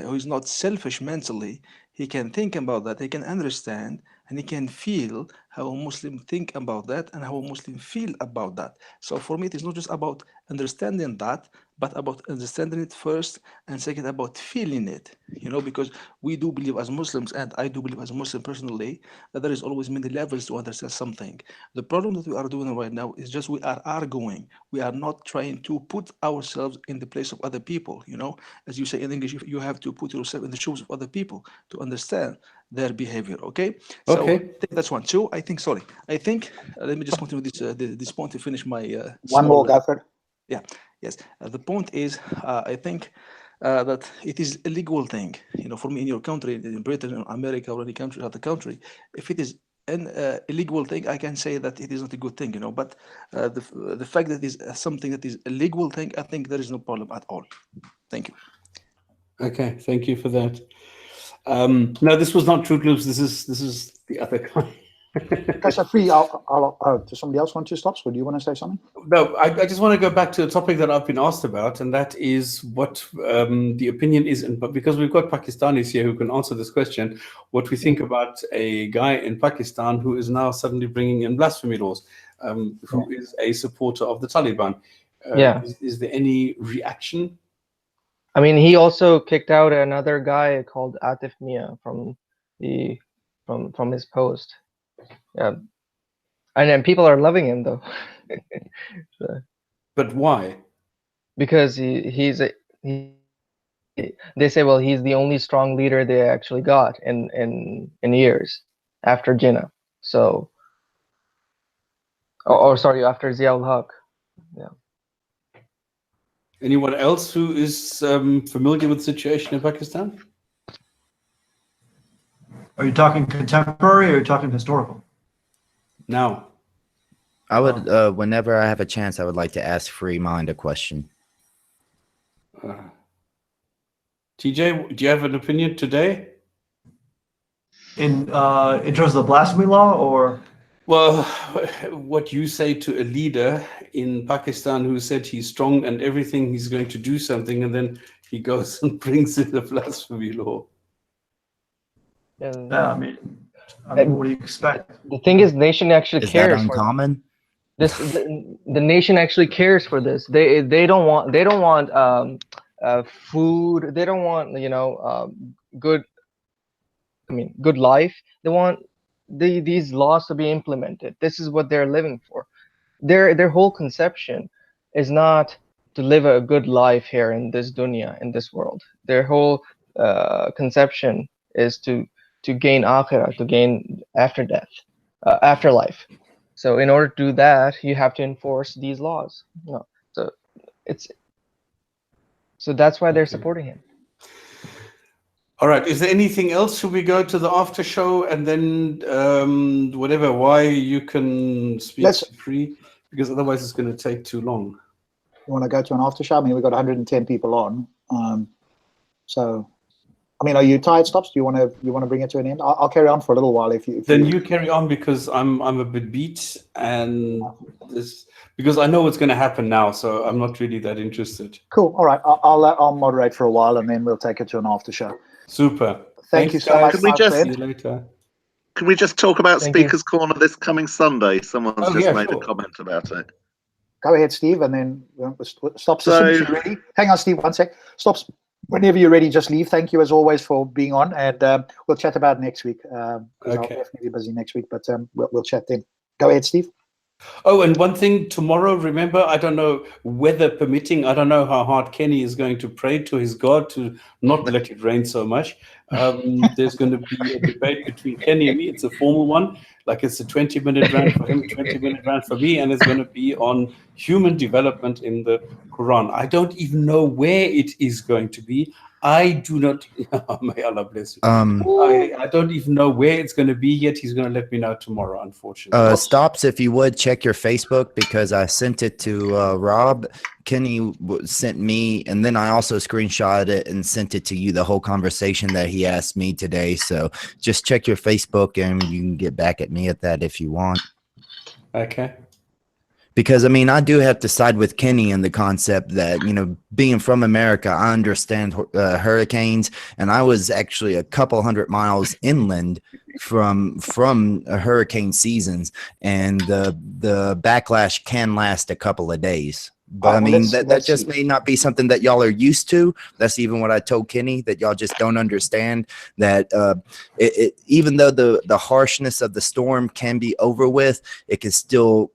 who is not selfish mentally, he can think about that, he can understand, and he can feel how a Muslim think about that and how a Muslim feel about that. So for me, it is not just about understanding that, but about understanding it first, and second about feeling it, because we do believe as Muslims, and I do believe as a Muslim personally, that there is always many levels to understand something. The problem that we are doing right now is just we are arguing. We are not trying to put ourselves in the place of other people. As you say in English, you have to put yourself in the shoes of other people to understand their behavior. Okay. So I think that's one. Two. I think. Let me just continue this point to finish my. One more, go for it. Yeah. Yes. The point is, I think that it is a legal thing. For me, in your country, in Britain, in America, or any country, other country, if it is an illegal thing, I can say that it is not a good thing. But the fact that it is something that is a legal thing, I think there is no problem at all. Thank you. Okay. Thank you for that. No, this was not Truth Loops. This is the other guy. Guys, Free. Does somebody else want to stop? So do you want to say something? No, I just want to go back to a topic that I've been asked about, and that is what the opinion is. But because we've got Pakistanis here who can answer this question, what we think about a guy in Pakistan who is now suddenly bringing in blasphemy laws, who is a supporter of the Taliban. Is there any reaction? I mean, he also kicked out another guy called Atif Mia from his post. Yeah, and then people are loving him though. But why? Because he's they say, well, he's the only strong leader they actually got in years after Jinnah. So, or sorry, after Ziaul Haq. Yeah. Anyone else who is familiar with the situation in Pakistan? Are you talking contemporary or are you talking historical? Now. I would, whenever I have a chance, I would like to ask Free Mind a question. TJ, do you have an opinion today? In terms of the blasphemy law, or? Well, what you say to a leader in Pakistan who said he's strong and everything, he's going to do something, and then he goes and brings in the blasphemy law. Yeah, I mean, what do you expect? The thing is, nation actually Is that cares. uncommon? The nation actually cares for this. They don't want food. They don't want good. I mean, good life. They want these laws to be implemented. This is what they're living for. Their whole conception is not to live a good life here in this dunya, in this world. Their whole conception is to gain akhirah, to gain after death, afterlife. So in order to do that, you have to enforce these laws. So that's why they're supporting him. All right. Is there anything else? Should we go to the after show and then whatever? Why you can speak free? Because otherwise it's going to take too long. You want to go to an after show? I mean, we've got 110 people on. So, I mean, are you tired, Stops? Do you want to bring it to an end? I'll carry on for a little while if you. Then you carry on, because I'm a bit beat, and because I know what's going to happen now, so I'm not really that interested. Cool. All right. I'll moderate for a while, and then we'll take it to an after show. Super. Thank you so much. See you later. Can we just talk about Thank Speaker's Corner this coming Sunday? Someone's just made sure. a comment about it. Go ahead, Steve, and then Stops. As soon as you're ready. Hang on, Steve, one sec. Stops. Whenever you're ready, just leave. Thank you as always for being on, and we'll chat about next week. I'll definitely be busy next week, but we'll chat then. Go ahead, Steve. Oh, and one thing, tomorrow, remember, I don't know, weather permitting, I don't know how hard Kenny is going to pray to his God to not let it rain so much. There's going to be a debate between Kenny and me. It's a formal one, like it's a 20-minute rant for him, 20-minute rant for me, and it's going to be on human development in the Qur'an. I don't even know where it is going to be. I do not, may Allah bless you. I don't even know where it's going to be yet. He's going to let me know tomorrow, unfortunately. Stops, if you would, check your Facebook, because I sent it to Rob. Kenny sent me, and then I also screenshotted it and sent it to you, the whole conversation that he asked me today. So just check your Facebook, and you can get back at me at that if you want. Okay. Because, I mean, I do have to side with Kenny in the concept that, being from America, I understand hurricanes, and I was actually a couple hundred miles inland from hurricane seasons, and the backlash can last a couple of days. But I mean, that just may not be something that y'all are used to. That's even what I told Kenny, that y'all just don't understand that even though the harshness of the storm can be over with, it can still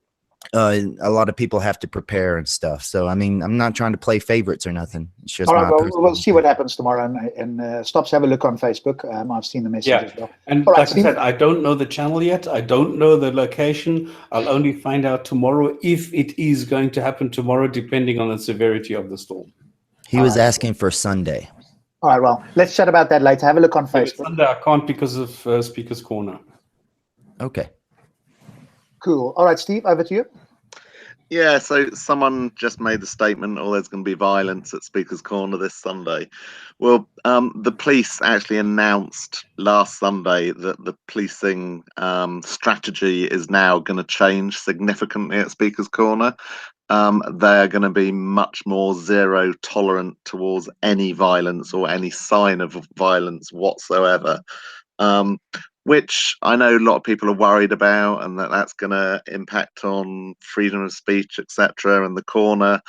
a lot of people have to prepare and stuff. So, I mean, I'm not trying to play favorites or nothing. It's just all right. Well, we'll see what happens tomorrow. And Stops, have a look on Facebook. I've seen the message as well. And all right, like I said, I don't know the channel yet. I don't know the location. I'll only find out tomorrow if it is going to happen tomorrow, depending on the severity of the storm. He was asking for Sunday. All right. Well, let's chat about that later. Have a look on Facebook. Sunday I can't because of Speaker's Corner. Okay. Cool. All right, Steve, over to you. Yeah, so someone just made the statement, there's going to be violence at Speaker's Corner this Sunday. Well, the police actually announced last Sunday that the policing strategy is now going to change significantly at Speaker's Corner. They're going to be much more zero tolerant towards any violence or any sign of violence whatsoever. Which I know a lot of people are worried about, and that's going to impact on freedom of speech, etc. And the corner,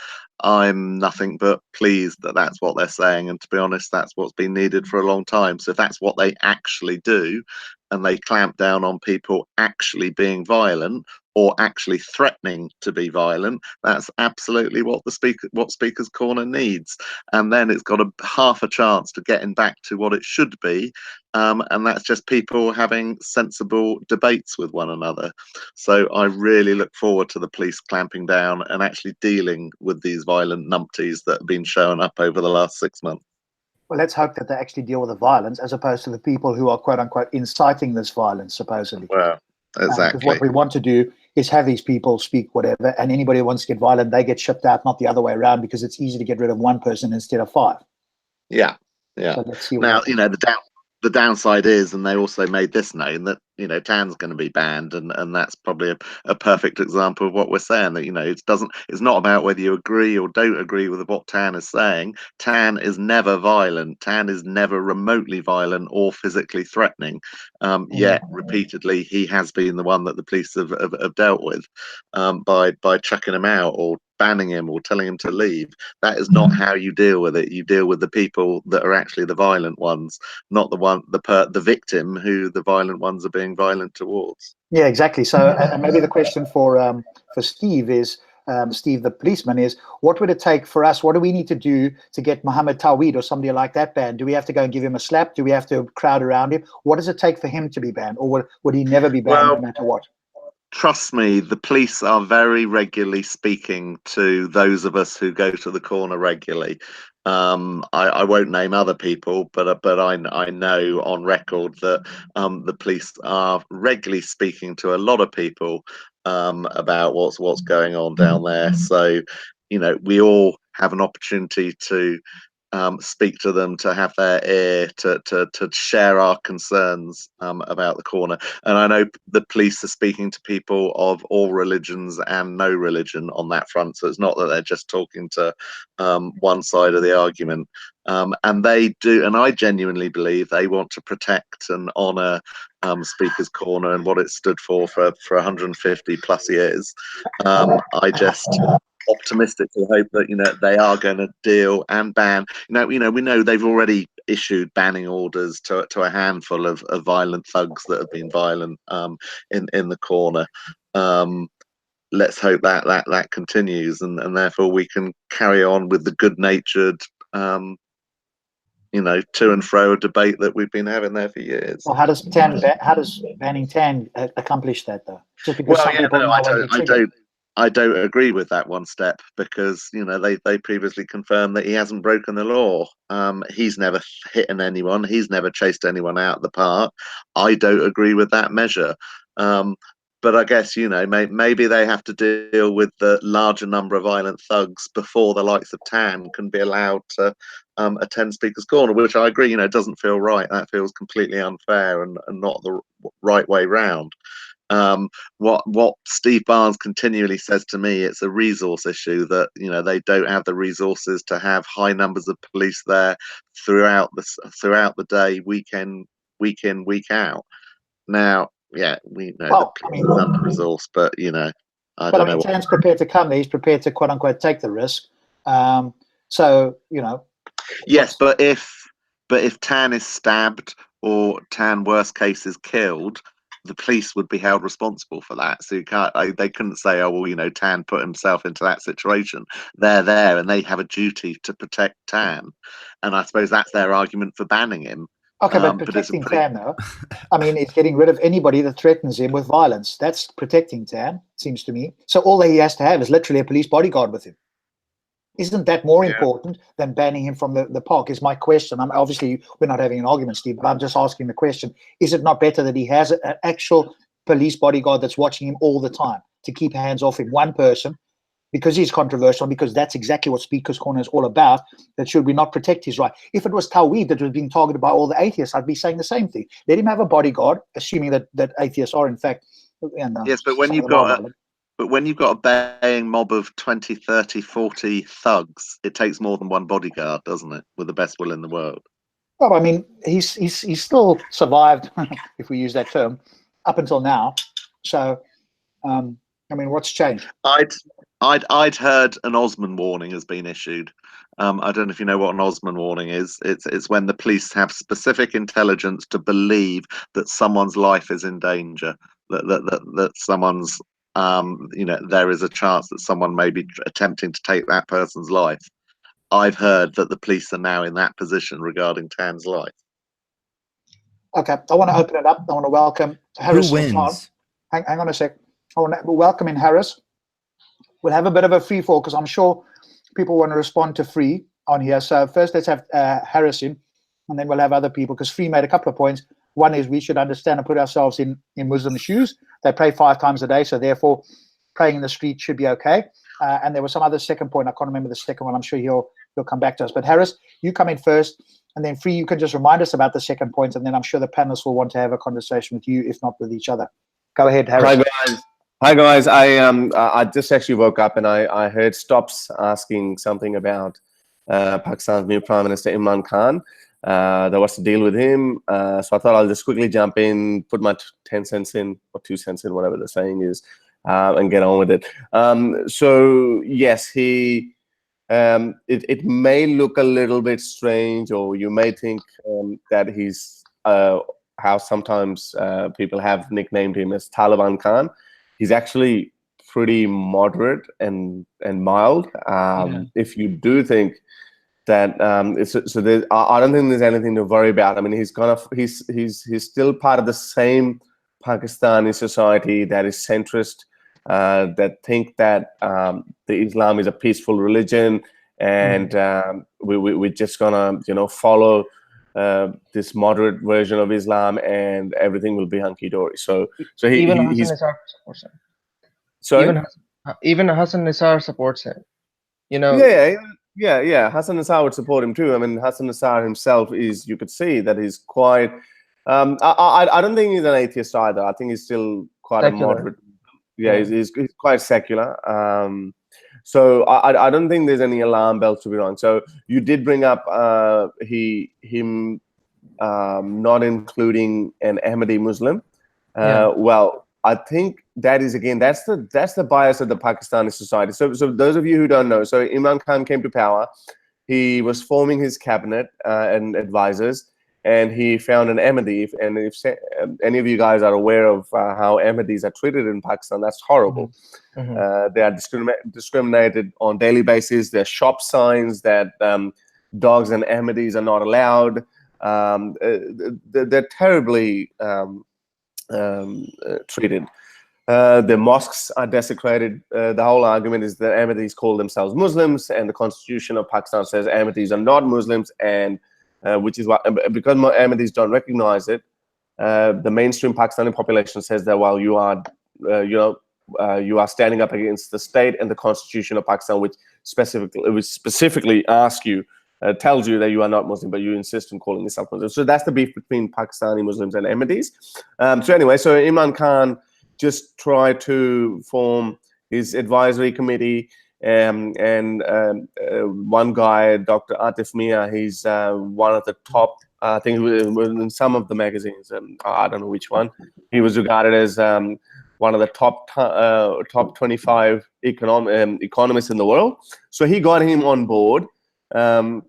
I'm nothing but pleased that that's what they're saying. And to be honest, that's what's been needed for a long time. So if that's what they actually do, and they clamp down on people actually being violent, or actually threatening to be violent, that's absolutely what Speaker's Corner needs. And then it's got a half a chance to getting back to what it should be, and that's just people having sensible debates with one another. So I really look forward to the police clamping down and actually dealing with these violent numpties that have been showing up over the last 6 months. Well, let's hope that they actually deal with the violence as opposed to the people who are, quote unquote, inciting this violence, supposedly. Well, exactly. Because what we want to do is have these people speak whatever, and anybody who wants to get violent, they get shipped out, not the other way around, because it's easy to get rid of one person instead of 5. Yeah, yeah. So let's see what Now, happens. you know, the downside is, and they also made this known, that, you know, Tan's going to be banned, and that's probably a perfect example of what we're saying, that, you know, it's not about whether you agree or don't agree with what Tan is saying. Tan is never violent. Tan is never remotely violent or physically threatening. Yet repeatedly he has been the one that the police have dealt with, by chucking him out or banning him or telling him to leave. That is not how you deal with it. You deal with the people that are actually the violent ones, not the victim who the violent ones are being violent towards. Yeah, exactly. So and maybe the question for Steve is, Steve, the policeman, is what would it take for us? What do we need to do to get Mohammed Tawhid or somebody like that banned? Do we have to go and give him a slap? Do we have to crowd around him? What does it take for him to be banned, or would he never be banned no matter what? Trust me, the police are very regularly speaking to those of us who go to the corner regularly. I won't name other people, but I know on record that the police are regularly speaking to a lot of people about what's going on down there. So, you know, we all have an opportunity to speak to them, to have their ear, to share our concerns about the corner. And I know the police are speaking to people of all religions and no religion on that front. So it's not that they're just talking to one side of the argument. And they do, and I genuinely believe they want to protect and honour Speaker's Corner and what it stood for 150 plus years. I just optimistically hope that, you know, they are going to deal and ban. We know they've already issued banning orders to a handful of violent thugs that have been violent in the corner. Let's hope that continues, and therefore we can carry on with the good-natured to and fro debate that we've been having there for years. Well, how does banning Tan accomplish that, though? Just because some people I don't agree with that one step, because, you know, they previously confirmed that he hasn't broken the law. He's never hit anyone. He's never chased anyone out of the park. I don't agree with that measure. But I guess, you know, maybe they have to deal with the larger number of violent thugs before the likes of Tan can be allowed to attend Speaker's Corner, which I agree, you know, doesn't feel right. That feels completely unfair and not the right way round. What Steve Barnes continually says to me, it's a resource issue, that, you know, they don't have the resources to have high numbers of police there throughout the day, week in, week out. Now, yeah, we know the police is under resourced, but, you know, I don't know. Tan's prepared to come there. He's prepared to, quote unquote, take the risk. So, you know. Yes, but if Tan is stabbed or Tan, worst case, is killed, the police would be held responsible for that. So you can't. They couldn't say, "Oh, well, you know, Tan put himself into that situation." They're there, and they have a duty to protect Tan. And I suppose that's their argument for banning him. Okay, but protecting Tan, though, I mean, it's getting rid of anybody that threatens him with violence. That's protecting Tan, seems to me. So all that he has to have is literally a police bodyguard with him. Isn't that more important than banning him from the park, is my question. Obviously, we're not having an argument, Steve, but I'm just asking the question. Is it not better that he has an actual police bodyguard that's watching him all the time to keep hands off him, one person, because he's controversial, because that's exactly what Speaker's Corner is all about, that should we not protect his right? If it was Tawhid that was being targeted by all the atheists, I'd be saying the same thing. Let him have a bodyguard, assuming that atheists are, in fact... yes, but when you've got a baying mob of 20, 30, 40 thugs, it takes more than one bodyguard, doesn't it? With the best will in the world. Well, I mean, he's still survived, if we use that term, up until now. So, I mean, what's changed? I'd heard an Osman warning has been issued. I don't know if you know what an Osman warning is. It's when the police have specific intelligence to believe that someone's life is in danger, that someone's there is a chance that someone may be attempting to take that person's life. I've heard that the police are now in that position regarding Tan's life. Okay, I want to open it up. I want to welcome Harris. Who wins? Hang on a sec. I want to welcome in Harris. We'll have a bit of a free fall because I'm sure people want to respond to Free on here. So first let's have Harris in, and then we'll have other people, because Free made a couple of points. One is we should understand and put ourselves in Muslim shoes. They pray 5 times a day, so therefore praying in the street should be okay. And there was some other second point. I can't remember the second one. I'm sure he'll come back to us. But Harris, you come in first, and then Free, you can just remind us about the second point, and then I'm sure the panelists will want to have a conversation with you, if not with each other. Go ahead, Harris. Hi guys. I just actually woke up and I heard Stops asking something about Pakistan's new Prime Minister Imran Khan. What's the deal with him? So I thought I'll just quickly jump in, put my 10 cents in, or 2 cents in, whatever the saying is, and get on with it. So yes, it may look a little bit strange, or you may think that he's how sometimes people have nicknamed him as Taliban Khan. He's actually pretty moderate and mild. If you do think that I don't think there's anything to worry about. I mean, he's still part of the same Pakistani society that is centrist, that think that the Islam is a peaceful religion, and we're just gonna follow this moderate version of Islam, and everything will be hunky dory. So even Hassan Nisar supports him. Sorry? Even Hassan Nisar supports him. Yeah. Hassan Nisar would support him too. I mean, Hassan Nisar himself you could see that he's quite. I don't think he's an atheist either. I think he's still quite secular. A moderate. Yeah, he's quite secular. So I don't think there's any alarm bells to be rung. So you did bring up him not including an Ahmadi Muslim. Well, I think that is, again, that's the bias of the Pakistani society. So those of you who don't know, so Imran Khan came to power. He was forming his cabinet and advisors, and he found an Ahmadi. And if any of you guys are aware of how Ahmadis are treated in Pakistan, that's horrible. They are discriminated on daily basis. There are shop signs that dogs and Ahmadis are not allowed. They're terribly treated. The mosques are desecrated. The whole argument is that Ahmadis call themselves Muslims, and the constitution of Pakistan says Ahmadis are not Muslims, and which is why, because Ahmadis don't recognize it, the mainstream Pakistani population says that while you are standing up against the state and the constitution of Pakistan, which specifically asks you, tells you that you are not Muslim, but you insist on calling yourself Muslim. So that's the beef between Pakistani Muslims and Ahmadis. So anyway, so Imran Khan just tried to form his advisory committee, and one guy, Dr. Atif Mia, he's one of the top, I think it was in some of the magazines, I don't know which one, he was regarded as one of the top 25 economists in the world. So he got him on board. Then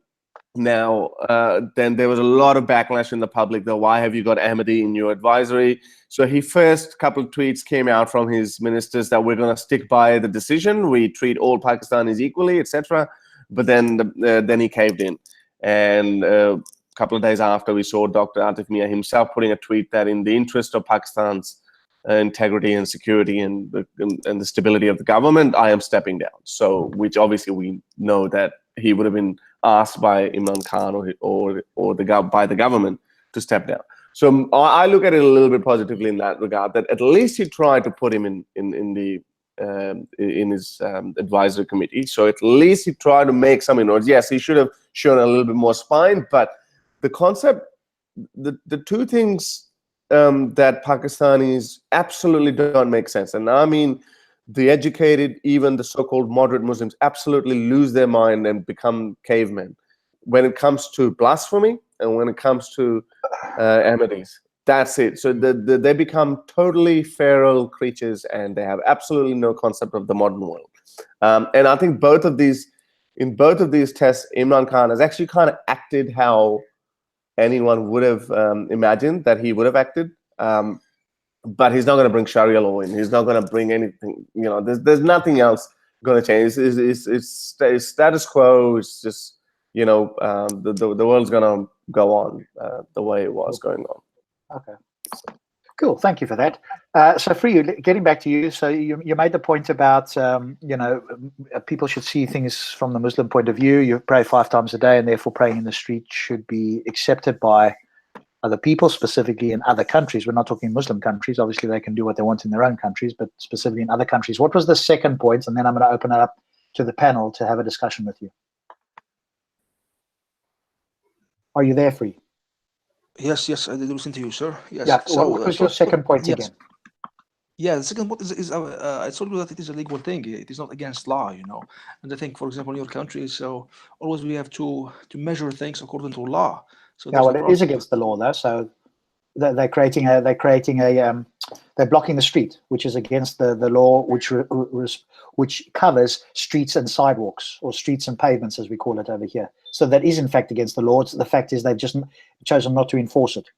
there was a lot of backlash in the public that why have you got Ahmadi in your advisory? So he first couple of tweets came out from his ministers that we're going to stick by the decision. We treat all Pakistanis equally, etc. But then he caved in. And a couple of days after, we saw Dr. Atif Mia himself putting a tweet that in the interest of Pakistan's integrity and security and the stability of the government, I am stepping down. So, which obviously we know that he would have been asked by Imran Khan or by the government to step down. So I look at it a little bit positively in that regard. That at least he tried to put him in his advisory committee. So at least he tried to make some inroads. Yes, he should have shown a little bit more spine. But the concept, the two things that Pakistanis absolutely don't make sense, and I mean, the educated, even the so-called moderate Muslims, absolutely lose their mind and become cavemen when it comes to blasphemy and when it comes to Ahmadis. That's it. So they become totally feral creatures, and they have absolutely no concept of the modern world. And I think in both of these tests, Imran Khan has actually kind of acted how anyone would have imagined that he would have acted. but he's not going to bring Sharia law in. He's not going to bring anything. You know, there's nothing else going to change. It's status quo. It's just, you know, the world's going to go on the way it was going on. Okay. Cool. Thank you for that. So for you, getting back to you, so you made the point about, you know, people should see things from the Muslim point of view. You pray 5 times a day, and therefore praying in the street should be accepted by other people, specifically in other countries. We're not talking Muslim countries. Obviously, they can do what they want in their own countries, but specifically in other countries. What was the second point? And then I'm going to open it up to the panel to have a discussion with you. Are you there, Free? Yes, I did listen to you, sir. Yes. Yeah. So, What was your second point yes. again? Yeah, the second point is I told you that it is a legal thing. It is not against law, you know. And I think, for example, in your country, so always we have to measure things according to law. So Yeah, well, it is against the law, though. So they're blocking the street, which is against the law, which covers streets and sidewalks, or streets and pavements, as we call it over here. So that is in fact against the law. The fact is they've just chosen not to enforce it.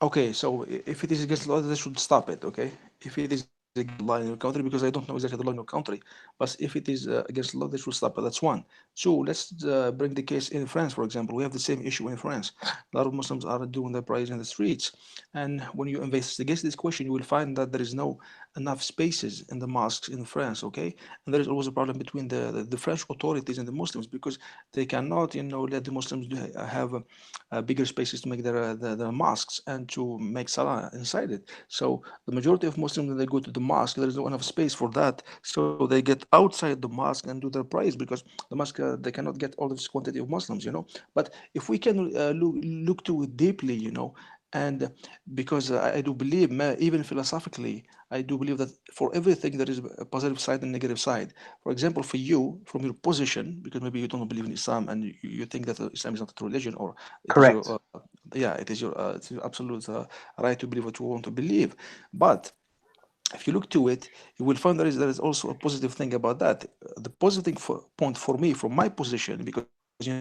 Okay, so if it is against the law, they should stop it. Okay, if it is against the law in your country, because I don't know exactly the law in your country, but if it is against the law, they should stop it. That's one. Two, let's bring the case in France, for example. We have the same issue in France. A lot of Muslims are doing their prayers in the streets, and when you investigate this question, you will find that there is no enough spaces in the mosques in France. Okay, and there is always a problem between the French authorities and the Muslims, because they cannot, you know, let the Muslims have bigger spaces to make their mosques and to make salah inside it. So the majority of Muslims, when they go to the mosque, there is not enough space for that. So they get outside the mosque and do their prayers, because the mosque, they cannot get all this quantity of Muslims, you know. But if we can look to it deeply, you know, and because I do believe, even philosophically, I do believe that for everything there is a positive side and negative side. For example, for you, from your position, because maybe you don't believe in Islam and you think that Islam is not a true religion, or Correct. it is your absolute right to believe what you want to believe. But if you look to it, you will find there is also a positive thing about that. The positive point for me, from my position, because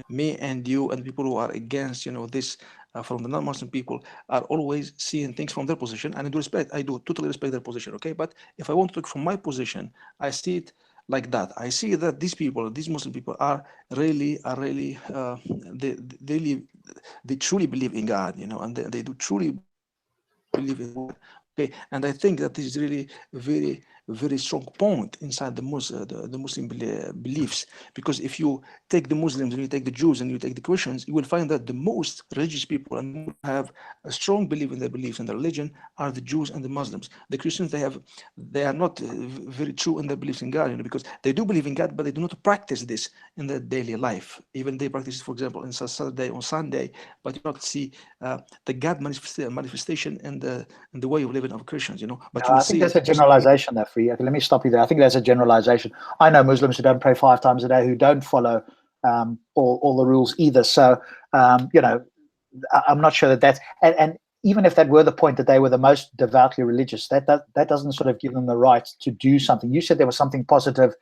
me and you and people who are against, you know, this from the non-Muslim people, are always seeing things from their position, and I do totally respect their position. Okay, but if I want to look from my position, I see it like that. I see that these people, these Muslim people, are really they truly believe in God, you know, and they do truly believe in God. Okay, and I think that this is really very strong point inside the Muslim beliefs, because if you take the Muslims and you take the Jews and you take the Christians, you will find that the most religious people and have a strong belief in their beliefs and their religion are the Jews and the Muslims. The Christians, they are not very true in their beliefs in God, you know, because they do believe in God, but they do not practice this in their daily life. Even they practice, for example, in Saturday on Sunday, but you not see the God manifestation in the way of living of Christians, you know. But I think that's a generalization there, Free. Okay, let me stop you there. I think that's a generalization. I know Muslims who don't pray 5 times a day, who don't follow all the rules either. So, you know, I'm not sure that's, and even if that were the point, that they were the most devoutly religious, that doesn't sort of give them the right to do something. You said there was something positive.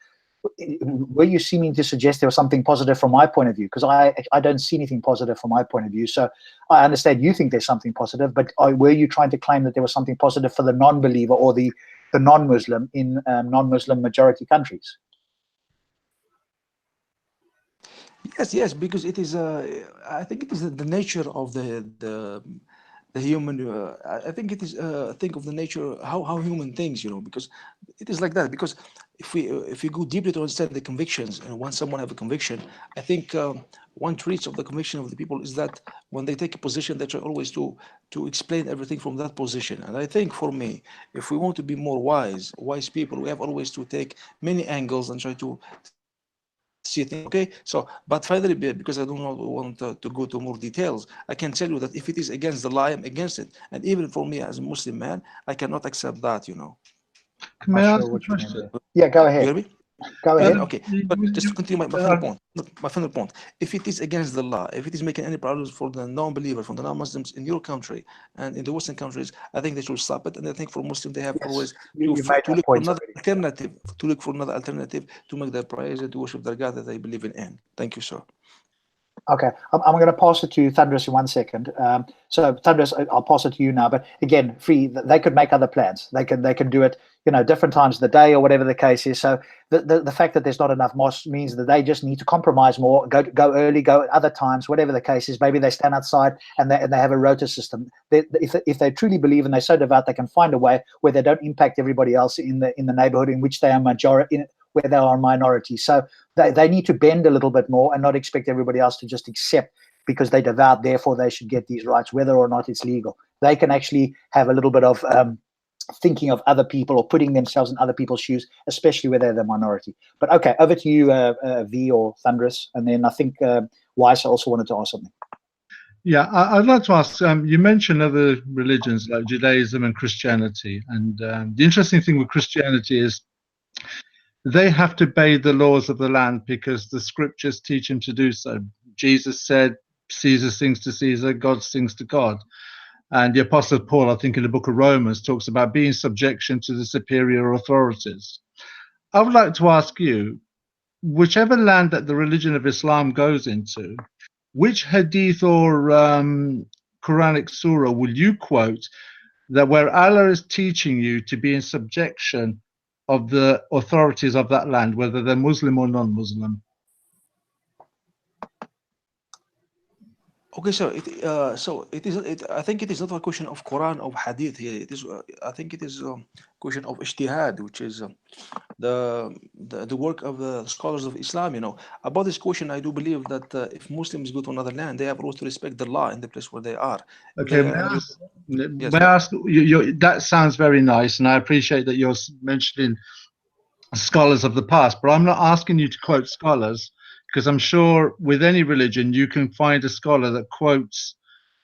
Were you seeming to suggest there was something positive from my point of view? Because I don't see anything positive from my point of view. So I understand you think there's something positive, but were you trying to claim that there was something positive for the non-believer or the non-Muslim in non-Muslim majority countries? Yes, because it is. I think it is the nature of the human. I think it is a thing of the nature how human thinks, you know, because it is like that. Because if we go deeply to understand the convictions, and once someone have a conviction, I think one trait of the conviction of the people is that when they take a position, they try always to explain everything from that position. And I think for me, if we want to be more wise people, we have always to take many angles and try to see things. Okay, so but finally, because I do not want to go to more details, I can tell you that if it is against the law, I'm against it. And even for me as a Muslim man, I cannot accept that, you know. Can I ask a question? Yeah, go You ahead. hear me? Go ahead. Okay, but just to continue my final point. If it is against the law, if it is making any problems for the non-believers, for the non-Muslims in your country and in the Western countries, I think they should stop it. And I think for Muslims, they have always to look for another alternative, to make their prayers and to worship their God that they believe in. Thank you, sir. Okay, I'm going to pass it to Thunderous in 1 second. So Thunderous, I'll pass it to you now. But again, Free, they could make other plans. They can do it, different times of the day or whatever the case is. So the fact that there's not enough mosques means that they just need to compromise more. Go early, go at other times, whatever the case is. Maybe they stand outside and they have a rota system. If they truly believe and they're so devout, they can find a way where they don't impact everybody else in the neighborhood in which they are majority, where they are a minority. So they need to bend a little bit more and not expect everybody else to just accept because they devout, therefore they should get these rights, whether or not it's legal. They can actually have a little bit of thinking of other people or putting themselves in other people's shoes, especially where they're the minority. But okay, over to you, V or Thunderous. And then I think Weiss also wanted to ask something. Yeah, I'd like to ask, you mentioned other religions like Judaism and Christianity. And the interesting thing with Christianity is they have to obey the laws of the land because the scriptures teach them to do so. Jesus said, Caesar sings to Caesar, God sings to God. And the Apostle Paul, I think in the book of Romans, talks about being subjection to the superior authorities. I would like to ask you, whichever land that the religion of Islam goes into, which hadith or Quranic surah will you quote that where Allah is teaching you to be in subjection of the authorities of that land, whether they're Muslim or non-Muslim? Okay, so it is. I think it is not a question of Quran or Hadith here. It is. I think it is a question of ijtihad, which is the work of the scholars of Islam. About this question, I do believe that if Muslims go to another land, they have rules to respect the law in the place where they are. Okay, may I ask, that sounds very nice, and I appreciate that you're mentioning scholars of the past, but I'm not asking you to quote scholars, because I'm sure with any religion you can find a scholar that quotes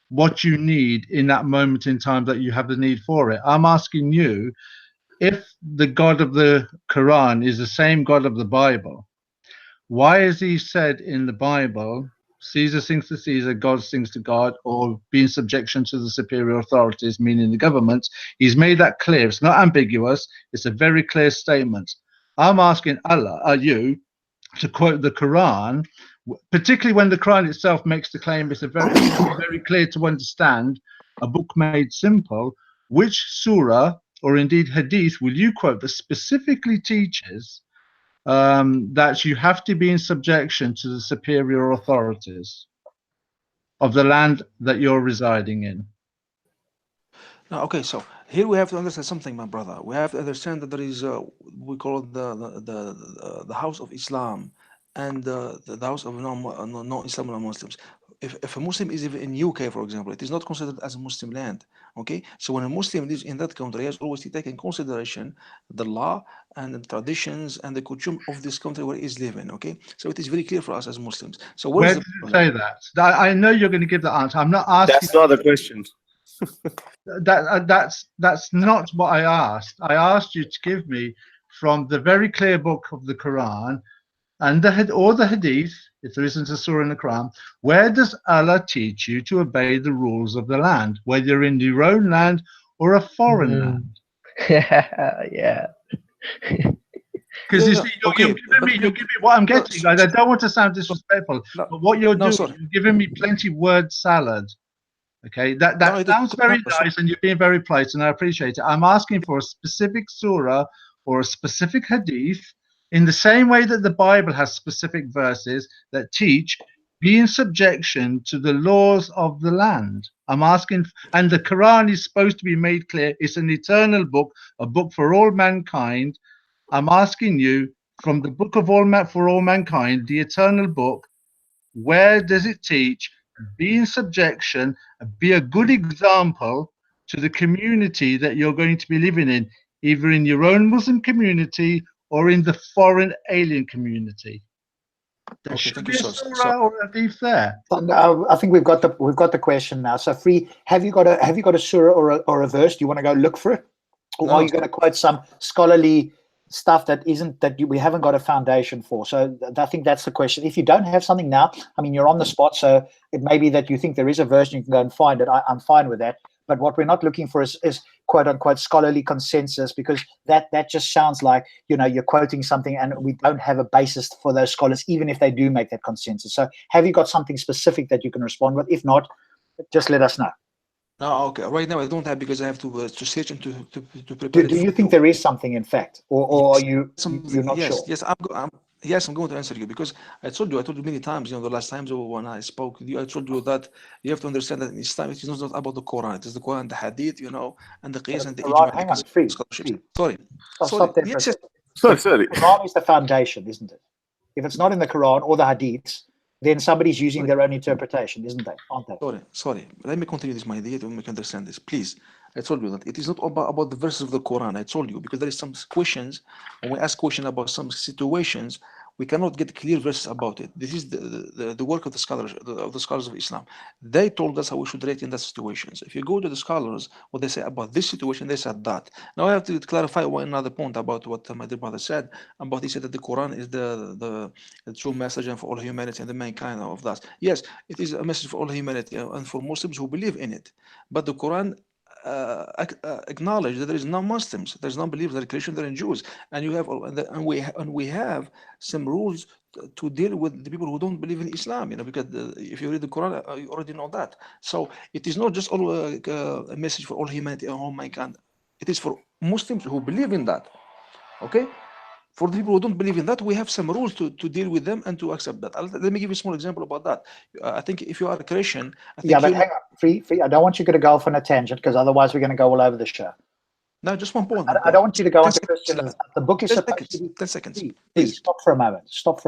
what you need in that moment in time that you have the need for it. I'm asking you, if the God of the Quran is the same God of the Bible, why is he said in the Bible, Caesar sings to Caesar, God sings to God, or be in subjection to the superior authorities, meaning the government? He's made that clear. It's not ambiguous. It's a very clear statement. I'm asking you to quote the Quran, particularly when the Quran itself makes the claim it's a very clear to understand, a book made simple. Which surah or indeed hadith will you quote that specifically teaches that you have to be in subjection to the superior authorities of the land that you're residing in? No, okay, so here we have to understand something, my brother. We have to understand that there is we call it the house of Islam and the house of non-Islam non-Muslims. If a Muslim is even in UK, for example, it is not considered as a Muslim land. Okay, so when a Muslim lives in that country, he has always to take in consideration the law and the traditions and the custom of this country where he is living. Okay, so it is very clear for us as Muslims. So where does it say that? I know you're going to give the answer. I'm not asking. That's not the question. That's not what I asked. I asked you to give me from the very clear book of the Quran and the hadith, if there isn't a surah in the Quran, where does Allah teach you to obey the rules of the land, whether you're in your own land or a foreign land? Yeah. Because you see, you're giving me what I'm getting. I don't want to sound disrespectful, but what you're doing, you're giving me plenty word salad. Okay, that sounds very nice, and you're being very polite, and I appreciate it. I'm asking for a specific surah or a specific hadith, in the same way that the Bible has specific verses that teach be in subjection to the laws of the land. I'm asking, and the Quran is supposed to be made clear. It's an eternal book, a book for all mankind. I'm asking you, from the book of for all mankind, the eternal book, where does it teach be in subjection, be a good example to the community that you're going to be living in, either in your own Muslim community or in the foreign alien community? There should be a surah or a hadith there. I think we've got the question now. So, Free, have you got a surah or a verse? Do you want to go look for it, or are you going to quote some scholarly stuff that we haven't got a foundation for? So I think that's the question. If you don't have something now, I mean, you're on the spot, so it may be that you think there is a version, you can go and find it. I'm fine with that. But what we're not looking for is quote unquote scholarly consensus, because that just sounds like, you know, you're quoting something and we don't have a basis for those scholars, even if they do make that consensus. So have you got something specific that you can respond with? If not, just let us know. No, okay. Right now I don't have, because I have to search and to prepare it Do for you think there is something, in fact, or are you're not yes, sure? yes, I'm going to answer you, because I told you many times, you know, the last times when I spoke with you, I told you that you have to understand that in Islam it is not about the Quran, it is the Quran, the Hadith, you know, and the Qiyas and the Quran, Ijma, hang because on, free. scholarships. Sorry, Stop there for a yes, second. Sorry. The Quran is the foundation, isn't it? If it's not in the Quran or the Hadiths, then somebody's using their own interpretation, isn't they? Aren't they? Sorry. Let me continue this, my idea, to make understand this, please. I told you that it is not about the verses of the Quran. I told you, because there is some questions, when we ask questions about some situations, we cannot get clear verses about it. This is the work of the scholars of Islam. They told us how we should react in that situations. If you go to the scholars, what they say about this situation, they said that. Now I have to clarify another point about what my dear brother said. About he said that the Quran is the true message and for all humanity and the mankind of that. Yes, it is a message for all humanity and for Muslims who believe in it. But the Quran acknowledge that there is non-Muslims, there's non-believers, there are Christians, there are Jews, and you have and we have some rules to deal with the people who don't believe in Islam. You know, because if you read the Quran, you already know that. So it is not just all a message for all humanity and all mankind. It is for Muslims who believe in that. Okay. For the people who don't believe in that, we have some rules to deal with them and to accept that. Let me give you a small example about that. I think if you are a Christian, I think but hang on, free. I don't want you to go off on a tangent, because otherwise we're going to go all over the show. No, just one point. I don't want you to go into 10 Christian. seconds. The book is 10 supposed seconds. to be 10 seconds. Please stop for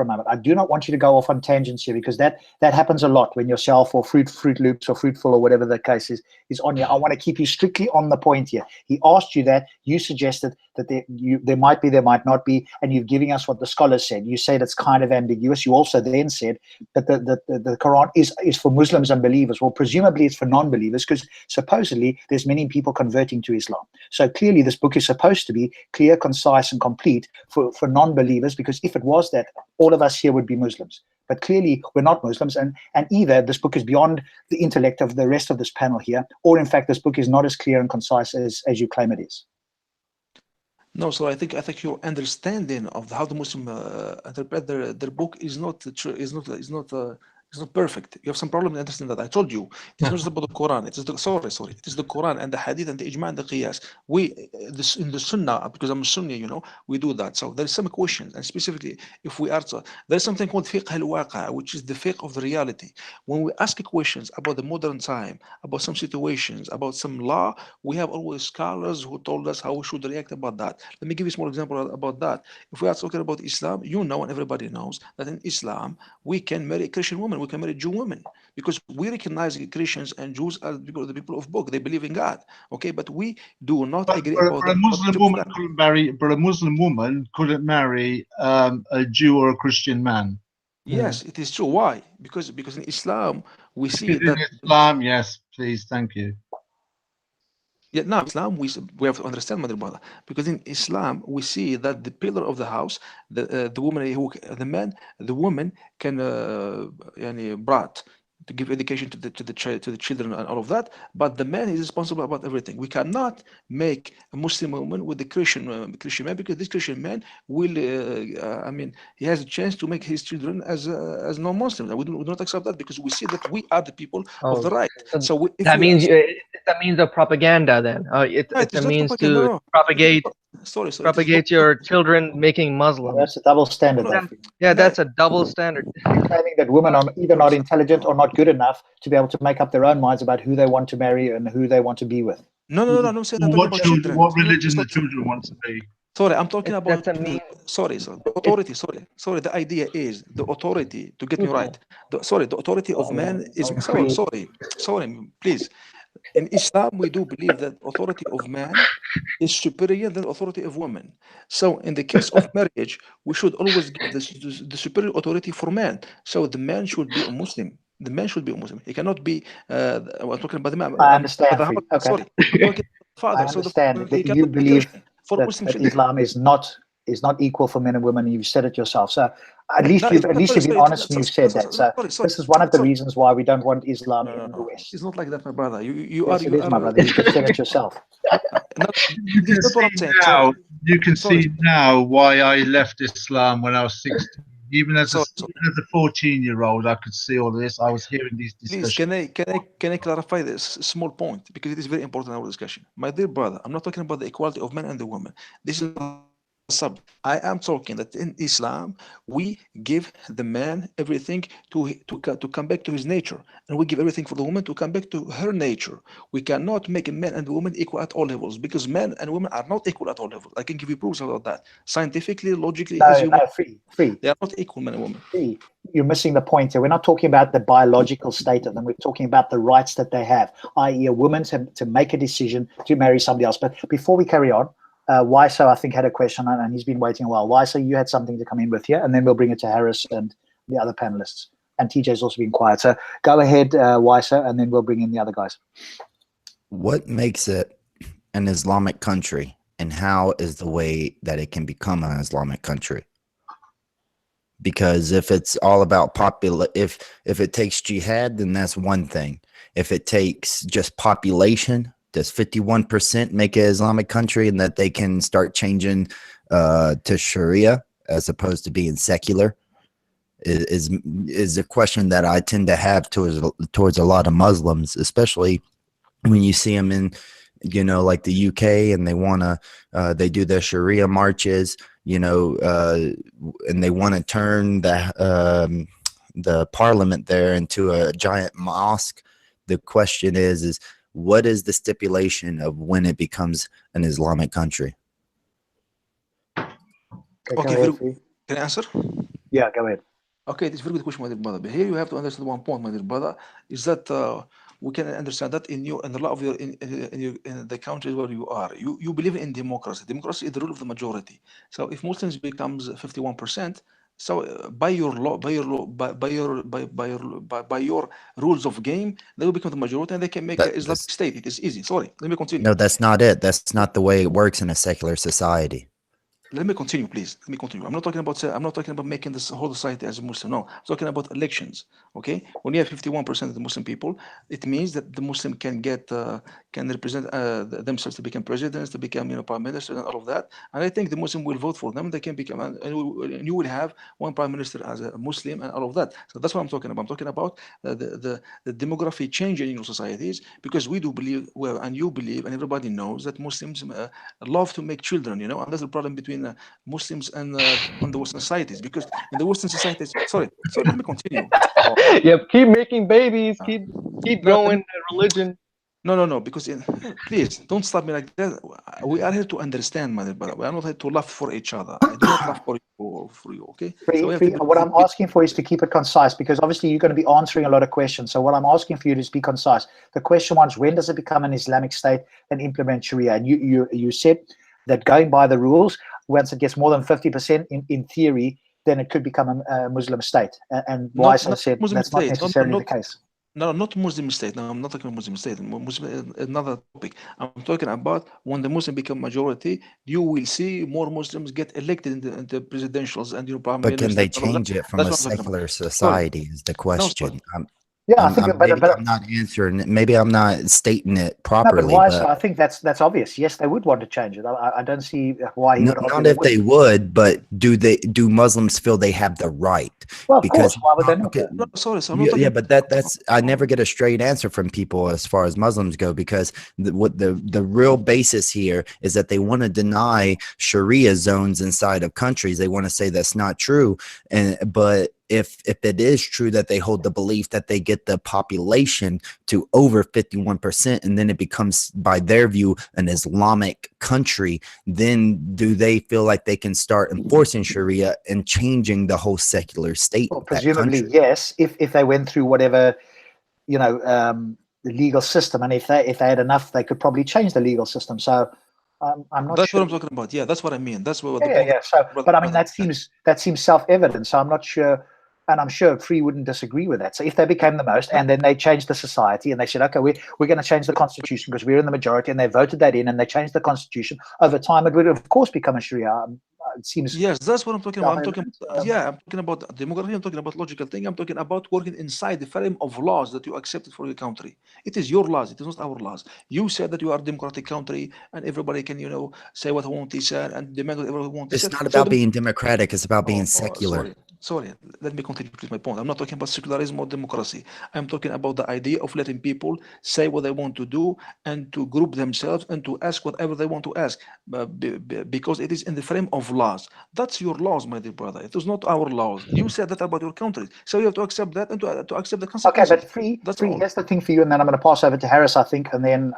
a moment. I do not want you to go off on tangents here, because that happens a lot when yourself or Fruit Loops or Fruitful or whatever the case is on here. I want to keep you strictly on the point here. He asked you that. You suggested that there might be, there might not be, and you're giving us what the scholars said. You said it's kind of ambiguous. You also then said that the Quran is for Muslims and believers. Well, presumably it's for non-believers, because supposedly there's many people converting to Islam. So clearly this book is supposed to be clear, concise, and complete for non-believers, because if it was that, all of us here would be Muslims. But clearly we're not Muslims, and either this book is beyond the intellect of the rest of this panel here, or in fact this book is not as clear and concise as you claim it is. No, so I think your understanding of how the Muslim interpret their book is not perfect. You have some problem in understanding that. I told you it is not just about the Quran. It is it is the Quran and the Hadith and the Ijma and the Qiyas. In the Sunnah, because I'm a Sunni, you know, we do that. So there is some questions, and specifically if we are there is something called fiqh al-waqa, which is the fiqh of the reality. When we ask questions about the modern time, about some situations, about some law, we have always scholars who told us how we should react about that. Let me give you a small example about that. If we are talking about Islam, you know, and everybody knows that in Islam we can marry a Christian woman, we can marry Jew women, because we recognize Christians and Jews as the people of book. They believe in God. Okay, but we do not agree about but a Muslim woman couldn't marry. But a Muslim woman couldn't marry a Jew or a Christian man. Yes, it is true. Why? Because in Islam we see Because that in Islam, yes, please, thank you. Yeah, now Islam we have to understand, mother brother, because in Islam we see that the pillar of the house, the woman the woman can brought to give education to the children and all of that, but the man is responsible about everything. We cannot make a Muslim woman with the Christian man, because this Christian man will he has a chance to make his children as non-Muslims. We do not accept that, because we see that we are the people of the right. So that means a propaganda then. It's a means to propagate your children making Muslims. That's a double standard. That's a double standard. Claiming that women are either not intelligent or not good enough to be able to make up their own minds about who they want to marry and who they want to be with. No, I'm saying about children. What religion the children want to be. Sorry, I'm talking about the authority. Sorry, the idea is the authority, to get me right. The authority of man is sorry, please. In Islam, we do believe that authority of man is superior than authority of women. So in the case of marriage, we should always give the superior authority for man. So the man should be a Muslim. The man should be a Muslim. He cannot be. I'm talking about the man. I understand. Sorry, I'm talking about the father. I understand that you believe that Islam is not is not equal for men and women. You've said it yourself. So at least No, you've sorry, been honest and you've said that. So this is one of the reasons why we don't want Islam in the West. It's not like that, my brother. Yes, it is, my brother. You just said it yourself. You can see now. You can see now why I left Islam when I was 16. Even as a 14-year-old, I could see all of this. I was hearing these discussions. Please, can I clarify this small point, because it is very important in our discussion, my dear brother. I'm not talking about the equality of men and the women. This is subject. I am talking that in Islam we give the man everything to come back to his nature, and we give everything for the woman to come back to her nature. We cannot make a man and a woman equal at all levels, because men and women are not equal at all levels. I can give you proofs about that, scientifically, logically. Free. They are not equal, men and women. Free. You're missing the point here. We're not talking about the biological state of them. We're talking about the rights that they have, i.e. a woman to make a decision to marry somebody else. But before we carry on, Waiso, I think, had a question, and he's been waiting a while. Waiso, you had something to come in with here, and then we'll bring it to Harris and the other panelists. And TJ's also been quiet. So go ahead, Waiso, and then we'll bring in the other guys. What makes it an Islamic country, and how is the way that it can become an Islamic country? Because if it's all about if it takes jihad, then that's one thing. If it takes just population, does 51% make an Islamic country, and that they can start changing to Sharia as opposed to being secular? Is a question that I tend to have towards a lot of Muslims, especially when you see them in, like the UK, and they want to, they do their Sharia marches, and they want to turn the parliament there into a giant mosque. The question is what is the stipulation of when it becomes an Islamic country? Okay, can I answer? Yeah, go ahead. Okay, this is a very good question, my dear brother. But here you have to understand one point, my dear brother, is that we can understand that in a lot of in the countries where you are, you believe in democracy. Democracy is the rule of the majority. So if Muslims becomes 51%, so by your rules of game, they will become the majority, and they can make an Islamic state. It is easy. Sorry, let me continue. No, that's not it. That's not the way it works in a secular society. Let me continue, please. Let me continue. I'm not talking about making this whole society as a Muslim. No, I'm talking about elections. Okay, when you have 51% of the Muslim people, it means that the Muslim can represent themselves to become presidents, to become prime minister, and all of that. And I think the Muslim will vote for them. They can become, and you will have one prime minister as a Muslim, and all of that. So that's what I'm talking about. I'm talking about the demography change in your societies, because we do believe, and you believe, and everybody knows that Muslims love to make children. And that's the problem between Muslims and the Western societies, because in the Western societies, sorry, let me continue. Yep, keep making babies, keep growing religion. No, because please don't stop me like that. We are here to understand, my brother. We are not here to laugh for each other. I do not laugh for you, okay? What I'm asking for is to keep it concise, because obviously you're going to be answering a lot of questions. So what I'm asking for you is be concise. The question was, when does it become an Islamic state and implement Sharia? And you said that going by the rules, once it gets more than 50% in theory, then it could become a Muslim state. And Waiso said that's not necessarily the case. No, not Muslim state. No, I'm not talking about Muslim state. Muslim is another topic. I'm talking about when the Muslim become majority, you will see more Muslims get elected in the presidentials and prime ministers. But can they change it from a secular society? Is the question. Yeah, I think, maybe I'm not answering it. Maybe I'm not stating it properly. No, but why? So I think that's obvious. Yes, they would want to change it. I don't see why he would. Not if they would, but do Muslims feel they have the right? Well, of course. Why would they not? No, sorry, yeah, but that's I never get a straight answer from people as far as Muslims go, because the real basis here is that they want to deny Sharia zones inside of countries. They want to say that's not true, but if it is true that they hold the belief that they get the population to over 51%, and then it becomes, by their view, an Islamic country, then do they feel like they can start enforcing Sharia and changing the whole secular state? Well, presumably, yes, if they went through whatever, the legal system, and if they had enough, they could probably change the legal system. So I'm not that's sure. what I'm talking about. Yeah, that's what I mean. That's what. Yeah. So, but I mean, that seems self-evident. So I'm not sure. And I'm sure Free wouldn't disagree with that. So if they became the most, and then they changed the society, and they said, okay, we're going to change the constitution because we're in the majority, and they voted that in, and they changed the constitution, over time it would of course become a Sharia. it seems. Yes, that's what I'm talking about. self-evident. Yeah, I'm talking about demography. I'm talking about logical thing. I'm talking about working inside the frame of laws that you accepted for your country. It is your laws. It is not our laws. You said that you are a democratic country and everybody can, say what they want to say and demand what everyone wants to say. It's not about being democratic. It's about being Oh, secular. sorry. Let me continue, please. My point. I'm not talking about secularism or democracy. I'm talking about the idea of letting people say what they want to do and to group themselves and to ask whatever they want to ask, because it is in the frame of laws. That's your laws, my dear brother. It is not our laws. You said that about your country, so you have to accept that and to accept the Okay, consequences. but free. all. Here's the thing for you, and then I'm going to pass over to Harris, I think, and then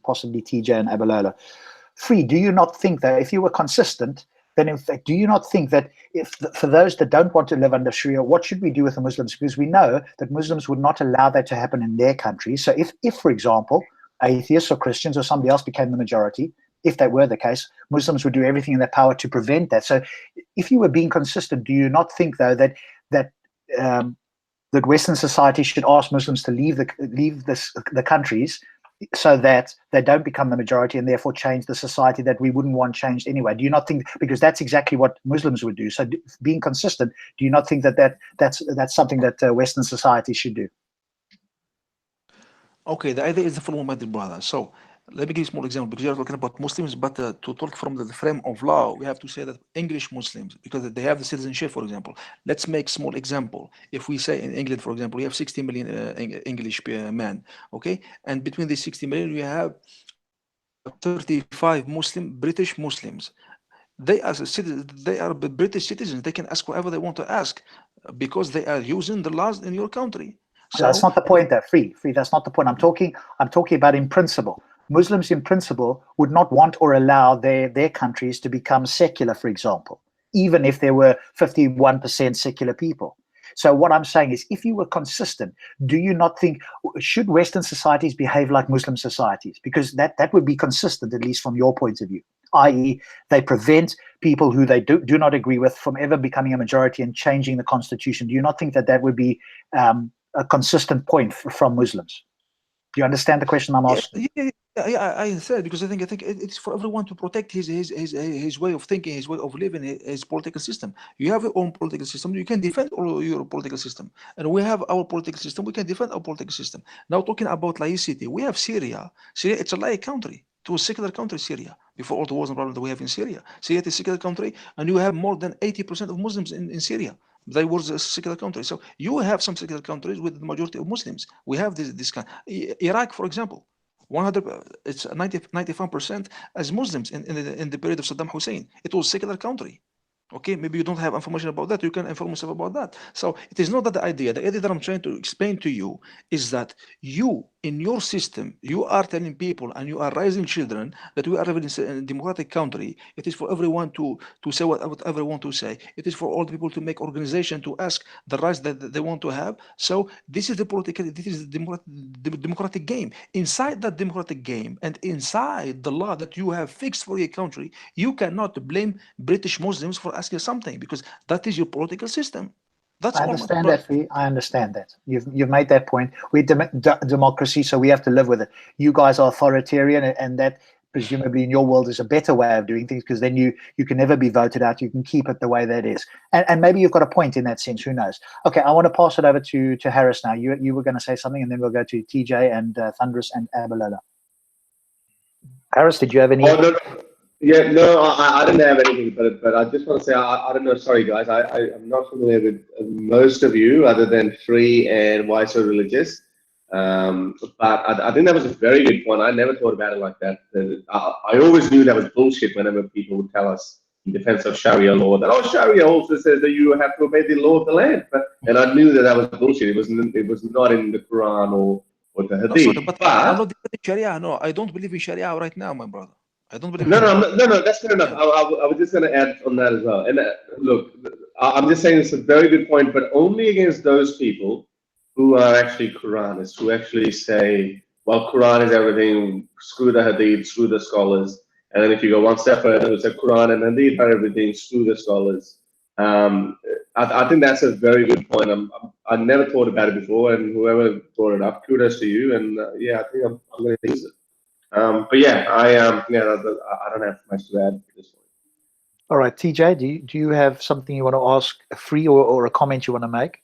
possibly TJ and Abalola. Free. Do you not think that if you were consistent, then in fact, do you not think that for those that don't want to live under Sharia, what should we do with the Muslims? Because we know that Muslims would not allow that to happen in their countries. So if for example, atheists or Christians or somebody else became the majority, if that were the case, Muslims would do everything in their power to prevent that. So if you were being consistent, do you not think, though, that Western society should ask Muslims to leave the countries so that they don't become the majority and therefore change the society that we wouldn't want changed anyway? Do you not think, because that's exactly what Muslims would do, so being consistent, do you not think that's something that Western society should do? Okay, the idea is the following, my dear brother. So let me give you a small example, because you're talking about Muslims, but to talk from the frame of law, we have to say that English Muslims, because they have the citizenship, for example. Let's make small example. If we say in England, for example, we have 60 million English men, okay? And between these 60 million, we have 35 British Muslims. They are British citizens. They can ask whatever they want to ask because they are using the laws in your country. So that's not the point, though. Free. That's not the point. I'm talking about in principle. Muslims in principle would not want or allow their countries to become secular, for example, even if there were 51% secular people. So what I'm saying is, if you were consistent, do you not think, should Western societies behave like Muslim societies? Because that would be consistent, at least from your point of view, i.e. they prevent people who they do not agree with from ever becoming a majority and changing the constitution. Do you not think that would be a consistent point from Muslims? Do you understand the question I'm asking? Yeah, I said, because I think it's for everyone to protect his way of thinking, his way of living, his political system. You have your own political system. You can defend your political system, and we have our political system. We can defend our political system. Now, talking about laicity, we have Syria. Syria, it's a laic country, to a secular country. Syria, before all the wars and problems that we have in Syria, Syria is a secular country, and you have more than 80% of Muslims in Syria. They were a secular country. So you have some secular countries with the majority of Muslims. We have this kind. Iraq, for example, 95% as Muslims in the period of Saddam Hussein. It was a secular country. Okay, maybe you don't have information about that. You can inform yourself about that. So it is not that the idea that I'm trying to explain to you is that you, in your system, you are telling people and you are raising children that we are living in a democratic country. It is for everyone to say whatever they want to say. It is for all the people to make organization to ask the rights that they want to have. So this is the democratic game. Inside that democratic game and inside the law that you have fixed for your country, you cannot blame British Muslims for asking something, because that is your political system. That's I understand that. I understand that. You've made that point. We're democracy, so we have to live with it. You guys are authoritarian, and that presumably in your world is a better way of doing things, because then you can never be voted out. You can keep it the way that is. And maybe you've got a point in that sense. Who knows? Okay, I want to pass it over to Harris now. You were going to say something, and then we'll go to TJ and Thunderous and Abalola. Harris, did you have any? Oh, no. Yeah, no, I didn't have anything, but I just want to say, I don't know, sorry guys, I'm not familiar with most of you other than Free and Why So Religious, but I think that was a very good point. I never thought about it like that. I always knew that was bullshit whenever people would tell us in defense of Sharia law that, oh, Sharia also says that you have to obey the law of the land, and I knew that was bullshit. It was not in the Quran or the Hadith. But I'm not defending Sharia. No, I don't believe in Sharia right now, my brother. I don't believe. No, that's fair enough. I was just going to add on that as well. And look, I'm just saying it's a very good point, but only against those people who are actually Quranists, who actually say, well, Quran is everything, screw the Hadith, screw the scholars. And then if you go one step further, who say Quran and Hadith are everything, screw the scholars. I think that's a very good point. I never thought about it before, and whoever brought it up, kudos to you. And yeah, I think I'm going to use it. But yeah, I don't have much to add at this point. All right, TJ, do you have something you want to ask Free, or a comment you want to make?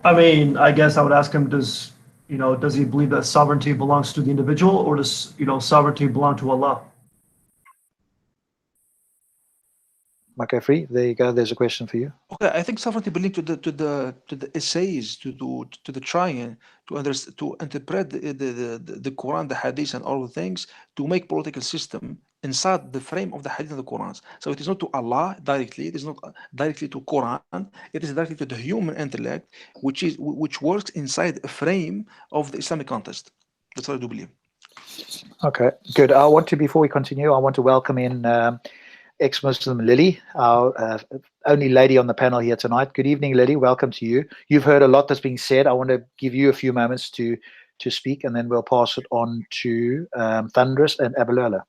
I mean, I guess I would ask him, does he believe that sovereignty belongs to the individual, or does sovereignty belong to Allah? Okay, Free, there you go. There's a question for you. Okay, I think sovereignty belongs to the essays, to the trying to interpret the Quran, the Hadith, and all the things, to make political system inside the frame of the Hadith and the Quran. So it is not to Allah directly. It is not directly to Quran. It is directly to the human intellect, which works inside a frame of the Islamic context. That's what I do believe. Okay, good. Before we continue, I want to welcome in ex-Muslim Lily, our only lady on the panel here tonight. Good evening, Lily. Welcome to you. You've heard a lot that's being said. I want to give you a few moments to speak, and then we'll pass it on to Thunderous and Abalala.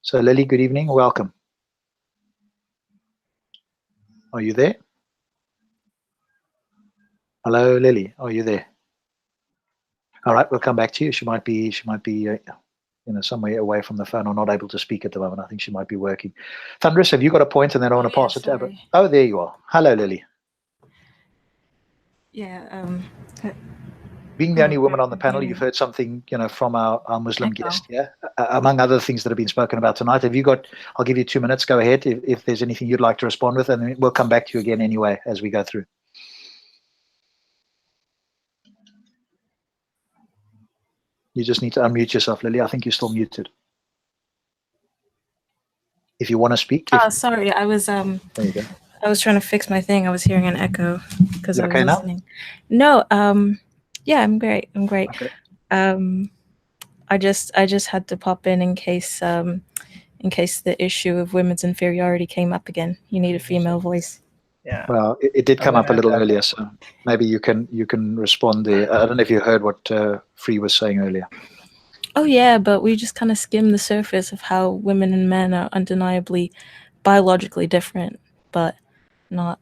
So, Lily, good evening. Welcome. Are you there? Hello, Lily. Are you there? All right, we'll come back to you. She might be somewhere away from the phone or not able to speak at the moment. I think she might be working. Thunderous, have you got a point? And then I want to pass it to Abba. Oh, there you are. Hello, Lily. Yeah. Being the only woman on the panel, you've heard something, from our Muslim guest, yeah? Among other things that have been spoken about tonight. Have you got, I'll give you 2 minutes. Go ahead if there's anything you'd like to respond with, and then we'll come back to you again anyway as we go through. You just need to unmute yourself, Lily. I think you're still muted. If you want to speak. Sorry, I was There you go. I was trying to fix my thing. I was hearing an echo because I was listening. Now? No, yeah, I'm great. Okay. I just had to pop in case the issue of women's inferiority came up again. You need a female voice. Yeah. Well, it did come up a little earlier, so maybe you can respond there. I don't know if you heard what Free was saying earlier. Oh yeah, but we just kind of skimmed the surface of how women and men are undeniably biologically different, but not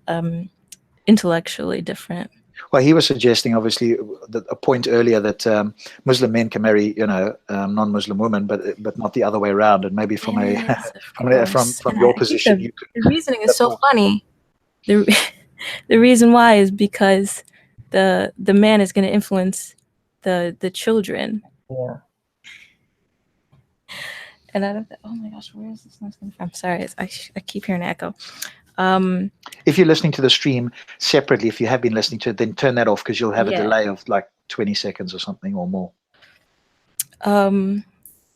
intellectually different. Well, he was suggesting, obviously, a point earlier that Muslim men can marry, non-Muslim women, but not the other way around. And maybe from from your position, the reasoning is so funny. The reason why is because the man is going to influence the children. Yeah. And I don't. Oh my gosh, where is this noise coming from? Sorry, I keep hearing an echo. If you're listening to the stream separately, if you have been listening to it, then turn that off because you'll have a delay of like 20 seconds or something or more.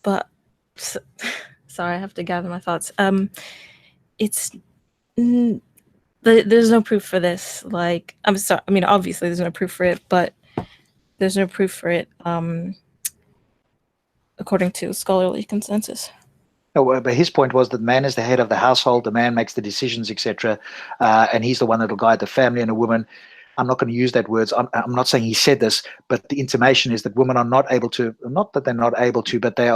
But sorry, I have to gather my thoughts. There's no proof for this. Like, I'm sorry. I mean, obviously, there's no proof for it, but there's no proof for it. According to scholarly consensus. No, but his point was that man is the head of the household, the man makes the decisions, etc., and he's the one that will guide the family. And a woman, I'm not going to use that words. I'm not saying he said this, but the intimation is that women are not able to. Not that they're not able to, but they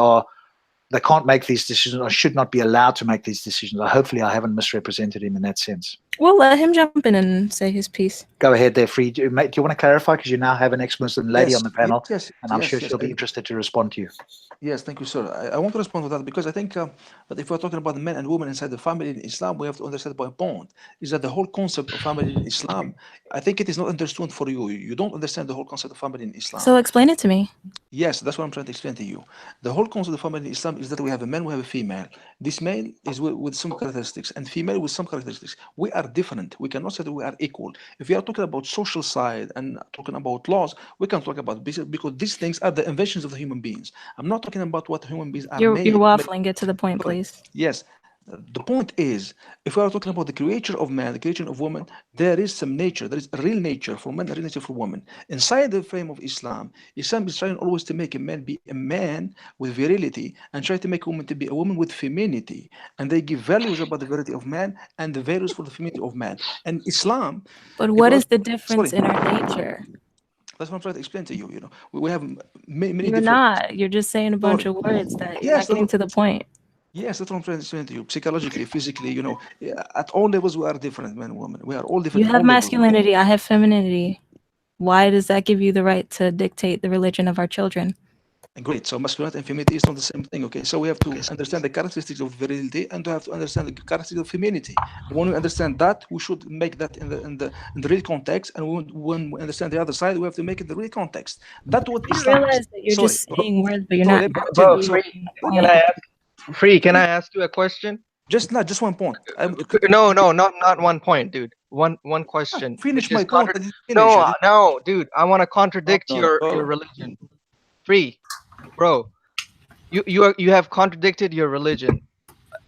can't make these decisions, or should not be allowed to make these decisions. Hopefully, I haven't misrepresented him in that sense. Well, let him jump in and say his piece. Go ahead there, Free. Do you want to clarify? Because you now have an ex-Muslim lady on the panel, and I'm sure she'll be interested to respond to you. Yes, thank you, sir. I want to respond to that because I think that if we're talking about the men and women inside the family in Islam, we have to understand my point is that the whole concept of family in Islam, I think it is not understood for you. You don't understand the whole concept of family in Islam. So explain it to me. Yes, that's what I'm trying to explain to you. The whole concept of family in Islam is that we have a man, we have a female. This male is with some characteristics and female with some characteristics. We are different. We cannot say that we are equal. If we are talking about social side and talking about laws, we can talk about business because these things are the inventions of the human beings. I'm not talking about what human beings are made. You're waffling. Get to the point, please. Yes. The point is, if we are talking about the creature of man, the creation of woman, there is some nature, there is a real nature for men, a real nature for women. Inside the frame of Islam, Islam is trying always to make a man be a man with virility and try to make a woman to be a woman with femininity. And they give values about the virility of man and the values for the femininity of man. And Islam... But what is the difference in our nature? That's what I'm trying to explain to you. You know, we have many You're different... not. You're just saying a bunch of words that you're not getting to the point. Yes, that's what I'm trying to explain to you. Psychologically, physically, you know, at all levels, we are different, men and women. We are all different. You have masculinity. I have femininity. Why does that give you the right to dictate the religion of our children? Great. So masculinity and femininity is not the same thing. Okay. So we have to understand the characteristics of virility and to have to understand the characteristics of femininity. When we understand that, we should make that in the real context. And when we understand the other side, we have to make it the real context. That's what You Islam is. realize that you're just saying words, but you're So not. let me Bro, continue. So Free, let can me I ask? Free, can I ask you a question? just one point. No, not 1 point, dude. One question. Finish which my is point. contra- I didn't finish. I didn't- No, dude. I want to contradict No, your no. religion. Free, bro. You have contradicted your religion.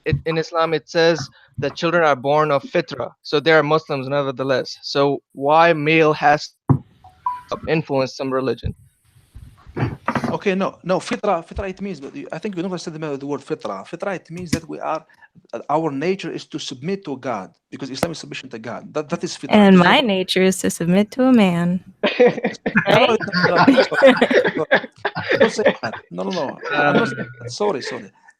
In Islam, it says that children are born of fitra, so they are Muslims nevertheless. So why male has to influence some religion? Okay, no, fitra it means, but I think you never said the word fitra. Fitra it means that we are, our nature is to submit to God, because Islam is submission to God. That is fitra. And my nature is to submit to a man. Right? Don't say that. No. I'm not saying that. Sorry.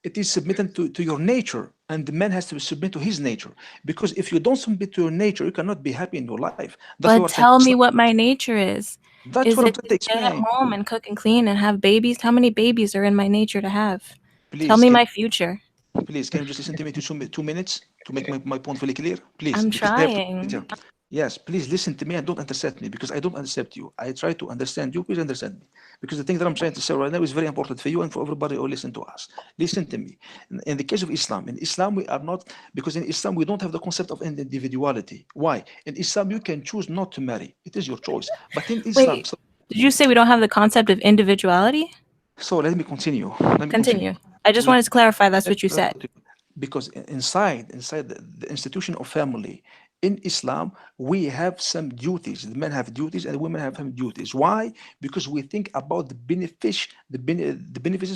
It is submitting to your nature, and the man has to submit to his nature. Because if you don't submit to your nature, you cannot be happy in your life. That's But tell me what my nature is. That's Is what I'm it trying to to stay at explain. home and cook and clean and have babies? How many babies are in my nature to have? Please, tell me my future. Please, can you just listen to me 2 minutes to make my point very clear? Please. I'm because I have to trying. here. Yes, please listen to me and don't intercept me, because I don't intercept you. I try to understand you. Please understand me. Because the thing that I'm trying to say right now is very important for you and for everybody who listen to us. Listen to me. In the case of Islam, in Islam we are not, because in Islam we don't have the concept of individuality. Why? In Islam you can choose not to marry. It is your choice. But in Islam... Wait, did you say we don't have the concept of individuality? So let me continue. Continue. I just wanted to clarify that's what you said. Because inside the institution of family, in Islam, we have some duties. The men have duties and the women have some duties. Why? Because we think about the benefits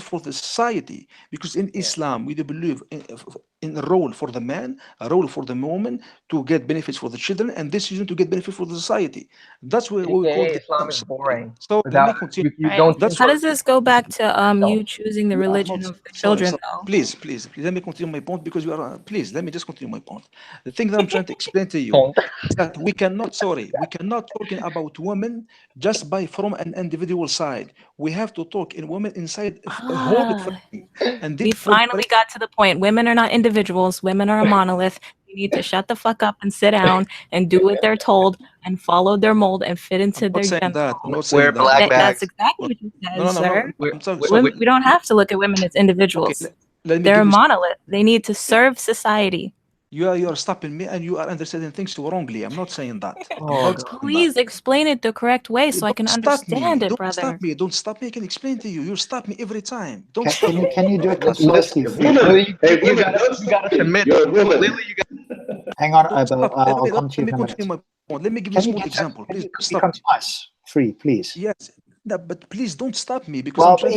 for the society. Because in Islam, we do believe in a role for the man, a role for the woman to get benefits for the children, and this is to get benefit for the society. That's what we call Islam is boring. So let me continue. Right. How does this go back to you choosing the religion of the children, though? Please, let me continue my point, because you are. Please, let me just continue my point. The thing that I'm trying to explain to you is that we cannot talking about women just from an individual side. We have to talk in women inside a whole family. And we finally got to the point. Women are not individuals. Women are a monolith. You need to shut the fuck up and sit down and do what they're told and follow their mold and fit into their gender. We're black That's bags. exactly what you said, No, sir. no. We don't have to look at women as individuals. Okay, let me They're a give you- monolith. They need to serve society. You are stopping me and you are understanding things wrongly. I'm not saying that. Please explain it the correct way so I can understand it, brother. Don't stop me. I can explain to you. You stop me every time. Don't Can, stop can you me. can you do it concisely? You gotta submit. Hang on, Don't stop. I'll come to you Let in me a continue minute. my point. Let me give you a Can you small get example. can Please you be stop me. concise? Free, please. Yes. No, but please don't stop me, because Well, I'm trying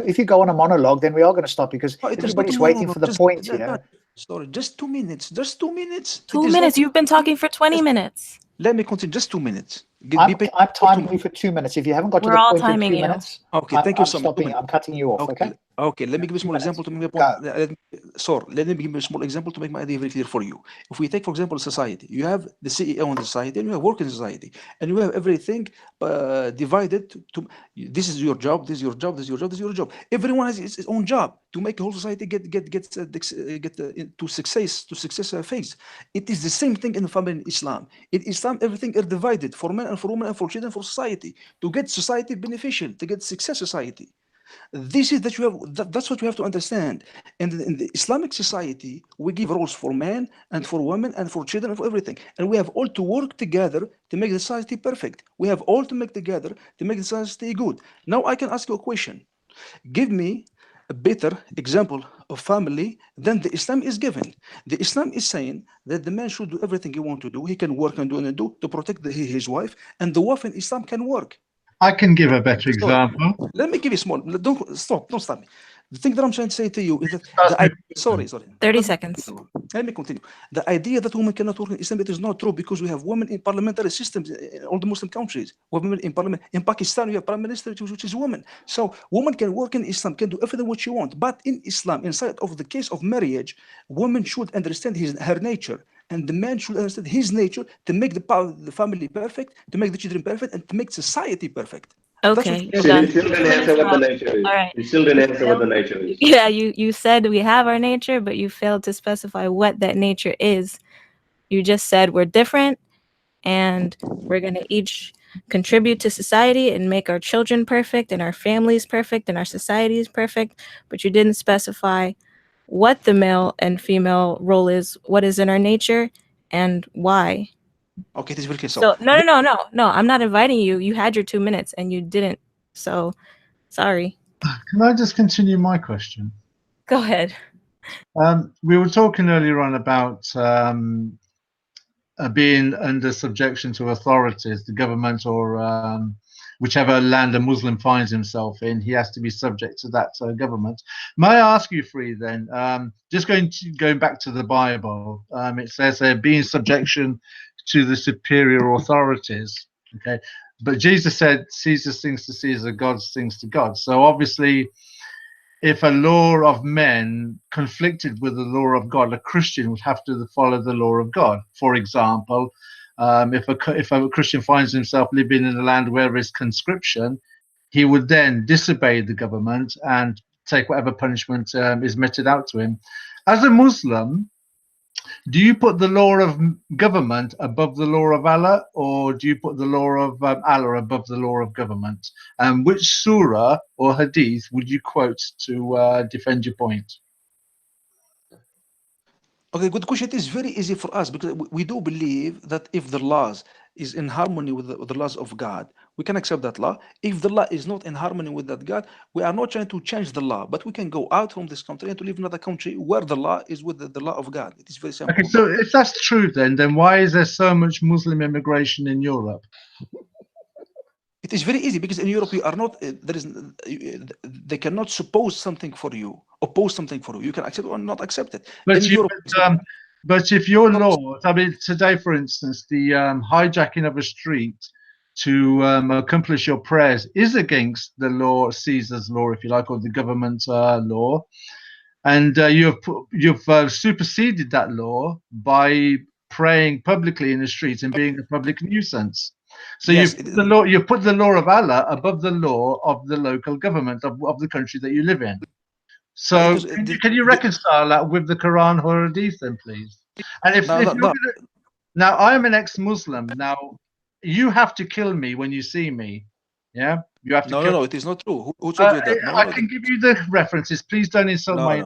if you go on a monologue, then we are going to stop, because No, it is not everybody's tomorrow. waiting for the point here. Sorry, just 2 minutes. Just 2 minutes. 2 minutes. You've been talking for 20 minutes. Let me continue. Just 2 minutes. I'm timing you for 2 minutes. If you haven't got to We're the all point in timing 2 you. minutes, Okay, thank you so much. stopping. I'm cutting you off. Okay. Okay, let me give you a small example to make my point. Let me give you a small example to make my idea very clear for you. If we take, for example, society, you have the CEO in the society and you have work in society, and you have everything divided to this is your job, this is your job, this is your job, this is your job. Everyone has his own job to make a whole society get to success phase. It is the same thing in the family in Islam. In Islam, everything is divided for men and for women and for children, for society, to get society beneficial, to get success society. This is that you have. That's what you have to understand. And in the Islamic society, we give roles for men and for women and for children and for everything. And we have all to work together to make the society perfect. We have all to make together to make the society good. Now I can ask you a question. Give me a better example of family than the Islam is given. The Islam is saying that the man should do everything he wants to do. He can work and do to protect his wife, and the wife in Islam can work. I can give a better example. Let me give you small. Don't stop me. The thing that I'm trying to say to you is that sorry. 30 seconds. Let me continue. The idea that women cannot work in Islam, it is not true, because we have women in parliamentary systems in all the Muslim countries. We have women in parliament. In Pakistan, we have prime minister which is a woman. So women can work in Islam, can do everything what she wants. But in Islam, inside of the case of marriage, woman should understand her nature. And the man should understand his nature to make the family perfect, to make the children perfect, and to make society perfect. Okay, you're See, done. you still didn't answer what the nature is. All right. You still didn't answer what the nature is. Yeah, you said we have our nature, but you failed to specify what that nature is. You just said we're different and we're going to each contribute to society and make our children perfect and our families perfect and our societies perfect, but you didn't specify what the male and female role is, what is in our nature, and why. Okay, it is very clear. So no, I'm not inviting you. You had your 2 minutes and you didn't. So sorry. Can I just continue my question? Go ahead. We were talking earlier on about being under subjection to authorities, the government, or whichever land a Muslim finds himself in, he has to be subject to that government. May I ask you, Free, then, just going back to the Bible, it says be in subjection to the superior authorities. Okay, but Jesus said, "Caesar's things to Caesar, God's things to God." So obviously, if a law of men conflicted with the law of God, a Christian would have to follow the law of God. For example, if a Christian finds himself living in a land where there is conscription, he would then disobey the government and take whatever punishment is meted out to him. As a Muslim, do you put the law of government above the law of Allah, or do you put the law of Allah above the law of government? And which surah or hadith would you quote to defend your point? Okay, good question. It is very easy for us because we do believe that if the laws is in harmony with the laws of God, we can accept that law. If the law is not in harmony with that God, we are not trying to change the law, but we can go out from this country and to live in another country where the law is with the law of God. It is very simple. Okay, so if that's true, then why is there so much Muslim immigration in Europe? It is very easy because in Europe you are not they cannot suppose something for you, oppose something for you. You can accept or not accept it. But In Europe, if your laws, I mean, today, for instance, the hijacking of a street to accomplish your prayers is against the law, Caesar's law, if you like, or the government law, and you've superseded that law by praying publicly in the streets and being a public nuisance. So yes, you put the law of Allah above the law of the local government of the country that you live in. So can you reconcile that with the Quran or Hadith, then, please? And now I'm an ex-Muslim. Now you have to kill me when you see me. Yeah, you have to. No, it is not true. Who told you that? I can give you the references. Please don't insult my.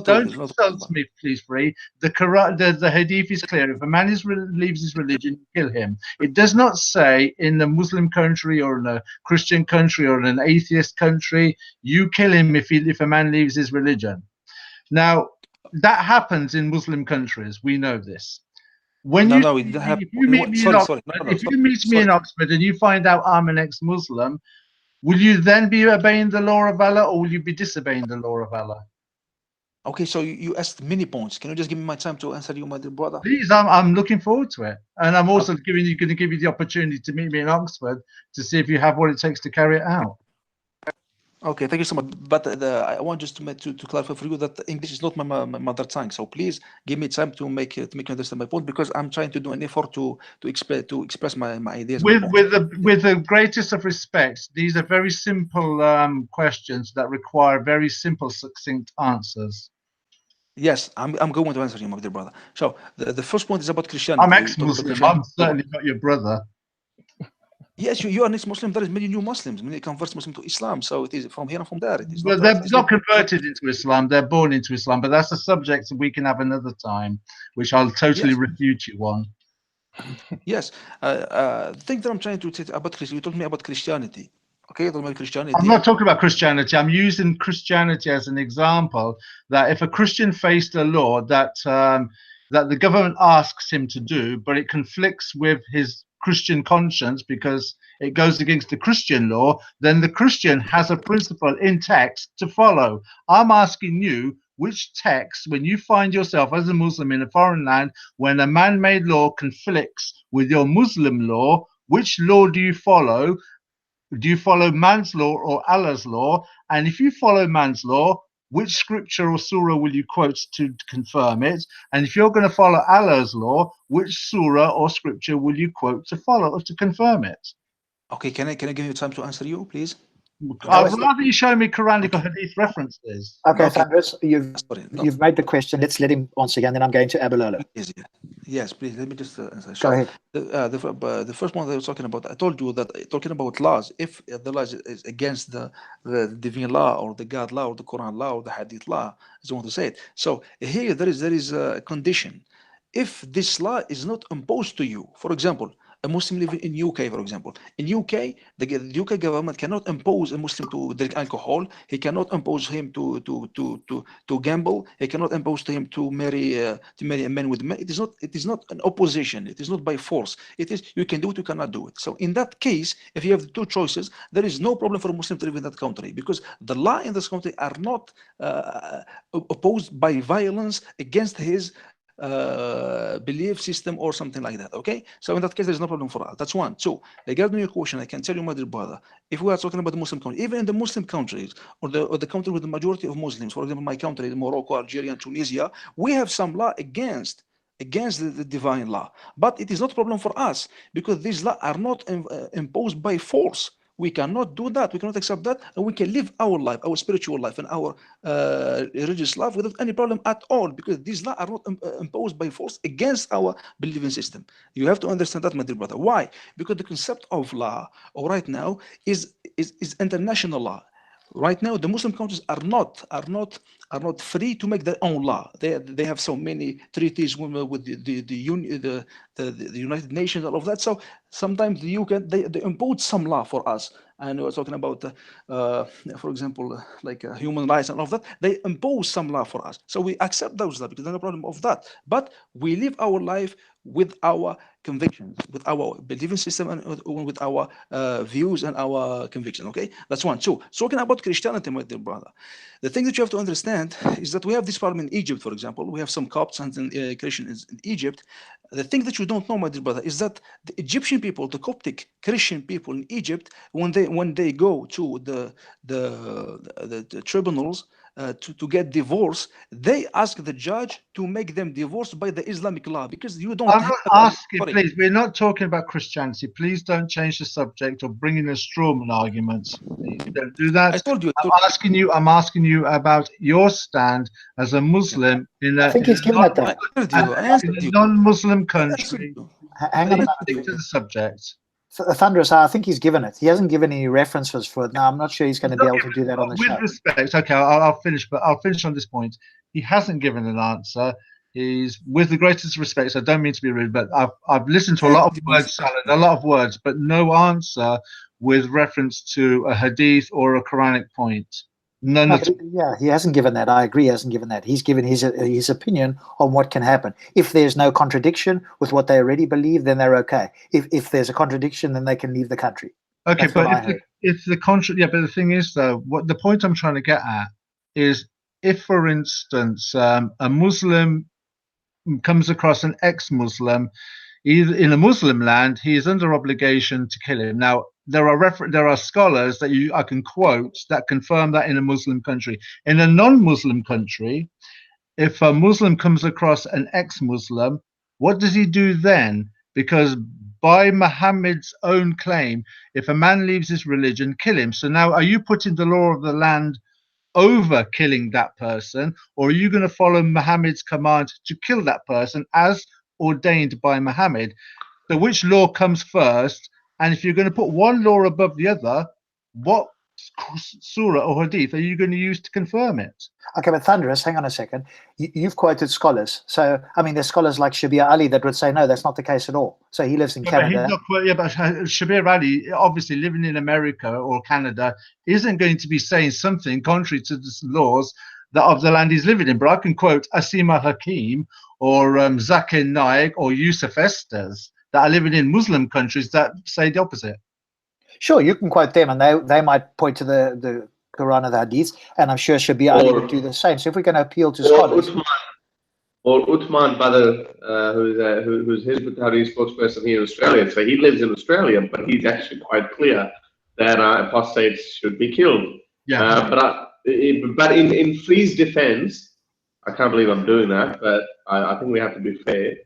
Don't insult me, please, Free. The Quran, the Hadith is clear. If a man leaves his religion, kill him. It does not say in a Muslim country or in a Christian country or in an atheist country, you kill him if a man leaves his religion. Now that happens in Muslim countries. We know this. When if you meet me in Oxford and you find out I'm an ex-Muslim, will you then be obeying the law of Allah, or will you be disobeying the law of Allah? Okay, so you asked many points. Can you just give me my time to answer you, my dear brother? Please, I'm looking forward to it, and I'm also going to give you the opportunity to meet me in Oxford to see if you have what it takes to carry it out. Okay, thank you so much. But I want just to clarify for you that English is not my mother tongue. So please give me time to make you understand my point, because I'm trying to do an effort to express my ideas. With the greatest of respect, these are very simple questions that require very simple, succinct answers. Yes, I'm going to answer you, my dear brother. So the first point is about Christianity. I'm ex-Muslim. I'm certainly not your brother. Yes, you are an ex-Muslim. There is many new Muslims, many converts Muslim to Islam. So it is from here and from there. It is but they're not converted into Islam. They're born into Islam. But that's a subject that we can have another time, which I'll totally refute you on. Yes, the thing that I'm trying to say about Christianity, you told me about Christianity. Okay, about Christianity. I'm not talking about Christianity. I'm using Christianity as an example that if a Christian faced a law that that the government asks him to do, but it conflicts with his Christian conscience because it goes against the Christian law, then the Christian has a principle in text to follow. I'm asking you, which text, when you find yourself as a Muslim in a foreign land, when a man-made law conflicts with your Muslim law, which law do you follow? Do you follow man's law or Allah's law? And if you follow man's law, which scripture or surah will you quote to confirm it? And if you're going to follow Allah's law, which surah or scripture will you quote to follow or to confirm it? Okay, can I give you time to answer you, please? I'd rather you show me Quranic or Hadith references. Okay, Okay. Thunderous, Sorry, no. you've made the question. Let's let him answer again. Then I'm going to Abilolo. Yes, please. Let me just answer. Go So ahead. the first one that I was talking about, I told you that talking about laws, if the law is against the divine law or the God law or the Quran law or the Hadith law, as you want to say it. So here there is a condition. If this law is not imposed to you, for example, a Muslim living in UK, for example, in UK, the UK government cannot impose a Muslim to drink alcohol. He cannot impose him to gamble. He cannot impose to him to marry a man with men. It is not an opposition. It is not by force. It is you can do it, you cannot do it. So in that case, if you have the two choices, there is no problem for a Muslim to live in that country because the law in this country are not opposed by violence against his belief system or something like that. Okay, so in that case there's no problem for us. That's one. Two, regarding your question, I can tell you, my dear brother, if we are talking about the Muslim country, even in the Muslim countries or the country with the majority of Muslims, for example my country, Morocco, Algeria and Tunisia, we have some law against the divine law, but it is not a problem for us because these laws are not imposed by force. We cannot do that. We cannot accept that, and we can live our life, our spiritual life, and our religious life without any problem at all, because these laws are not imposed by force against our believing system. You have to understand that, my dear brother. Why? Because the concept of law, right now, is international law. Right now, the Muslim countries are not free to make their own law. They have so many treaties with the United Nations, all of that. So sometimes the UK they impose some law for us. And we're talking about, for example, like human rights and all of that. They impose some law for us, so we accept those laws because there's no problem of that. But we live our life with our convictions, with our believing system, and with our views and our conviction. Okay, that's one. Two, talking about Christianity, my dear brother, the thing that you have to understand is that we have this problem in Egypt, for example. We have some Copts and Christians in Egypt. The thing that you don't know, my dear brother, is that the Egyptian people, the Coptic Christian people in Egypt, when they go to the tribunals to get divorce, they ask the judge to make them divorced by the Islamic law because you don't. I'm not asking, please. We're not talking about Christianity. Please don't change the subject or bring in a strawman arguments. Please don't do that. I told you. I'm asking you about your stand as a Muslim in a non-Muslim country. Hang on a Stick to the subject. Thunderous, I think he's given it. He hasn't given any references for it. Now, I'm not sure he's going to be able to do that on the show. With respect, okay, I'll finish, but I'll finish on this point. He hasn't given an answer. He's, with the greatest respect, so I don't mean to be rude, but I've listened to a lot of word salad, a lot of words, but no answer with reference to a hadith or a Quranic point. None at all. Yeah, he hasn't given that. I agree, he hasn't given that. He's given his opinion on what can happen. If there's no contradiction with what they already believe, then they're okay. If there's a contradiction, then they can leave the country. Okay, but if the yeah, but the thing is, though, what the point I'm trying to get at is, if, for instance, a Muslim comes across an ex-Muslim, either in a Muslim land, he is under obligation to kill him. Now, there are scholars that I can quote that confirm that in a Muslim country. In a non-Muslim country, if a Muslim comes across an ex-Muslim, what does he do then? Because by Muhammad's own claim, if a man leaves his religion, kill him. So now, are you putting the law of the land over killing that person, or are you going to follow Muhammad's command to kill that person as ordained by Muhammad? So which law comes first? And if you're going to put one law above the other, what surah or hadith are you going to use to confirm it? Okay, but Thunderous, hang on a second. You've quoted scholars. So, I mean, there's scholars like Shabir Ali that would say, no, that's not the case at all. So he lives in Canada. But Shabir Ali, obviously living in America or Canada, isn't going to be saying something contrary to the laws of the land he's living in. But I can quote Asima Hakim or Zakir Naik or Yusuf Estes that are living in Muslim countries that say the opposite. Sure, you can quote them, and they might point to the Quran or the Hadith, and I'm sure Shabir Ali would do the same. So if we're going to appeal to scholars, Uthman Badr, who's his Bukhari spokesperson here in Australia, so he lives in Australia, but he's actually quite clear that apostates should be killed. Yeah. But in Free's defense, I can't believe I'm doing that, but I think we have to be fair.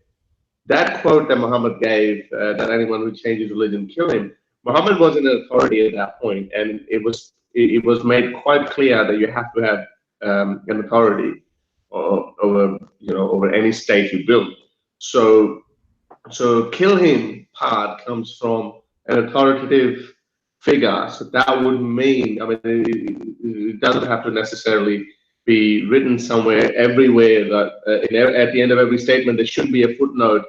That quote that Muhammad gave, that anyone who changes religion, kill him. Muhammad was an authority at that point, and it was made quite clear that you have to have an authority over over any state you build. So kill him part comes from an authoritative figure. So that would mean, I mean, it doesn't have to necessarily be written somewhere, everywhere, that at the end of every statement there should be a footnote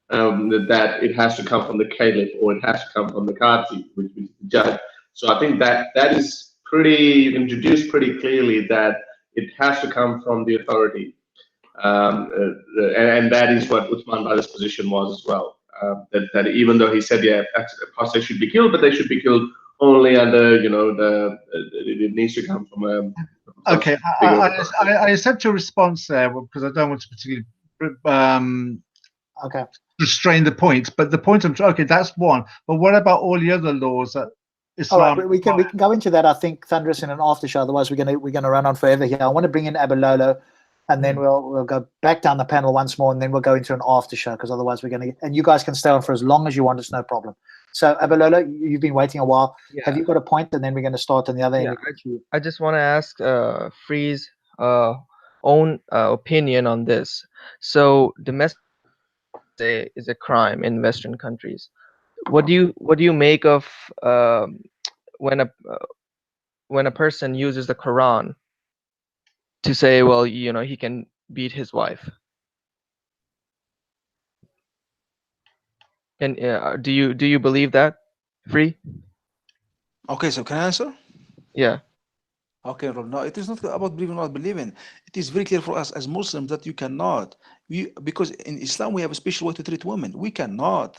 that it has to come from the caliph or it has to come from the qadi, which is the judge. So I think that is pretty introduced pretty clearly, that it has to come from the authority. And that is what Uthman Bada's position was as well. That even though he said, yeah, apostates should be killed, but they should be killed only under, it needs to come from Okay, I accept your response there, because I don't want to particularly Okay. restrain the point. But the point okay, that's one. But what about all the other laws that All Islam? right, we can go into that. I think Thunderous in an after show. Otherwise, we're gonna run on forever here. I want to bring in Abalolo, and then we'll go back down the panel once more, and then we'll go into an after show, because otherwise we're gonna. And you guys can stay on for as long as you want. It's no problem. So Abalolo, you've been waiting a while. Yeah. Have you got a point? And then we're going to start on the other Yeah, end. I just want to ask Free's own opinion on this. So domestic is a crime in Western countries. What do you make of when a person uses the Quran to say, well, he can beat his wife? And do you believe that, Free? Okay, so can I answer? Yeah. Okay, Rob. No, it is not about believing or not believing. It is very clear for us as Muslims that you cannot, because in Islam we have a special way to treat women. We cannot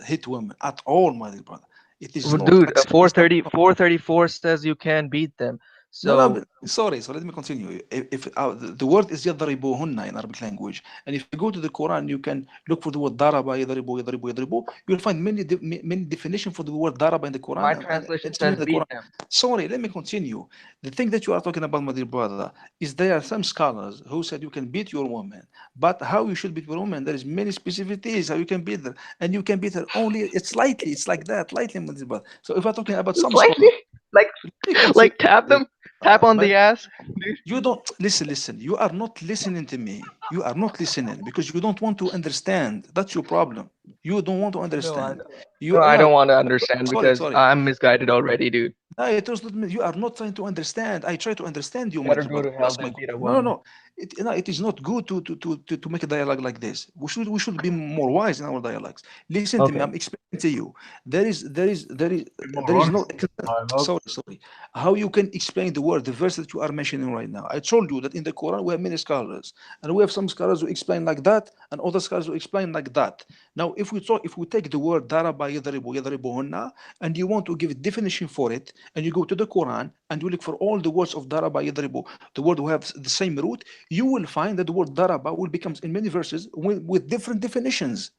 hit women at all, my dear brother. It is not. Dude, 434 says you can beat them. So no, sorry. So let me continue. If the word is yadribuhunna in Arabic language, and if you go to the Quran, you can look for the word daraba, yadribu, yadribu, yadribu. You'll find many definitions for the word daraba in the Quran. My translation says beat them. Sorry, let me continue. The thing that you are talking about, my dear brother, is there are some scholars who said you can beat your woman, but how you should beat your woman, there is many specificities how you can beat her, and you can beat her only it's lightly. It's like that, lightly, my dear brother. So if I'm talking about some lightly, like tap them. Tap on the ass. You don't listen. You are not listening to me. You are not listening because you don't want to understand. That's your problem. You don't want to understand. I don't want to understand because I'm misguided already, dude. No, it was not. You are not trying to understand. I try to understand you. Better go to hell than beat a woman. No. It is not good to make a dialogue like this. We should be more wise in our dialogues. Listen to me. I'm explaining to you. There is no. Sorry. How you can explain the verse that you are mentioning right now? I told you that in the Quran we have many scholars, and we have some scholars who explain like that, and other scholars who explain like that. Now, if we take the word daraba yadribu yadribuhunna, and you want to give a definition for it, and you go to the Quran and you look for all the words of daraba yadribu, the word who have the same root, you will find that the word daraba will become in many verses with different definitions.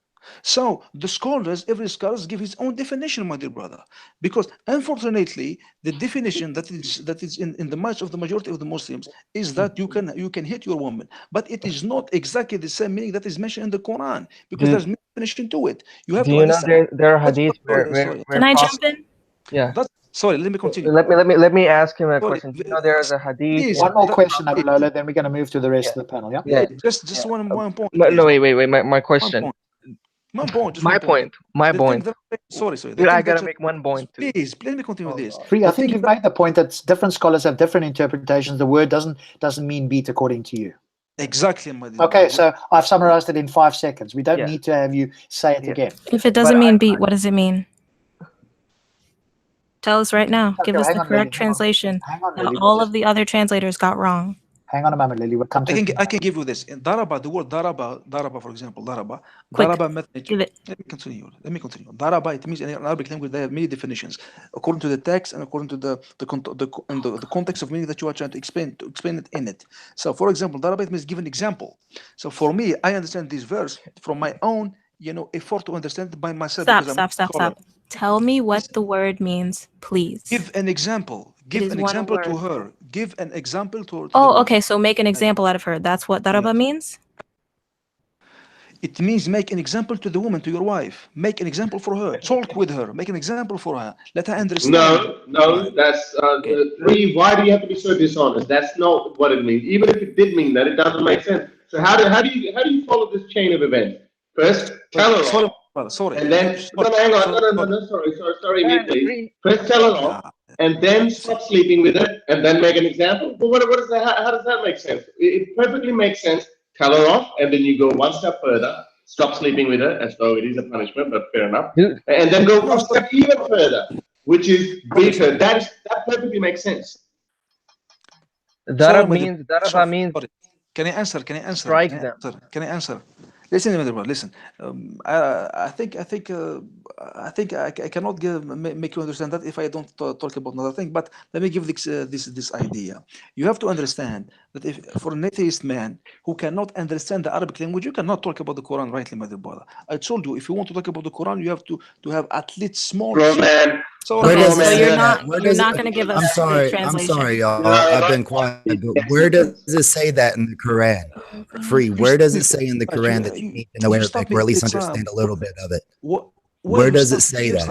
So the scholars, every scholar give his own definition, my dear brother, because unfortunately the definition that is in the minds of the majority of the Muslims is that you can hit your woman, but it is not exactly the same meaning that is mentioned in the Quran, because there's many definition to it. You have to understand. There are hadiths where can I jump in? Yeah. Sorry, let me continue. Let me ask him a question. There is a hadith. Please, one more question, Abulola, then we're going to move to the rest of the panel. Yeah. Just one point. No, wait. My question. My point. My point. Sorry. Dude, I gotta make one point too. Please, let me continue with this. Free, I think you've made the point that different scholars have different interpretations. The word doesn't mean beat according to you. Exactly. Okay, so I've summarized it in 5 seconds. We don't need to have you say it again. If it doesn't mean beat, what does it mean? Tell us right now. Give us the correct translation that all of the other translators got wrong. Hang on a moment, Lily. We'll come to I can give you this. In daraba, the word daraba, for example, daraba Give it. Let me continue. Daraba, it means in Arabic language they have many definitions according to the text and according to the context of meaning that you are trying to explain it in it. So, for example, daraba, it means give an example. So, for me, I understand this verse from my own, effort to understand it by myself. Stop. Tell me what the word means, please. Give an example. Give an example to her. Give an example to Oh, okay. So make an example out of her. That's what daraba means? It means make an example to the woman, to your wife. Make an example for her. Talk with her. Make an example for her. Let her understand. No, that's three. Why do you have to be so dishonest? That's not what it means. Even if it did mean that, it doesn't make sense. So how do you follow this chain of events? First, tell her Sorry, off, brother, sorry. and then hang on, no, sorry, me, please. First, tell her off, and then stop sleeping with her, and then make an example. But what is that? How does that make sense? It perfectly makes sense. Tell her off, and then you go one step further. Stop sleeping with her, as though it is a punishment, but fair enough. And then go one step even further, which is beat her. That perfectly makes sense. Darab means. Can I answer? Strike them. Can I answer? Listen, everyone. Listen. I think I cannot make you understand that if I don't talk about another thing. But let me give this idea. You have to understand that if for an atheist man who cannot understand the Arabic language, you cannot talk about the Quran rightly, my dear brother. I told you, if you want to talk about the Quran, you have to have at least small. Man. So you're not going to give us the translation. I'm sorry, y'all. I've been quiet, but where does it say that in the Quran? Free. Where does it say in the Quran that you need to know Arabic, or at least understand a little bit of it? Where does it say that?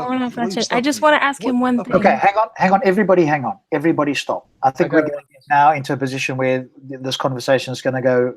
I just want to ask him one thing. Okay, hang on. Everybody stop. I think we're going now into a position where this conversation is going to go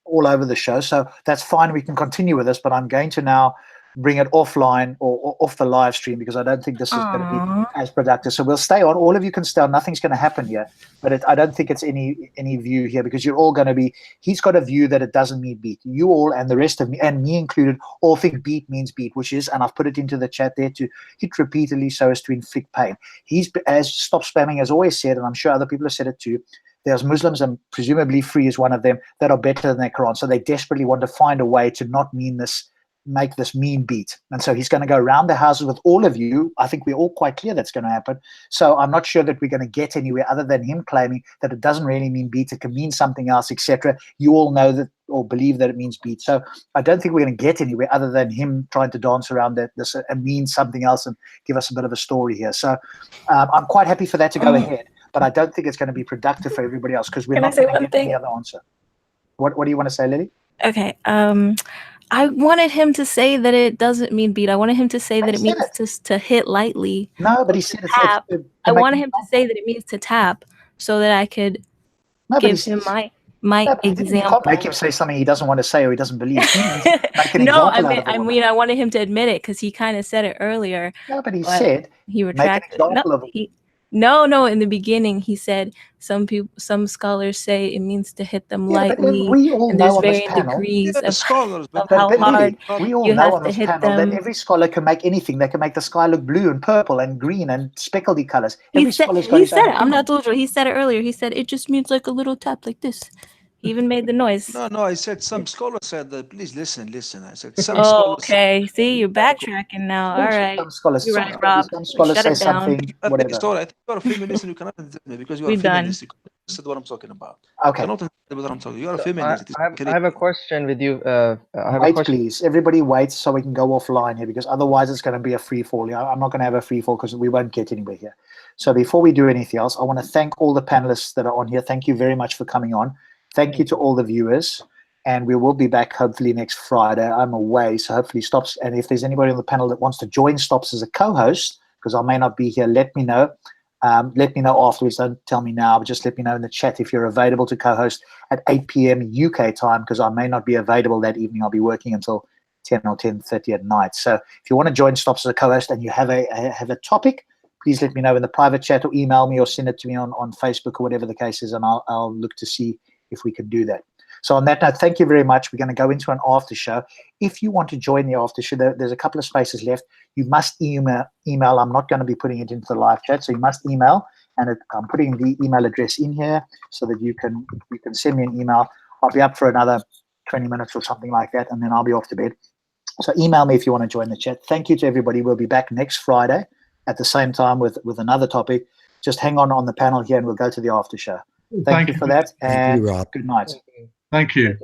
all over the show. So that's fine. We can continue with this, but I'm going to now bring it offline or off the live stream because I don't think this is going to be as productive. So we'll stay on. All of you can stay on. Nothing's going to happen here. But I don't think it's any view here because you're all going to be. He's got a view that it doesn't mean beat. You all and the rest of me and me included all think beat means beat, which is, and I've put it into the chat there, to hit repeatedly so as to inflict pain. He's, as Stop Spamming has always said, and I'm sure other people have said it too, there's Muslims, and presumably Free is one of them, that are better than their Quran. So they desperately want to find a way to not mean this, make this mean beat. And so he's going to go around the houses with all of you. I think we're all quite clear that's going to happen. So I'm not sure that we're going to get anywhere other than him claiming that it doesn't really mean beat, it can mean something else, etc. You all know that or believe that it means beat. So I don't think we're going to get anywhere other than him trying to dance around this and mean something else and give us a bit of a story here. So I'm quite happy for that to go ahead, but I don't think it's going to be productive for everybody else because we're not going to get any other answer. What do you want to say, Lily? Okay. I wanted him to say that it doesn't mean beat. I wanted him to say that it means to hit lightly. No, but he said it's tap. I wanted him to say that it means to tap so that I could give him my example. Make him say something he doesn't want to say or he doesn't believe. No, I mean, I wanted him to admit it because he kind of said it earlier. No, but he said he retracted. No, in the beginning he said some scholars say it means to hit them lightly, and there's varying degrees of how hard we all you know have on to this hit panel them. that every scholar can make anything. They can make the sky look blue and purple and green and speckledy colors. He said it. I'm not told you. He said it earlier. He said it just means like a little tap like this. He even made the noise. No, I said some scholars said that. Please listen. I said some scholars. Okay, see, you're backtracking now. All right. Some scholars, you're right, Rob. Some scholars say something. Whatever. Sorry, I think you're a feminist and you cannot understand me because you are a feminist. You understand what I'm talking about. Okay. You cannot understand what I'm talking. You are a feminist. I have a question with you. Wait, please. Everybody wait so we can go offline here because otherwise it's going to be a free fall. I'm not going to have a free fall because we won't get anywhere here. So before we do anything else, I want to thank all the panelists that are on here. Thank you very much for coming on. Thank you to all the viewers, and we will be back hopefully next Friday. I'm away, so hopefully Stops, and if there's anybody on the panel that wants to join Stops as a co-host, because I may not be here, let me know. Let me know afterwards. Don't tell me now, but just let me know in the chat if you're available to co-host at 8 p.m. UK time, because I may not be available that evening. I'll be working until 10 or 10:30 at night. So if you want to join Stops as a co-host and you have a topic, please let me know in the private chat or email me or send it to me on Facebook or whatever the case is, and I'll look to see if we can do that. So on that note, thank you very much. We're going to go into an after show. If you want to join the after show, there's a couple of spaces left. You must email. I'm not going to be putting it into the live chat, so you must email. And I'm putting the email address in here so that you can send me an email. I'll be up for another 20 minutes or something like that, and then I'll be off to bed. So email me if you want to join the chat. Thank you to everybody. We'll be back next Friday at the same time with another topic. Just hang on the panel here, and we'll go to the after show. Thank you for that, and good night. Thank you.